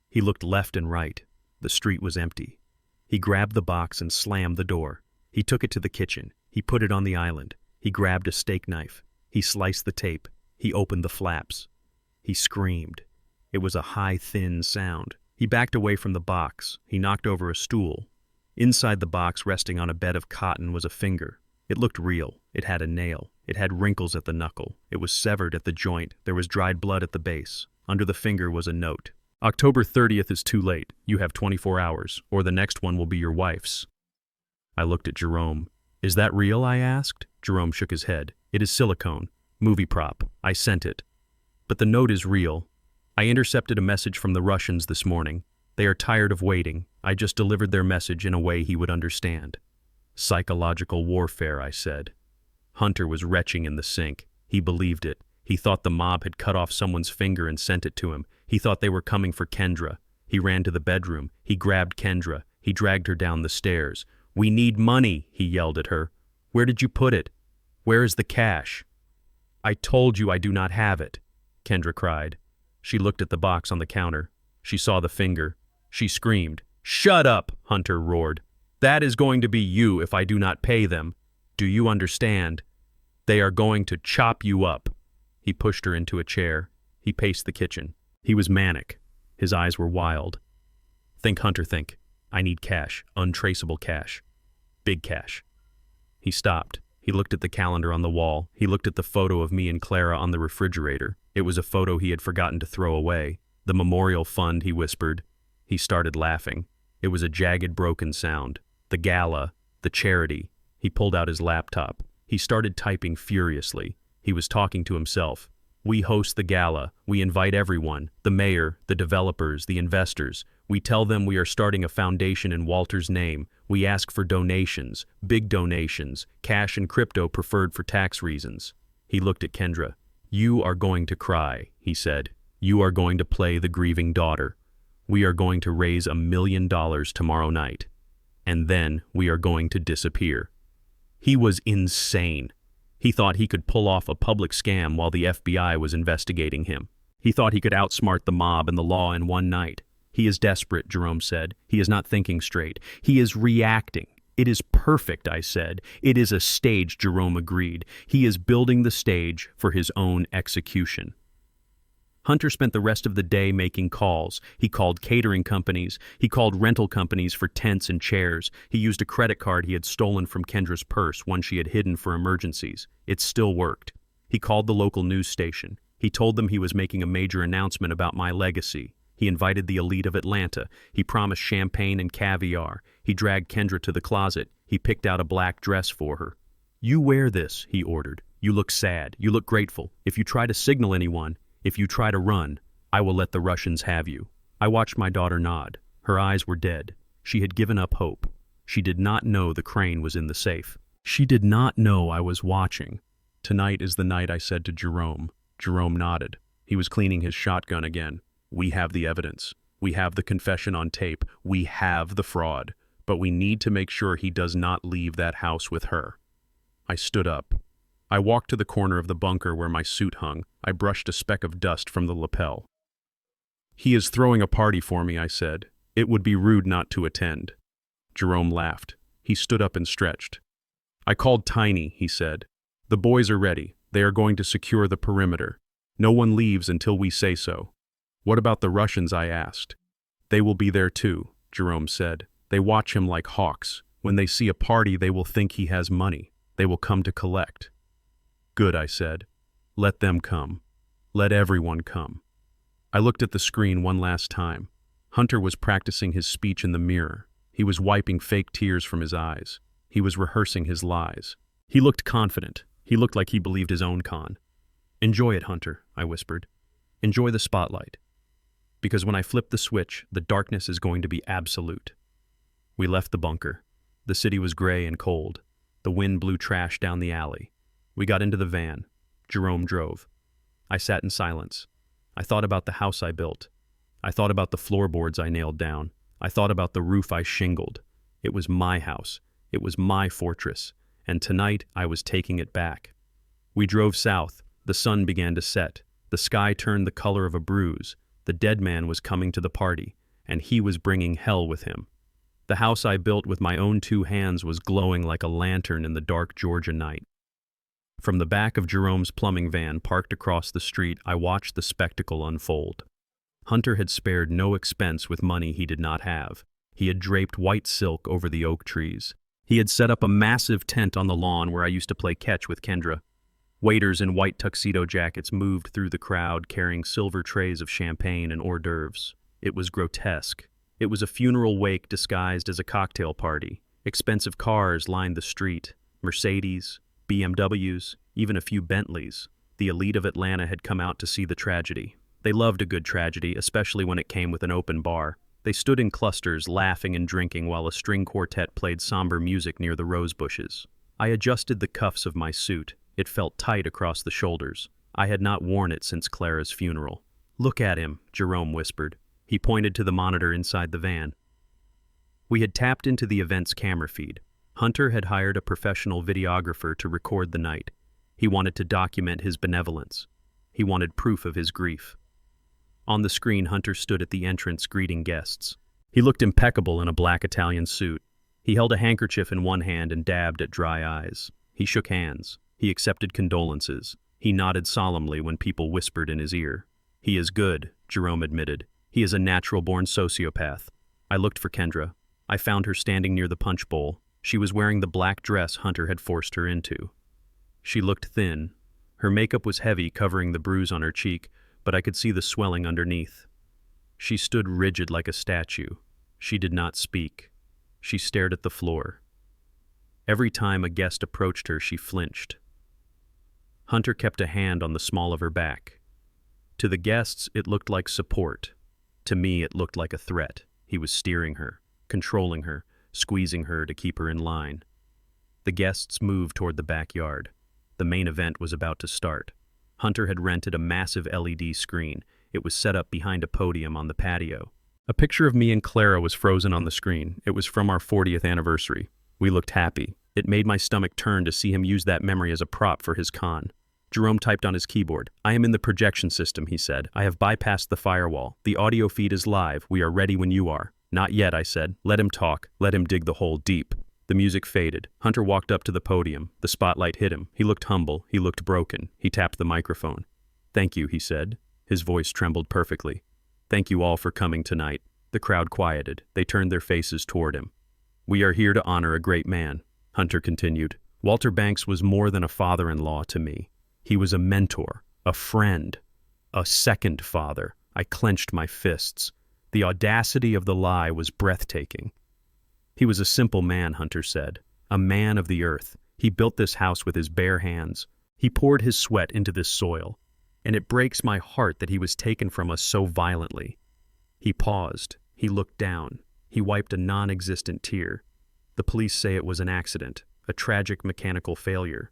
He looked left and right. The street was empty. He grabbed the box and slammed the door. He took it to the kitchen. He put it on the island. He grabbed a steak knife. He sliced the tape. He opened the flaps. He screamed. It was a high, thin sound. He backed away from the box. He knocked over a stool. Inside the box, resting on a bed of cotton, was a finger. It looked real. It had a nail. It It had wrinkles at the knuckle. It was severed at the joint. There was dried blood at the base. Under the finger was a note. October 30th is too late. You have 24 hours, or the next one will be your wife's. I looked at Jerome. Is that real? I asked. Jerome shook his head. It is silicone. Movie prop. I sent it. But the note is real. I intercepted a message from the Russians this morning. They are tired of waiting. I just delivered their message in a way he would understand. Psychological warfare, I said. Hunter was retching in the sink. He believed it. He thought the mob had cut off someone's finger and sent it to him. He thought they were coming for Kendra. He ran to the bedroom. He grabbed Kendra. He dragged her down the stairs. "We need money," he yelled at her. "Where did you put it? Where is the cash?" "I told you I do not have it," Kendra cried. She looked at the box on the counter. She saw the finger. She screamed. "Shut up," Hunter roared. "That is going to be you if I do not pay them. Do you understand? They are going to chop you up." He pushed her into a chair. He paced the kitchen. He was manic. His eyes were wild. "Think, Hunter, think. I need cash, untraceable cash. Big cash." He stopped. He looked at the calendar on the wall. He looked at the photo of me and Clara on the refrigerator. It was a photo he had forgotten to throw away. "The memorial fund," he whispered. He started laughing. It was a jagged, broken sound. "The gala, the charity." He pulled out his laptop. He started typing furiously. He was talking to himself. "We host the gala. We invite everyone, the mayor, the developers, the investors. We tell them we are starting a foundation in Walter's name. We ask for donations, big donations, cash and crypto preferred for tax reasons." He looked at Kendra. "You are going to cry," he said. "You are going to play the grieving daughter. We are going to raise $1 million tomorrow night. And then we are going to disappear." He was insane. He thought he could pull off a public scam while the FBI was investigating him. He thought he could outsmart the mob and the law in one night. "He is desperate," Jerome said. "He is not thinking straight. He is reacting." "It is perfect," I said. "It is a stage," Jerome agreed. "He is building the stage for his own execution." Hunter spent the rest of the day making calls. He called catering companies. He called rental companies for tents and chairs. He used a credit card he had stolen from Kendra's purse, one she had hidden for emergencies. It still worked. He called the local news station. He told them he was making a major announcement about my legacy. He invited the elite of Atlanta. He promised champagne and caviar. He dragged Kendra to the closet. He picked out a black dress for her. "You wear this," he ordered. "You look sad. You look grateful. If you try to signal anyone, if you try to run, I will let the Russians have you." I watched my daughter nod. Her eyes were dead. She had given up hope. She did not know the crane was in the safe. She did not know I was watching. "Tonight is the night," I said to Jerome. Jerome nodded. He was cleaning his shotgun again. "We have the evidence. We have the confession on tape. We have the fraud. But we need to make sure he does not leave that house with her." I stood up. I walked to the corner of the bunker where my suit hung. I brushed a speck of dust from the lapel. "He is throwing a party for me," I said. "It would be rude not to attend." Jerome laughed. He stood up and stretched. "I called Tiny," he said. "The boys are ready. They are going to secure the perimeter. No one leaves until we say so." "What about the Russians?" I asked. "They will be there too," Jerome said. "They watch him like hawks. When they see a party, they will think he has money. They will come to collect." "Good," I said. "Let them come. Let everyone come." I looked at the screen one last time. Hunter was practicing his speech in the mirror. He was wiping fake tears from his eyes. He was rehearsing his lies. He looked confident. He looked like he believed his own con. "Enjoy it, Hunter," I whispered. "Enjoy the spotlight. Because when I flip the switch, the darkness is going to be absolute." We left the bunker. The city was gray and cold. The wind blew trash down the alley. We got into the van. Jerome drove. I sat in silence. I thought about the house I built. I thought about the floorboards I nailed down. I thought about the roof I shingled. It was my house. It was my fortress. And tonight I was taking it back. We drove south. The sun began to set. The sky turned the color of a bruise. The dead man was coming to the party, and he was bringing hell with him. The house I built with my own 2 hands was glowing like a lantern in the dark Georgia night. From the back of Jerome's plumbing van parked across the street, I watched the spectacle unfold. Hunter had spared no expense with money he did not have. He had draped white silk over the oak trees. He had set up a massive tent on the lawn where I used to play catch with Kendra. Waiters in white tuxedo jackets moved through the crowd carrying silver trays of champagne and hors d'oeuvres. It was grotesque. It was a funeral wake disguised as a cocktail party. Expensive cars lined the street. Mercedes, BMWs, even a few Bentleys. The elite of Atlanta had come out to see the tragedy. They loved a good tragedy, especially when it came with an open bar. They stood in clusters, laughing and drinking while a string quartet played somber music near the rose bushes. I adjusted the cuffs of my suit. It felt tight across the shoulders. I had not worn it since Clara's funeral. "Look at him," Jerome whispered. He pointed to the monitor inside the van. We had tapped into the event's camera feed. Hunter had hired a professional videographer to record the night. He wanted to document his benevolence. He wanted proof of his grief. On the screen, Hunter stood at the entrance greeting guests. He looked impeccable in a black Italian suit. He held a handkerchief in one hand and dabbed at dry eyes. He shook hands. He accepted condolences. He nodded solemnly when people whispered in his ear. "He is good," Jerome admitted. "He is a natural-born sociopath." I looked for Kendra. I found her standing near the punch bowl. She was wearing the black dress Hunter had forced her into. She looked thin. Her makeup was heavy, covering the bruise on her cheek, but I could see the swelling underneath. She stood rigid like a statue. She did not speak. She stared at the floor. Every time a guest approached her, she flinched. Hunter kept a hand on the small of her back. To the guests, it looked like support. To me, it looked like a threat. He was steering her, controlling her, squeezing her to keep her in line. The guests moved toward the backyard. The main event was about to start. Hunter had rented a massive LED screen. It was set up behind a podium on the patio. A picture of me and Clara was frozen on the screen. It was from our 40th anniversary. We looked happy. It made my stomach turn to see him use that memory as a prop for his con. Jerome typed on his keyboard. "I am in the projection system," he said. "I have bypassed the firewall. The audio feed is live. We are ready when you are." "Not yet," I said. "Let him talk. Let him dig the hole deep." The music faded. Hunter walked up to the podium. The spotlight hit him. He looked humble. He looked broken. He tapped the microphone. "Thank you," he said. His voice trembled perfectly. "Thank you all for coming tonight." The crowd quieted. They turned their faces toward him. "We are here to honor a great man," Hunter continued. "Walter Banks was more than a father-in-law to me. He was a mentor, a friend, a second father." I clenched my fists. The audacity of the lie was breathtaking. "He was a simple man," Hunter said. "A man of the earth. He built this house with his bare hands. He poured his sweat into this soil. And it breaks my heart that he was taken from us so violently." He paused. He looked down. He wiped a non-existent tear. "The police say it was an accident, a tragic mechanical failure.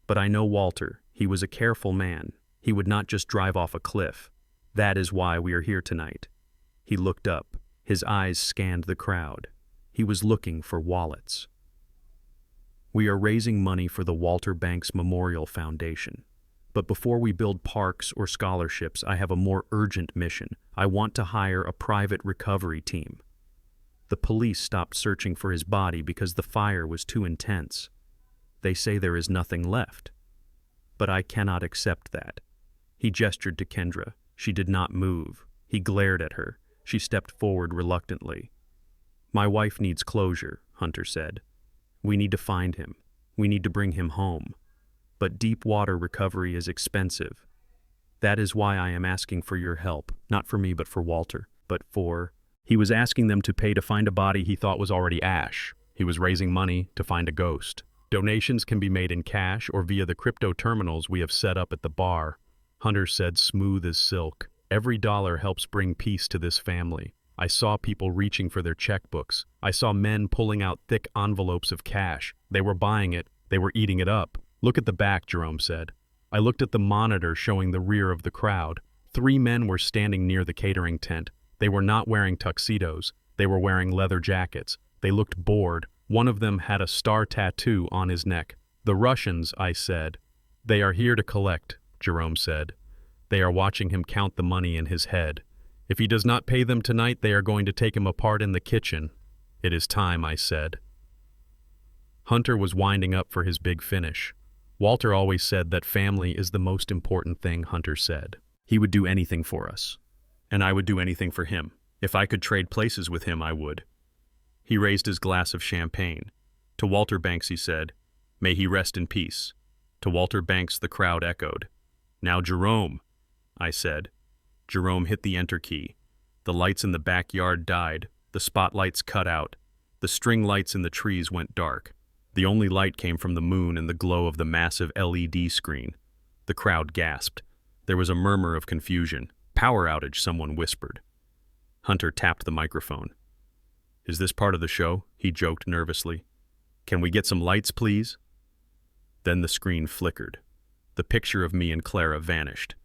But I know Walter. He was a careful man. He would not just drive off a cliff. That is why we are here tonight." He looked up. His eyes scanned the crowd. He was looking for wallets. "We are raising money for the Walter Banks Memorial Foundation. But before we build parks or scholarships, I have a more urgent mission. I want to hire a private recovery team." The police stopped searching for his body because the fire was too intense. They say there is nothing left. But I cannot accept that. He gestured to Kendra. She did not move. He glared at her. She stepped forward reluctantly. "My wife needs closure," Hunter said. "We need to find him. We need to bring him home. But deep water recovery is expensive. That is why I am asking for your help, not for me but for Walter, but for..." He was asking them to pay to find a body he thought was already ash. He was raising money to find a ghost. "Donations can be made in cash or via the crypto terminals we have set up at the bar," Hunter said, smooth as silk. "Every dollar helps bring peace to this family. I saw people reaching for their checkbooks. I saw men pulling out thick envelopes of cash. They were buying it. They were eating it up." "Look at the back," Jerome said. I looked at the monitor showing the rear of the crowd. 3 men were standing near the catering tent. They were not wearing tuxedos. They were wearing leather jackets. They looked bored. One of them had a star tattoo on his neck. "The Russians," I said. "They are here to collect," Jerome said. "They are watching him count the money in his head. If he does not pay them tonight, they are going to take him apart in the kitchen." "It is time," I said. Hunter was winding up for his big finish. "Walter always said that family is the most important thing," Hunter said. "He would do anything for us. And I would do anything for him. If I could trade places with him, I would." He raised his glass of champagne. "To Walter Banks," he said, "may he rest in peace. To Walter Banks, the crowd echoed. Now Jerome, I said. Jerome hit the enter key. The lights in the backyard died. The spotlights cut out. The string lights in the trees went dark. The only light came from the moon and the glow of the massive LED screen. The crowd gasped. There was a murmur of confusion. Power outage, someone whispered. Hunter tapped the microphone. Is this part of the show? He joked nervously. Can we get some lights, please? Then the screen flickered. The picture of me and Clara vanished.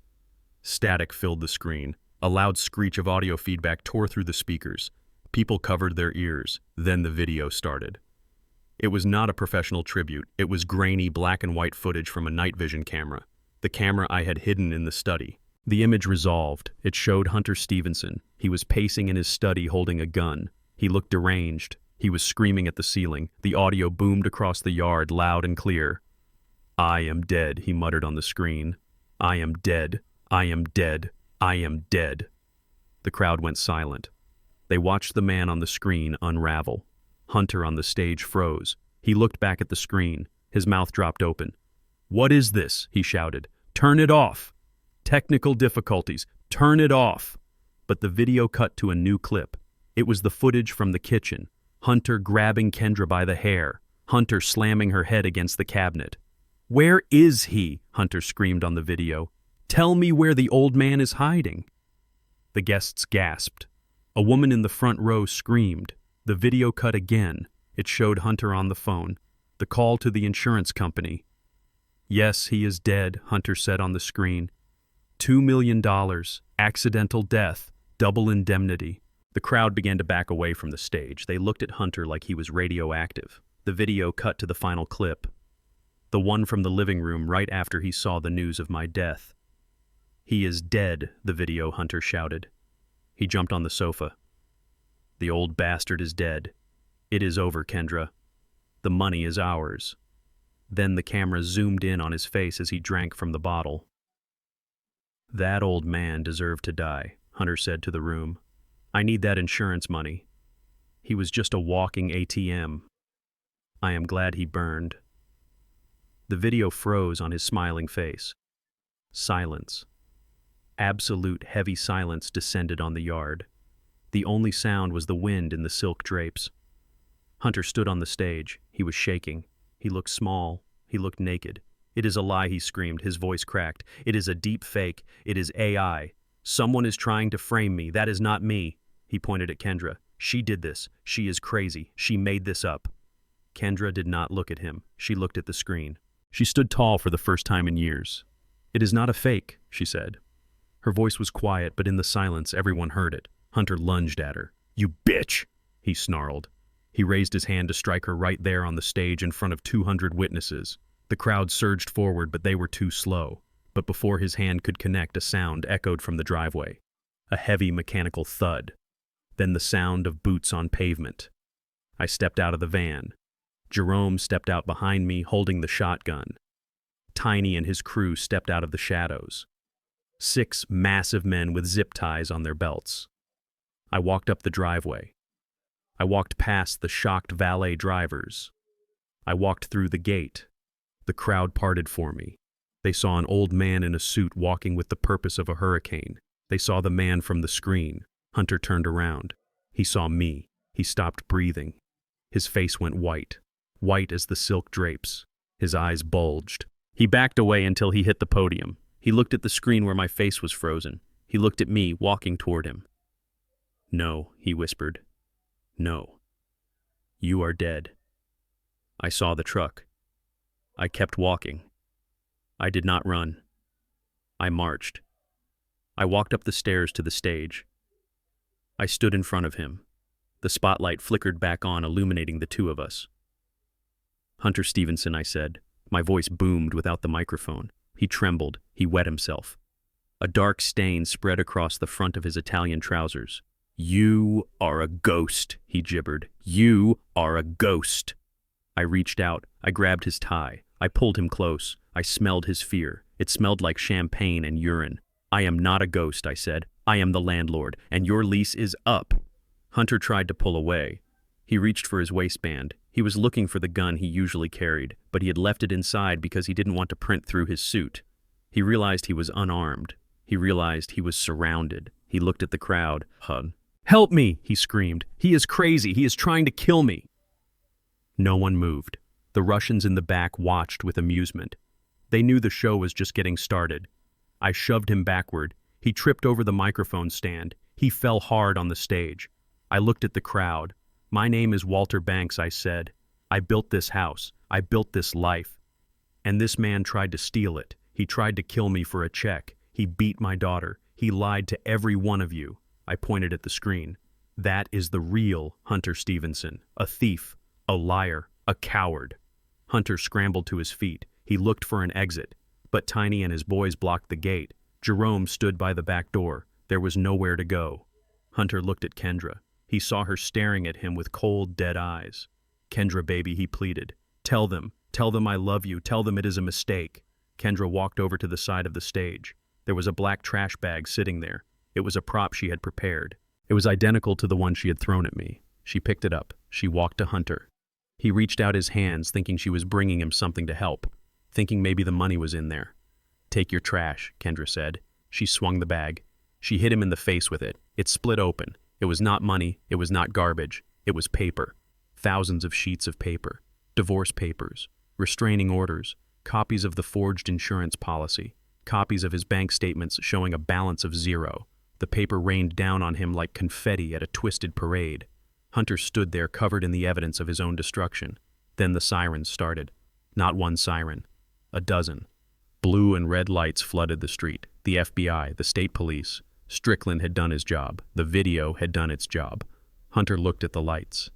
Static filled the screen. A loud screech of audio feedback tore through the speakers. People covered their ears. Then the video started. It was not a professional tribute. It was grainy black and white footage from a night vision camera. The camera I had hidden in the study. The image resolved. It showed Hunter Stevenson. He was pacing in his study holding a gun. He looked deranged. He was screaming at the ceiling. The audio boomed across the yard, loud and clear. I am dead, he muttered on the screen. I am dead. I am dead. I am dead. The crowd went silent. They watched the man on the screen unravel. Hunter on the stage froze. He looked back at the screen. His mouth dropped open. What is this? He shouted. Turn it off. Technical difficulties. Turn it off. But the video cut to a new clip. It was the footage from the kitchen. Hunter grabbing Kendra by the hair. Hunter slamming her head against the cabinet. Where is he? Hunter screamed on the video. Tell me where the old man is hiding. The guests gasped. A woman in the front row screamed. The video cut again. It showed Hunter on the phone. The call to the insurance company. Yes, he is dead, Hunter said on the screen. $2 million, accidental death, double indemnity. The crowd began to back away from the stage. They looked at Hunter like he was radioactive. The video cut to the final clip. The one from the living room right after he saw the news of my death. He is dead, the video, Hunter shouted. He jumped on the sofa. The old bastard is dead. It is over, Kendra. The money is ours. Then the camera zoomed in on his face as he drank from the bottle. That old man deserved to die, Hunter said to the room. I need that insurance money. He was just a walking ATM. I am glad he burned. The video froze on his smiling face. Silence. Absolute heavy silence descended on the yard. The only sound was the wind in the silk drapes. Hunter stood on the stage. He was shaking. He looked small. He looked naked. It is a lie, he screamed. His voice cracked. It is a deep fake. It is AI. Someone is trying to frame me. That is not me. He pointed at Kendra. She did this. She is crazy. She made this up. Kendra did not look at him. She looked at the screen. She stood tall for the first time in years. It is not a fake, she said. Her voice was quiet, but in the silence, everyone heard it. Hunter lunged at her. You bitch, he snarled. He raised his hand to strike her right there on the stage in front of 200 witnesses. The crowd surged forward, but they were too slow. But before his hand could connect, a sound echoed from the driveway. A heavy mechanical thud. Then the sound of boots on pavement. I stepped out of the van. Jerome stepped out behind me, holding the shotgun. Tiny and his crew stepped out of the shadows. 6 massive men with zip ties on their belts. I walked up the driveway. I walked past the shocked valet drivers. I walked through the gate. The crowd parted for me. They saw an old man in a suit walking with the purpose of a hurricane. They saw the man from the screen. Hunter turned around. He saw me. He stopped breathing. His face went white. White as the silk drapes. His eyes bulged. He backed away until he hit the podium. He looked at the screen where my face was frozen. He looked at me, walking toward him. No, he whispered. No. You are dead. I saw the truck. I kept walking. I did not run. I marched. I walked up the stairs to the stage. I stood in front of him. The spotlight flickered back on, illuminating the two of us. Hunter Stevenson, I said. My voice boomed without the microphone. He trembled. He wet himself. A dark stain spread across the front of his Italian trousers. You are a ghost, he gibbered. You are a ghost. I reached out. I grabbed his tie. I pulled him close. I smelled his fear. It smelled like champagne and urine. I am not a ghost, I said. I am the landlord, and your lease is up. Hunter tried to pull away. He reached for his waistband. He was looking for the gun he usually carried, but he had left it inside because he didn't want to print through his suit. He realized he was unarmed. He realized he was surrounded. He looked at the crowd. "Help me!" he screamed. "He is crazy. He is trying to kill me." No one moved. The Russians in the back watched with amusement. They knew the show was just getting started. I shoved him backward. He tripped over the microphone stand. He fell hard on the stage. I looked at the crowd. "My name is Walter Banks," I said. "I built this house. I built this life. And this man tried to steal it. He tried to kill me for a check. He beat my daughter. He lied to every one of you." I pointed at the screen. "That is the real Hunter Stevenson. A thief, a liar, a coward." Hunter scrambled to his feet. He looked for an exit, but Tiny and his boys blocked the gate. Jerome stood by the back door. There was nowhere to go. Hunter looked at Kendra. He saw her staring at him with cold, dead eyes. "Kendra, baby," he pleaded. Tell them I love you. Tell them it is a mistake." Kendra walked over to the side of the stage. There was a black trash bag sitting there. It was a prop she had prepared. It was identical to the one she had thrown at me. She picked it up. She walked to Hunter. He reached out his hands, thinking she was bringing him something to help, thinking maybe the money was in there. "Take your trash," Kendra said. She swung the bag. She hit him in the face with it. It split open. It was not money. It was not garbage. It was paper. Thousands of sheets of paper. Divorce papers. Restraining orders. Copies of the forged insurance policy. Copies of his bank statements showing a balance of 0. The paper rained down on him like confetti at a twisted parade. Hunter stood there covered in the evidence of his own destruction. Then the sirens started. Not one siren. A dozen. Blue and red lights flooded the street. The FBI, the state police. Strickland had done his job. The video had done its job. Hunter looked at the lights.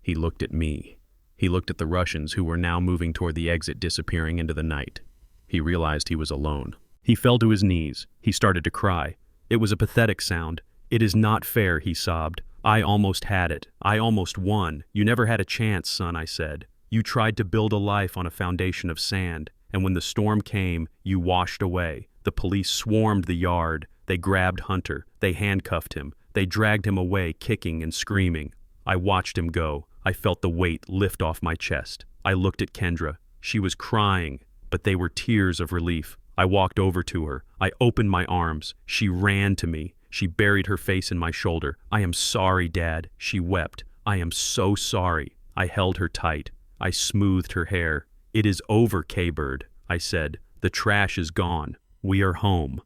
He looked at me. He looked at the Russians who were now moving toward the exit, disappearing into the night. He realized he was alone. He fell to his knees. He started to cry. It was a pathetic sound. "It is not fair," he sobbed. "I almost had it. I almost won. You never had a chance, son," I said. "You tried to build a life on a foundation of sand, and when the storm came, you washed away. The police swarmed the yard. They grabbed Hunter. They handcuffed him. They dragged him away, kicking and screaming. I watched him go. I felt the weight lift off my chest. I looked at Kendra. She was crying, but they were tears of relief. I walked over to her. I opened my arms. She ran to me. She buried her face in my shoulder. "I am sorry, Dad," she wept. "I am so sorry." I held her tight. I smoothed her hair. "It is over, K-Bird," I said. "The trash is gone. We are home."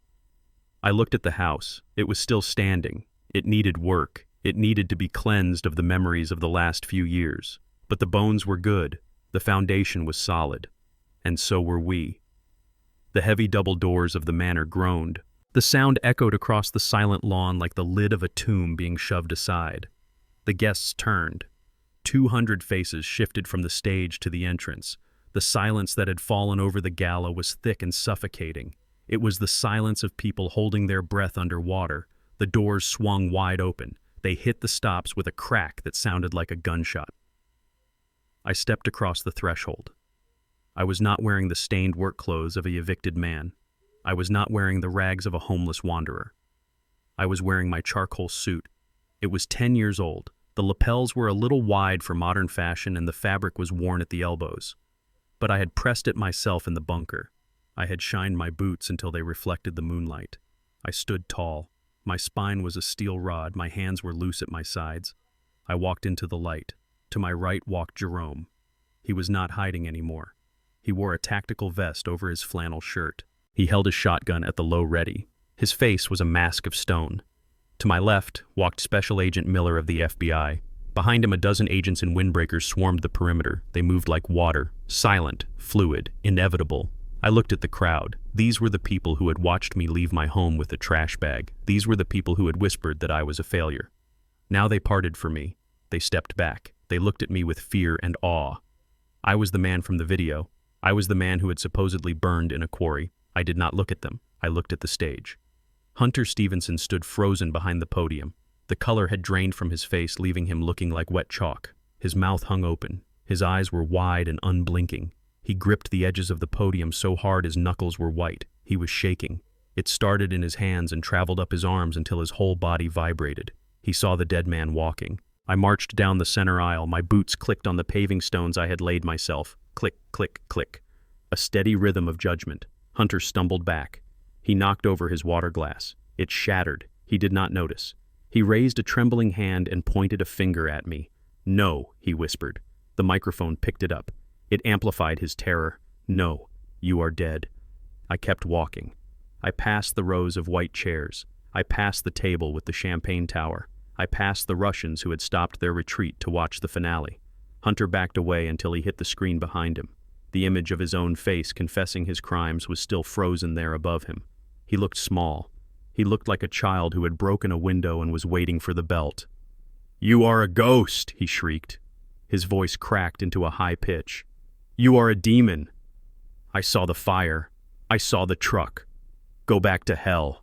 I looked at the house. It was still standing. It needed work. It needed to be cleansed of the memories of the last few years. But the bones were good. The foundation was solid. And so were we. The heavy double doors of the manor groaned. The sound echoed across the silent lawn like the lid of a tomb being shoved aside. The guests turned. 200 faces shifted from the stage to the entrance. The silence that had fallen over the gala was thick and suffocating. It was the silence of people holding their breath underwater. The doors swung wide open. They hit the stops with a crack that sounded like a gunshot. I stepped across the threshold. I was not wearing the stained work clothes of a evicted man. I was not wearing the rags of a homeless wanderer. I was wearing my charcoal suit. It was 10 years old. The lapels were a little wide for modern fashion and the fabric was worn at the elbows. But I had pressed it myself in the bunker. I had shined my boots until they reflected the moonlight. I stood tall. My spine was a steel rod. My hands were loose at my sides. I walked into the light. To my right walked Jerome. He was not hiding anymore. He wore a tactical vest over his flannel shirt. He held his shotgun at the low ready. His face was a mask of stone. To my left walked Special Agent Miller of the FBI. Behind him, a dozen agents in windbreakers swarmed the perimeter. They moved like water, silent, fluid, inevitable. I looked at the crowd. These were the people who had watched me leave my home with a trash bag. These were the people who had whispered that I was a failure. Now they parted for me. They stepped back. They looked at me with fear and awe. I was the man from the video. I was the man who had supposedly burned in a quarry. I did not look at them. I looked at the stage. Hunter Stevenson stood frozen behind the podium. The color had drained from his face, leaving him looking like wet chalk. His mouth hung open. His eyes were wide and unblinking. He gripped the edges of the podium so hard his knuckles were white. He was shaking. It started in his hands and traveled up his arms until his whole body vibrated. He saw the dead man walking. I marched down the center aisle. My boots clicked on the paving stones I had laid myself. Click, click, click. A steady rhythm of judgment. Hunter stumbled back. He knocked over his water glass. It shattered. He did not notice. He raised a trembling hand and pointed a finger at me. "No," he whispered. The microphone picked it up. It amplified his terror. "No, you are dead." I kept walking. I passed the rows of white chairs. I passed the table with the champagne tower. I passed the Russians who had stopped their retreat to watch the finale. Hunter backed away until he hit the screen behind him. The image of his own face confessing his crimes was still frozen there above him. He looked small. He looked like a child who had broken a window and was waiting for the belt. "You are a ghost," he shrieked. His voice cracked into a high pitch. "You are a demon. I saw the fire. I saw the truck. Go back to hell."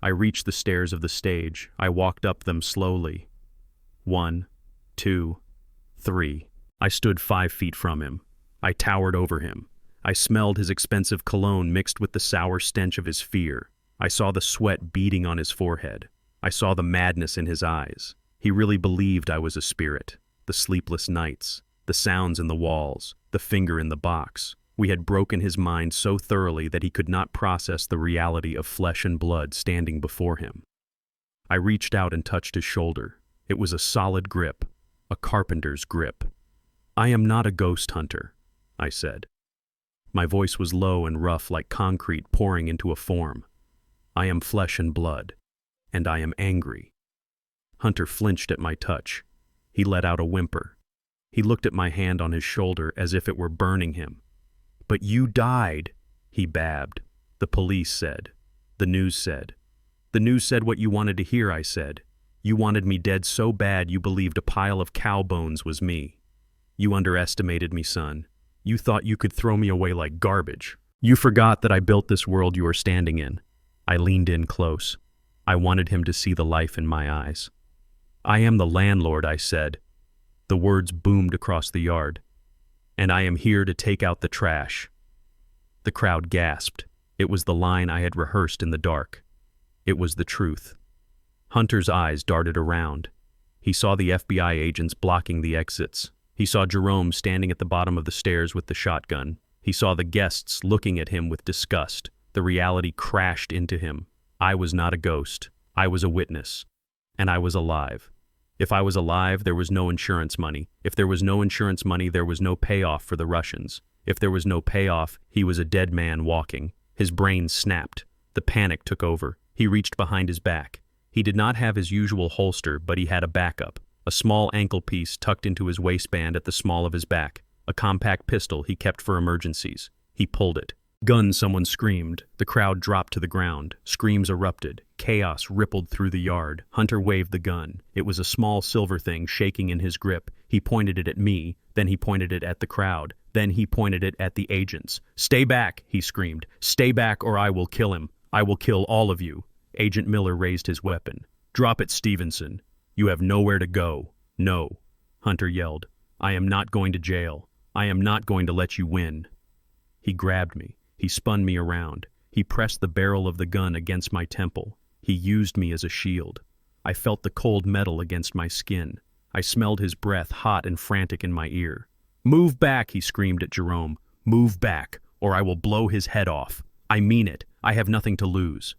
I reached the stairs of the stage. I walked up them slowly. 1, 2, 3. I stood 5 feet from him. I towered over him. I smelled his expensive cologne mixed with the sour stench of his fear. I saw the sweat beading on his forehead. I saw the madness in his eyes. He really believed I was a spirit. The sleepless nights, the sounds in the walls, the finger in the box. We had broken his mind so thoroughly that he could not process the reality of flesh and blood standing before him. I reached out and touched his shoulder. It was a solid grip, a carpenter's grip. "I am not a ghost hunter," I said. My voice was low and rough like concrete pouring into a form. "I am flesh and blood, and I am angry." Hunter flinched at my touch. He let out a whimper. He looked at my hand on his shoulder as if it were burning him. "But you died," he babbed. "The police said. The news said." "The news said what you wanted to hear," I said. "You wanted me dead so bad you believed a pile of cow bones was me. You underestimated me, son. You thought you could throw me away like garbage. You forgot that I built this world you are standing in." I leaned in close. I wanted him to see the life in my eyes. "I am the landlord," I said. The words boomed across the yard. "And I am here to take out the trash." The crowd gasped. It was the line I had rehearsed in the dark. It was the truth. Hunter's eyes darted around. He saw the FBI agents blocking the exits. He saw Jerome standing at the bottom of the stairs with the shotgun. He saw the guests looking at him with disgust. The reality crashed into him. I was not a ghost. I was a witness. And I was alive. If I was alive, there was no insurance money. If there was no insurance money, there was no payoff for the Russians. If there was no payoff, he was a dead man walking. His brain snapped. The panic took over. He reached behind his back. He did not have his usual holster, but he had a backup. A small ankle piece tucked into his waistband at the small of his back. A compact pistol he kept for emergencies. He pulled it. "Gun!" someone screamed. The crowd dropped to the ground. Screams erupted. Chaos rippled through the yard. Hunter waved the gun. It was a small silver thing shaking in his grip. He pointed it at me. Then he pointed it at the crowd. Then he pointed it at the agents. "Stay back!" he screamed. "Stay back or I will kill him. I will kill all of you." Agent Miller raised his weapon. "Drop it, Stevenson. You have nowhere to go." "No," Hunter yelled. "I am not going to jail. I am not going to let you win." He grabbed me. He spun me around. He pressed the barrel of the gun against my temple. He used me as a shield. I felt the cold metal against my skin. I smelled his breath hot and frantic in my ear. "Move back," he screamed at Jerome. "Move back, or I will blow his head off. I mean it. I have nothing to lose."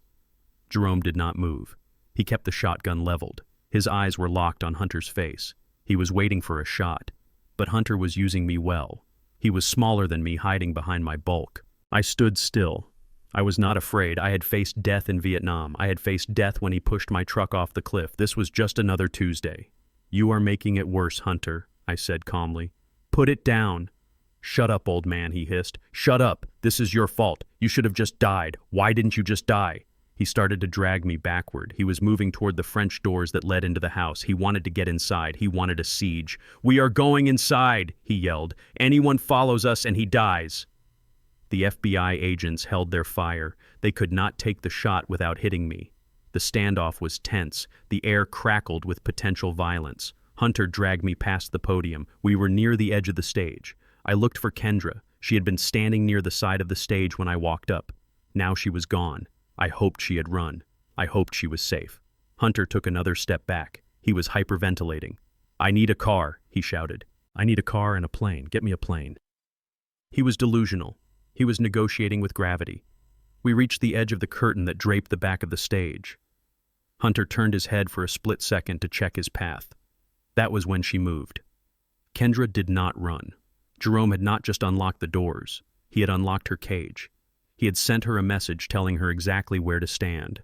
Jerome did not move. He kept the shotgun leveled. His eyes were locked on Hunter's face. He was waiting for a shot. But Hunter was using me well. He was smaller than me, hiding behind my bulk. I stood still. I was not afraid. I had faced death in Vietnam. I had faced death when he pushed my truck off the cliff. This was just another Tuesday. "You are making it worse, Hunter," I said calmly. "Put it down." "Shut up, old man," he hissed. "Shut up. This is your fault. You should have just died. Why didn't you just die?" He started to drag me backward. He was moving toward the French doors that led into the house. He wanted to get inside. He wanted a siege. "We are going inside," he yelled. "Anyone follows us and he dies." The FBI agents held their fire. They could not take the shot without hitting me. The standoff was tense. The air crackled with potential violence. Hunter dragged me past the podium. We were near the edge of the stage. I looked for Kendra. She had been standing near the side of the stage when I walked up. Now she was gone. I hoped she had run. I hoped she was safe. Hunter took another step back. He was hyperventilating. "I need a car," he shouted. "I need a car and a plane. Get me a plane." He was delusional. He was negotiating with gravity. We reached the edge of the curtain that draped the back of the stage. Hunter turned his head for a split second to check his path. That was when she moved. Kendra did not run. Jerome had not just unlocked the doors. He had unlocked her cage. He had sent her a message telling her exactly where to stand.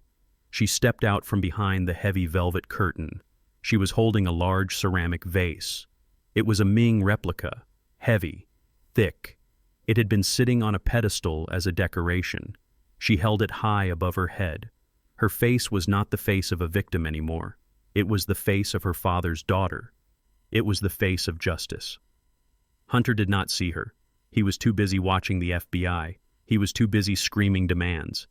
She stepped out from behind the heavy velvet curtain. She was holding a large ceramic vase. It was a Ming replica, heavy, thick. It had been sitting on a pedestal as a decoration. She held it high above her head. Her face was not the face of a victim anymore. It was the face of her father's daughter. It was the face of justice. Hunter did not see her. He was too busy watching the FBI. He was too busy screaming demands.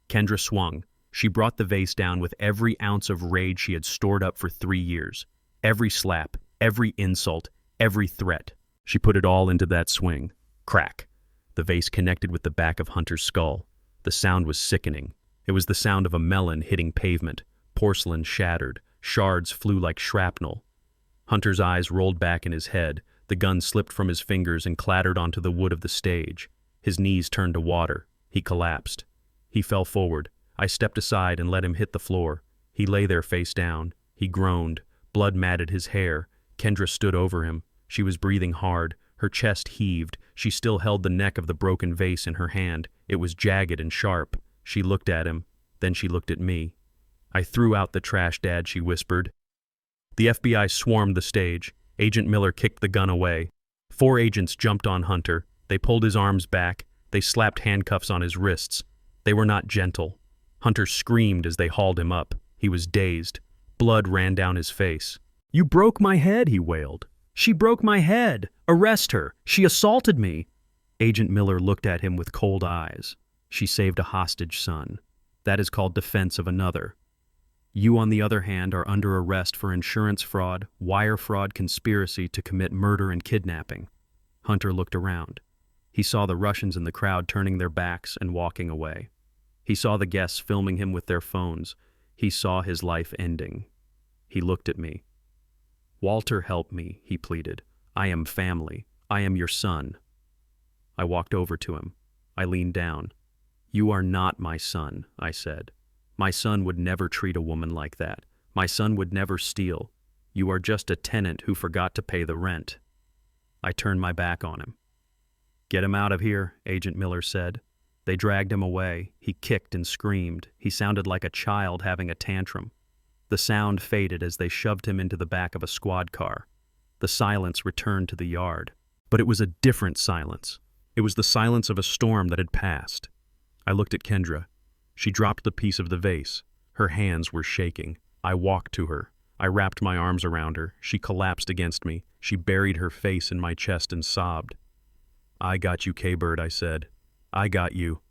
Kendra swung. She brought the vase down with every ounce of rage she had stored up for 3 years. Every slap, every insult, every threat. She put it all into that swing. Crack. The vase connected with the back of Hunter's skull. The sound was sickening. It was the sound of a melon hitting pavement. Porcelain shattered. Shards flew like shrapnel. Hunter's eyes rolled back in his head. The gun slipped from his fingers and clattered onto the wood of the stage. His knees turned to water. He collapsed. He fell forward. I stepped aside and let him hit the floor. He lay there face down. He groaned. Blood matted his hair. Kendra stood over him. She was breathing hard. Her chest heaved. She still held the neck of the broken vase in her hand. It was jagged and sharp. She looked at him. Then she looked at me. "I threw out the trash, Dad," she whispered. The FBI swarmed the stage. Agent Miller kicked the gun away. 4 agents jumped on Hunter. They pulled his arms back. They slapped handcuffs on his wrists. They were not gentle. Hunter screamed as they hauled him up. He was dazed. Blood ran down his face. "You broke my head," he wailed. "She broke my head. Arrest her. She assaulted me." Agent Miller looked at him with cold eyes. "She saved a hostage, son. That is called defense of another. You, on the other hand, are under arrest for insurance fraud, wire fraud, conspiracy to commit murder and kidnapping." Hunter looked around. He saw the Russians in the crowd turning their backs and walking away. He saw the guests filming him with their phones. He saw his life ending. He looked at me. "Walter, help me," he pleaded. "I am family. I am your son." I walked over to him. I leaned down. "You are not my son," I said. "My son would never treat a woman like that. My son would never steal. You are just a tenant who forgot to pay the rent." I turned my back on him. "Get him out of here," Agent Miller said. They dragged him away. He kicked and screamed. He sounded like a child having a tantrum. The sound faded as they shoved him into the back of a squad car. The silence returned to the yard. But it was a different silence. It was the silence of a storm that had passed. I looked at Kendra. She dropped the piece of the vase. Her hands were shaking. I walked to her. I wrapped my arms around her. She collapsed against me. She buried her face in my chest and sobbed. "I got you, K-Bird," I said. "I got you."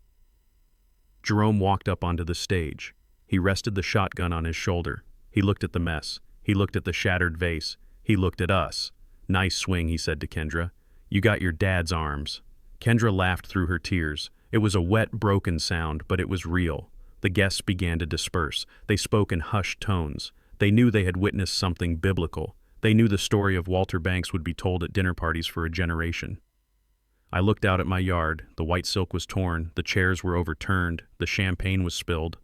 Jerome walked up onto the stage. He rested the shotgun on his shoulder. He looked at the mess. He looked at the shattered vase. He looked at us. "Nice swing," he said to Kendra. "You got your dad's arms." Kendra laughed through her tears. It was a wet, broken sound, but it was real. The guests began to disperse. They spoke in hushed tones. They knew they had witnessed something biblical. They knew the story of Walter Banks would be told at dinner parties for a generation. I looked out at my yard. The white silk was torn. The chairs were overturned. The champagne was spilled.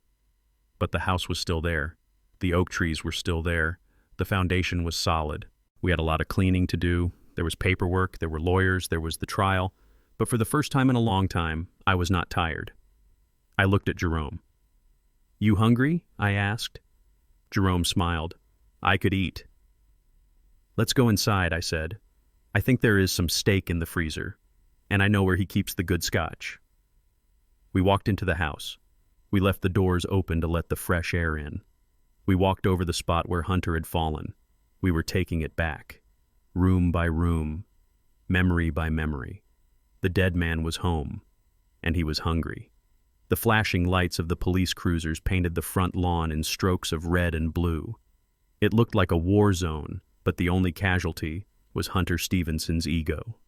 But the house was still there. The oak trees were still there. The foundation was solid. We had a lot of cleaning to do. There was paperwork. There were lawyers. There was the trial. But for the first time in a long time, I was not tired. I looked at Jerome. "You hungry?" I asked. Jerome smiled. "I could eat." "Let's go inside," I said. "I think there is some steak in the freezer, and I know where he keeps the good scotch." We walked into the house. We left the doors open to let the fresh air in. We walked over the spot where Hunter had fallen. We were taking it back, room by room, memory by memory. The dead man was home, and he was hungry. The flashing lights of the police cruisers painted the front lawn in strokes of red and blue. It looked like a war zone, but the only casualty was Hunter Stevenson's ego.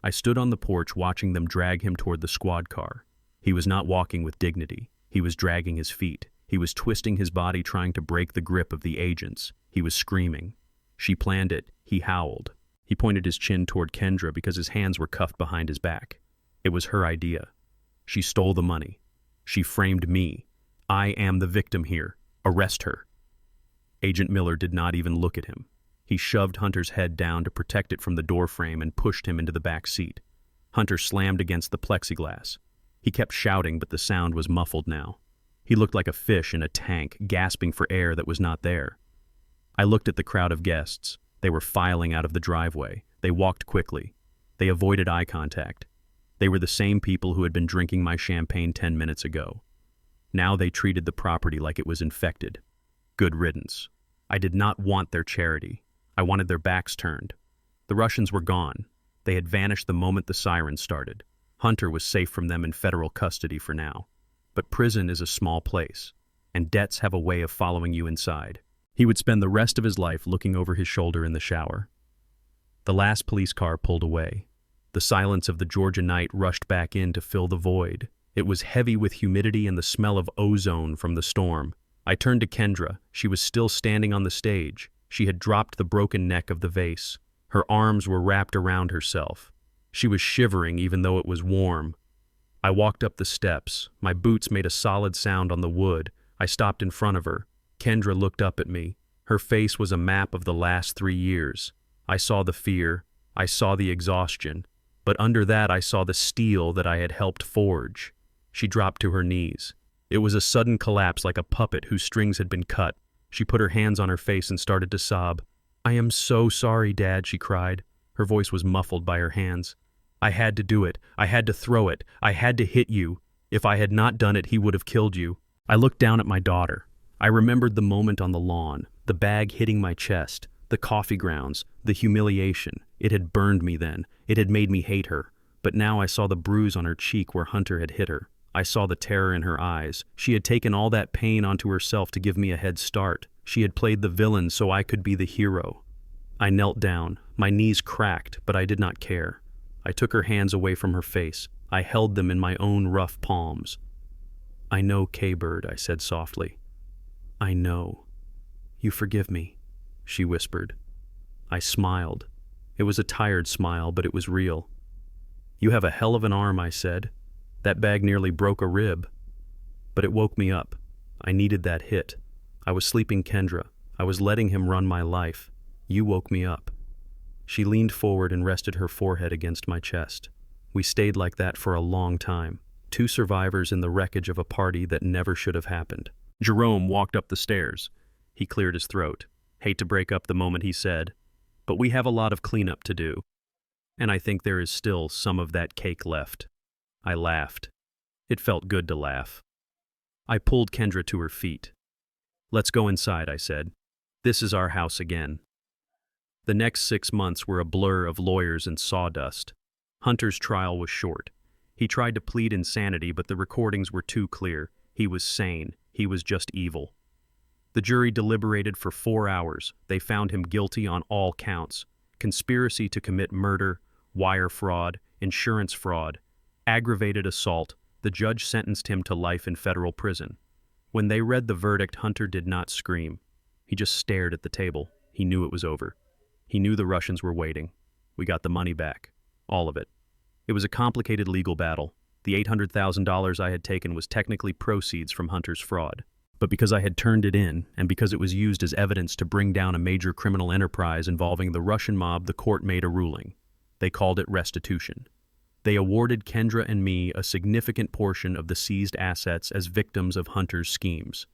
I stood on the porch watching them drag him toward the squad car. He was not walking with dignity. He was dragging his feet. He was twisting his body trying to break the grip of the agents. He was screaming. She planned it, he howled. He pointed his chin toward Kendra because his hands were cuffed behind his back. It was her idea. She stole the money. She framed me. I am the victim here. Arrest her. Agent Miller did not even look at him. He shoved Hunter's head down to protect it from the doorframe and pushed him into the back seat. Hunter slammed against the plexiglass. He kept shouting, but the sound was muffled now. He looked like a fish in a tank, gasping for air that was not there. I looked at the crowd of guests. They were filing out of the driveway. They walked quickly. They avoided eye contact. They were the same people who had been drinking my champagne 10 minutes ago. Now they treated the property like it was infected. Good riddance. I did not want their charity. I wanted their backs turned. The Russians were gone. They had vanished the moment the sirens started. Hunter was safe from them in federal custody for now. But prison is a small place, and debts have a way of following you inside. He would spend the rest of his life looking over his shoulder in the shower. The last police car pulled away. The silence of the Georgia night rushed back in to fill the void. It was heavy with humidity and the smell of ozone from the storm. I turned to Kendra. She was still standing on the stage. She had dropped the broken neck of the vase. Her arms were wrapped around herself. She was shivering even though it was warm. I walked up the steps. My boots made a solid sound on the wood. I stopped in front of her. Kendra looked up at me. Her face was a map of the last 3 years. I saw the fear. I saw the exhaustion. But under that I saw the steel that I had helped forge. She dropped to her knees. It was a sudden collapse like a puppet whose strings had been cut. She put her hands on her face and started to sob. "I am so sorry, Dad," she cried. Her voice was muffled by her hands. "I had to do it. I had to throw it. I had to hit you. If I had not done it, he would have killed you." I looked down at my daughter. I remembered the moment on the lawn, the bag hitting my chest, the coffee grounds, the humiliation. It had burned me then. It had made me hate her. But now I saw the bruise on her cheek where Hunter had hit her. I saw the terror in her eyes. She had taken all that pain onto herself to give me a head start. She had played the villain so I could be the hero. I knelt down. My knees cracked, but I did not care. I took her hands away from her face. I held them in my own rough palms. "I know, K-Bird," I said softly. "I know. You forgive me," she whispered. I smiled. It was a tired smile, but it was real. "You have a hell of an arm," I said. "That bag nearly broke a rib." But it woke me up. I needed that hit. I was sleeping Kendra. I was letting him run my life. You woke me up. She leaned forward and rested her forehead against my chest. We stayed like that for a long time. 2 survivors in the wreckage of a party that never should have happened. Jerome walked up the stairs. He cleared his throat. "Hate to break up the moment," he said, "but we have a lot of cleanup to do. And I think there is still some of that cake left." I laughed. It felt good to laugh. I pulled Kendra to her feet. "Let's go inside," I said. "This is our house again." The next 6 months were a blur of lawyers and sawdust. Hunter's trial was short. He tried to plead insanity, but the recordings were too clear. He was sane. He was just evil. The jury deliberated for 4 hours. They found him guilty on all counts: conspiracy to commit murder, wire fraud, insurance fraud, aggravated assault. The judge sentenced him to life in federal prison. When they read the verdict, Hunter did not scream. He just stared at the table. He knew it was over. He knew the Russians were waiting. We got the money back. All of it. It was a complicated legal battle. The $800,000 I had taken was technically proceeds from Hunter's fraud. But because I had turned it in, and because it was used as evidence to bring down a major criminal enterprise involving the Russian mob, the court made a ruling. They called it restitution. They awarded Kendra and me a significant portion of the seized assets as victims of Hunter's schemes.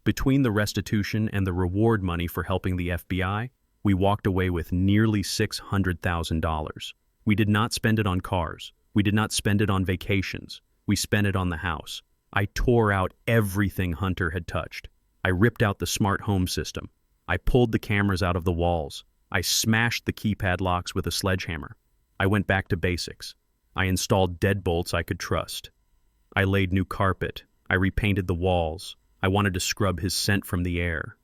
Between the restitution and the reward money for helping the FBI, we walked away with nearly $600,000. We did not spend it on cars. We did not spend it on vacations. We spent it on the house. I tore out everything Hunter had touched. I ripped out the smart home system. I pulled the cameras out of the walls. I smashed the keypad locks with a sledgehammer. I went back to basics. I installed deadbolts I could trust. I laid new carpet. I repainted the walls. I wanted to scrub his scent from the air.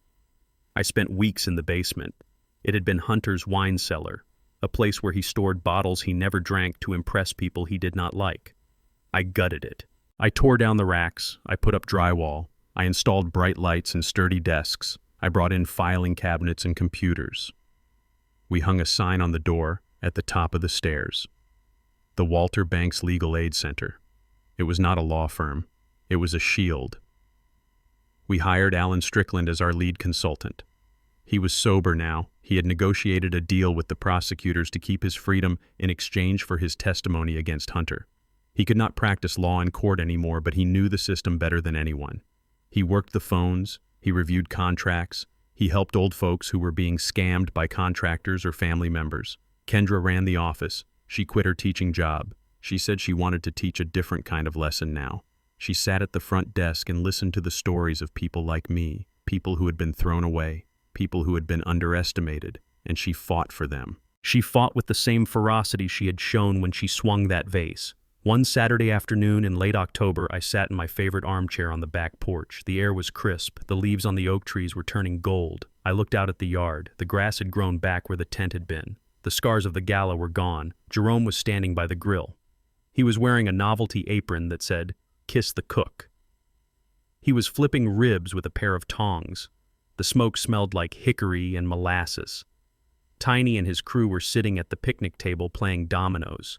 I spent weeks in the basement. It had been Hunter's wine cellar, a place where he stored bottles he never drank to impress people he did not like. I gutted it. I tore down the racks. I put up drywall. I installed bright lights and sturdy desks. I brought in filing cabinets and computers. We hung a sign on the door at the top of the stairs. The Walter Banks Legal Aid Center. It was not a law firm. It was a shield. We hired Alan Strickland as our lead consultant. He was sober now. He had negotiated a deal with the prosecutors to keep his freedom in exchange for his testimony against Hunter. He could not practice law in court anymore, but he knew the system better than anyone. He worked the phones, he reviewed contracts, he helped old folks who were being scammed by contractors or family members. Kendra ran the office. She quit her teaching job. She said she wanted to teach a different kind of lesson now. She sat at the front desk and listened to the stories of people like me, people who had been thrown away, people who had been underestimated, and she fought for them. She fought with the same ferocity she had shown when she swung that vase. One Saturday afternoon in late October, I sat in my favorite armchair on the back porch. The air was crisp. The leaves on the oak trees were turning gold. I looked out at the yard. The grass had grown back where the tent had been. The scars of the gala were gone. Jerome was standing by the grill. He was wearing a novelty apron that said, "Kiss the cook." He was flipping ribs with a pair of tongs. The smoke smelled like hickory and molasses. Tiny and his crew were sitting at the picnic table playing dominoes.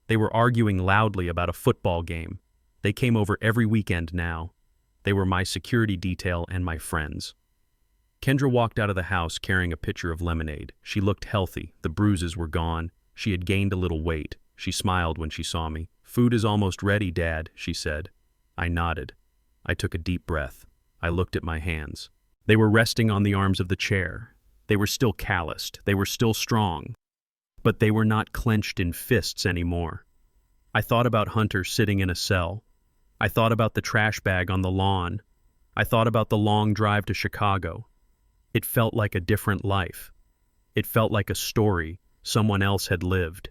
They were arguing loudly about a football game. They came over every weekend now. They were my security detail and my friends. Kendra walked out of the house carrying a pitcher of lemonade. She looked healthy. The bruises were gone. She had gained a little weight. She smiled when she saw me. "Food is almost ready, Dad," she said. I nodded. I took a deep breath. I looked at my hands. They were resting on the arms of the chair. They were still calloused. They were still strong. But they were not clenched in fists anymore. I thought about Hunter sitting in a cell. I thought about the trash bag on the lawn. I thought about the long drive to Chicago. It felt like a different life. It felt like a story someone else had lived.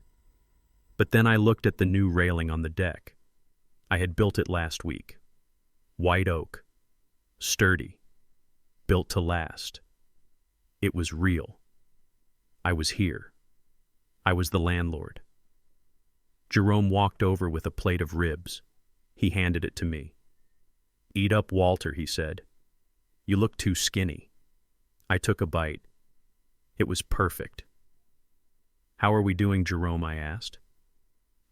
But then I looked at the new railing on the deck. I had built it last week. White oak. Sturdy. Built to last. It was real. I was here. I was the landlord. Jerome walked over with a plate of ribs. He handed it to me. "Eat up, Walter," he said. "You look too skinny." I took a bite. It was perfect. "How are we doing, Jerome?" I asked.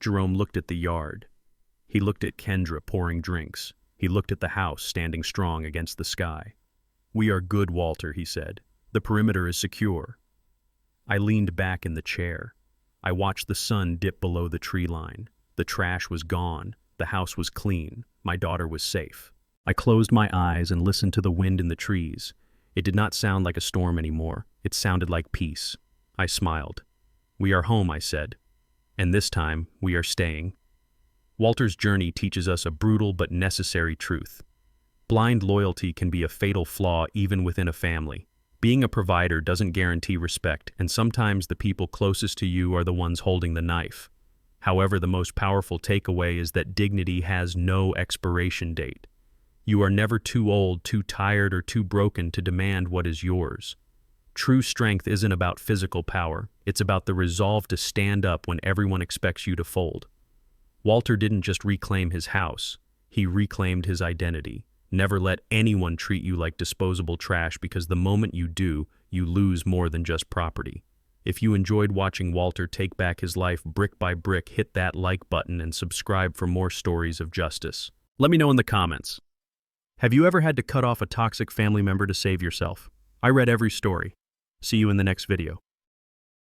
Jerome looked at the yard. He looked at Kendra pouring drinks. He looked at the house standing strong against the sky. "We are good, Walter," he said. "The perimeter is secure." I leaned back in the chair. I watched the sun dip below the tree line. The trash was gone. The house was clean. My daughter was safe. I closed my eyes and listened to the wind in the trees. It did not sound like a storm anymore. It sounded like peace. I smiled. "We are home," I said. "And this time, we are staying." Walter's journey teaches us a brutal but necessary truth. Blind loyalty can be a fatal flaw even within a family. Being a provider doesn't guarantee respect, and sometimes the people closest to you are the ones holding the knife. However, the most powerful takeaway is that dignity has no expiration date. You are never too old, too tired, or too broken to demand what is yours. True strength isn't about physical power. It's about the resolve to stand up when everyone expects you to fold. Walter didn't just reclaim his house. He reclaimed his identity. Never let anyone treat you like disposable trash, because the moment you do, you lose more than just property. If you enjoyed watching Walter take back his life brick by brick, hit that like button and subscribe for more stories of justice. Let me know in the comments. Have you ever had to cut off a toxic family member to save yourself? I read every story. See you in the next video.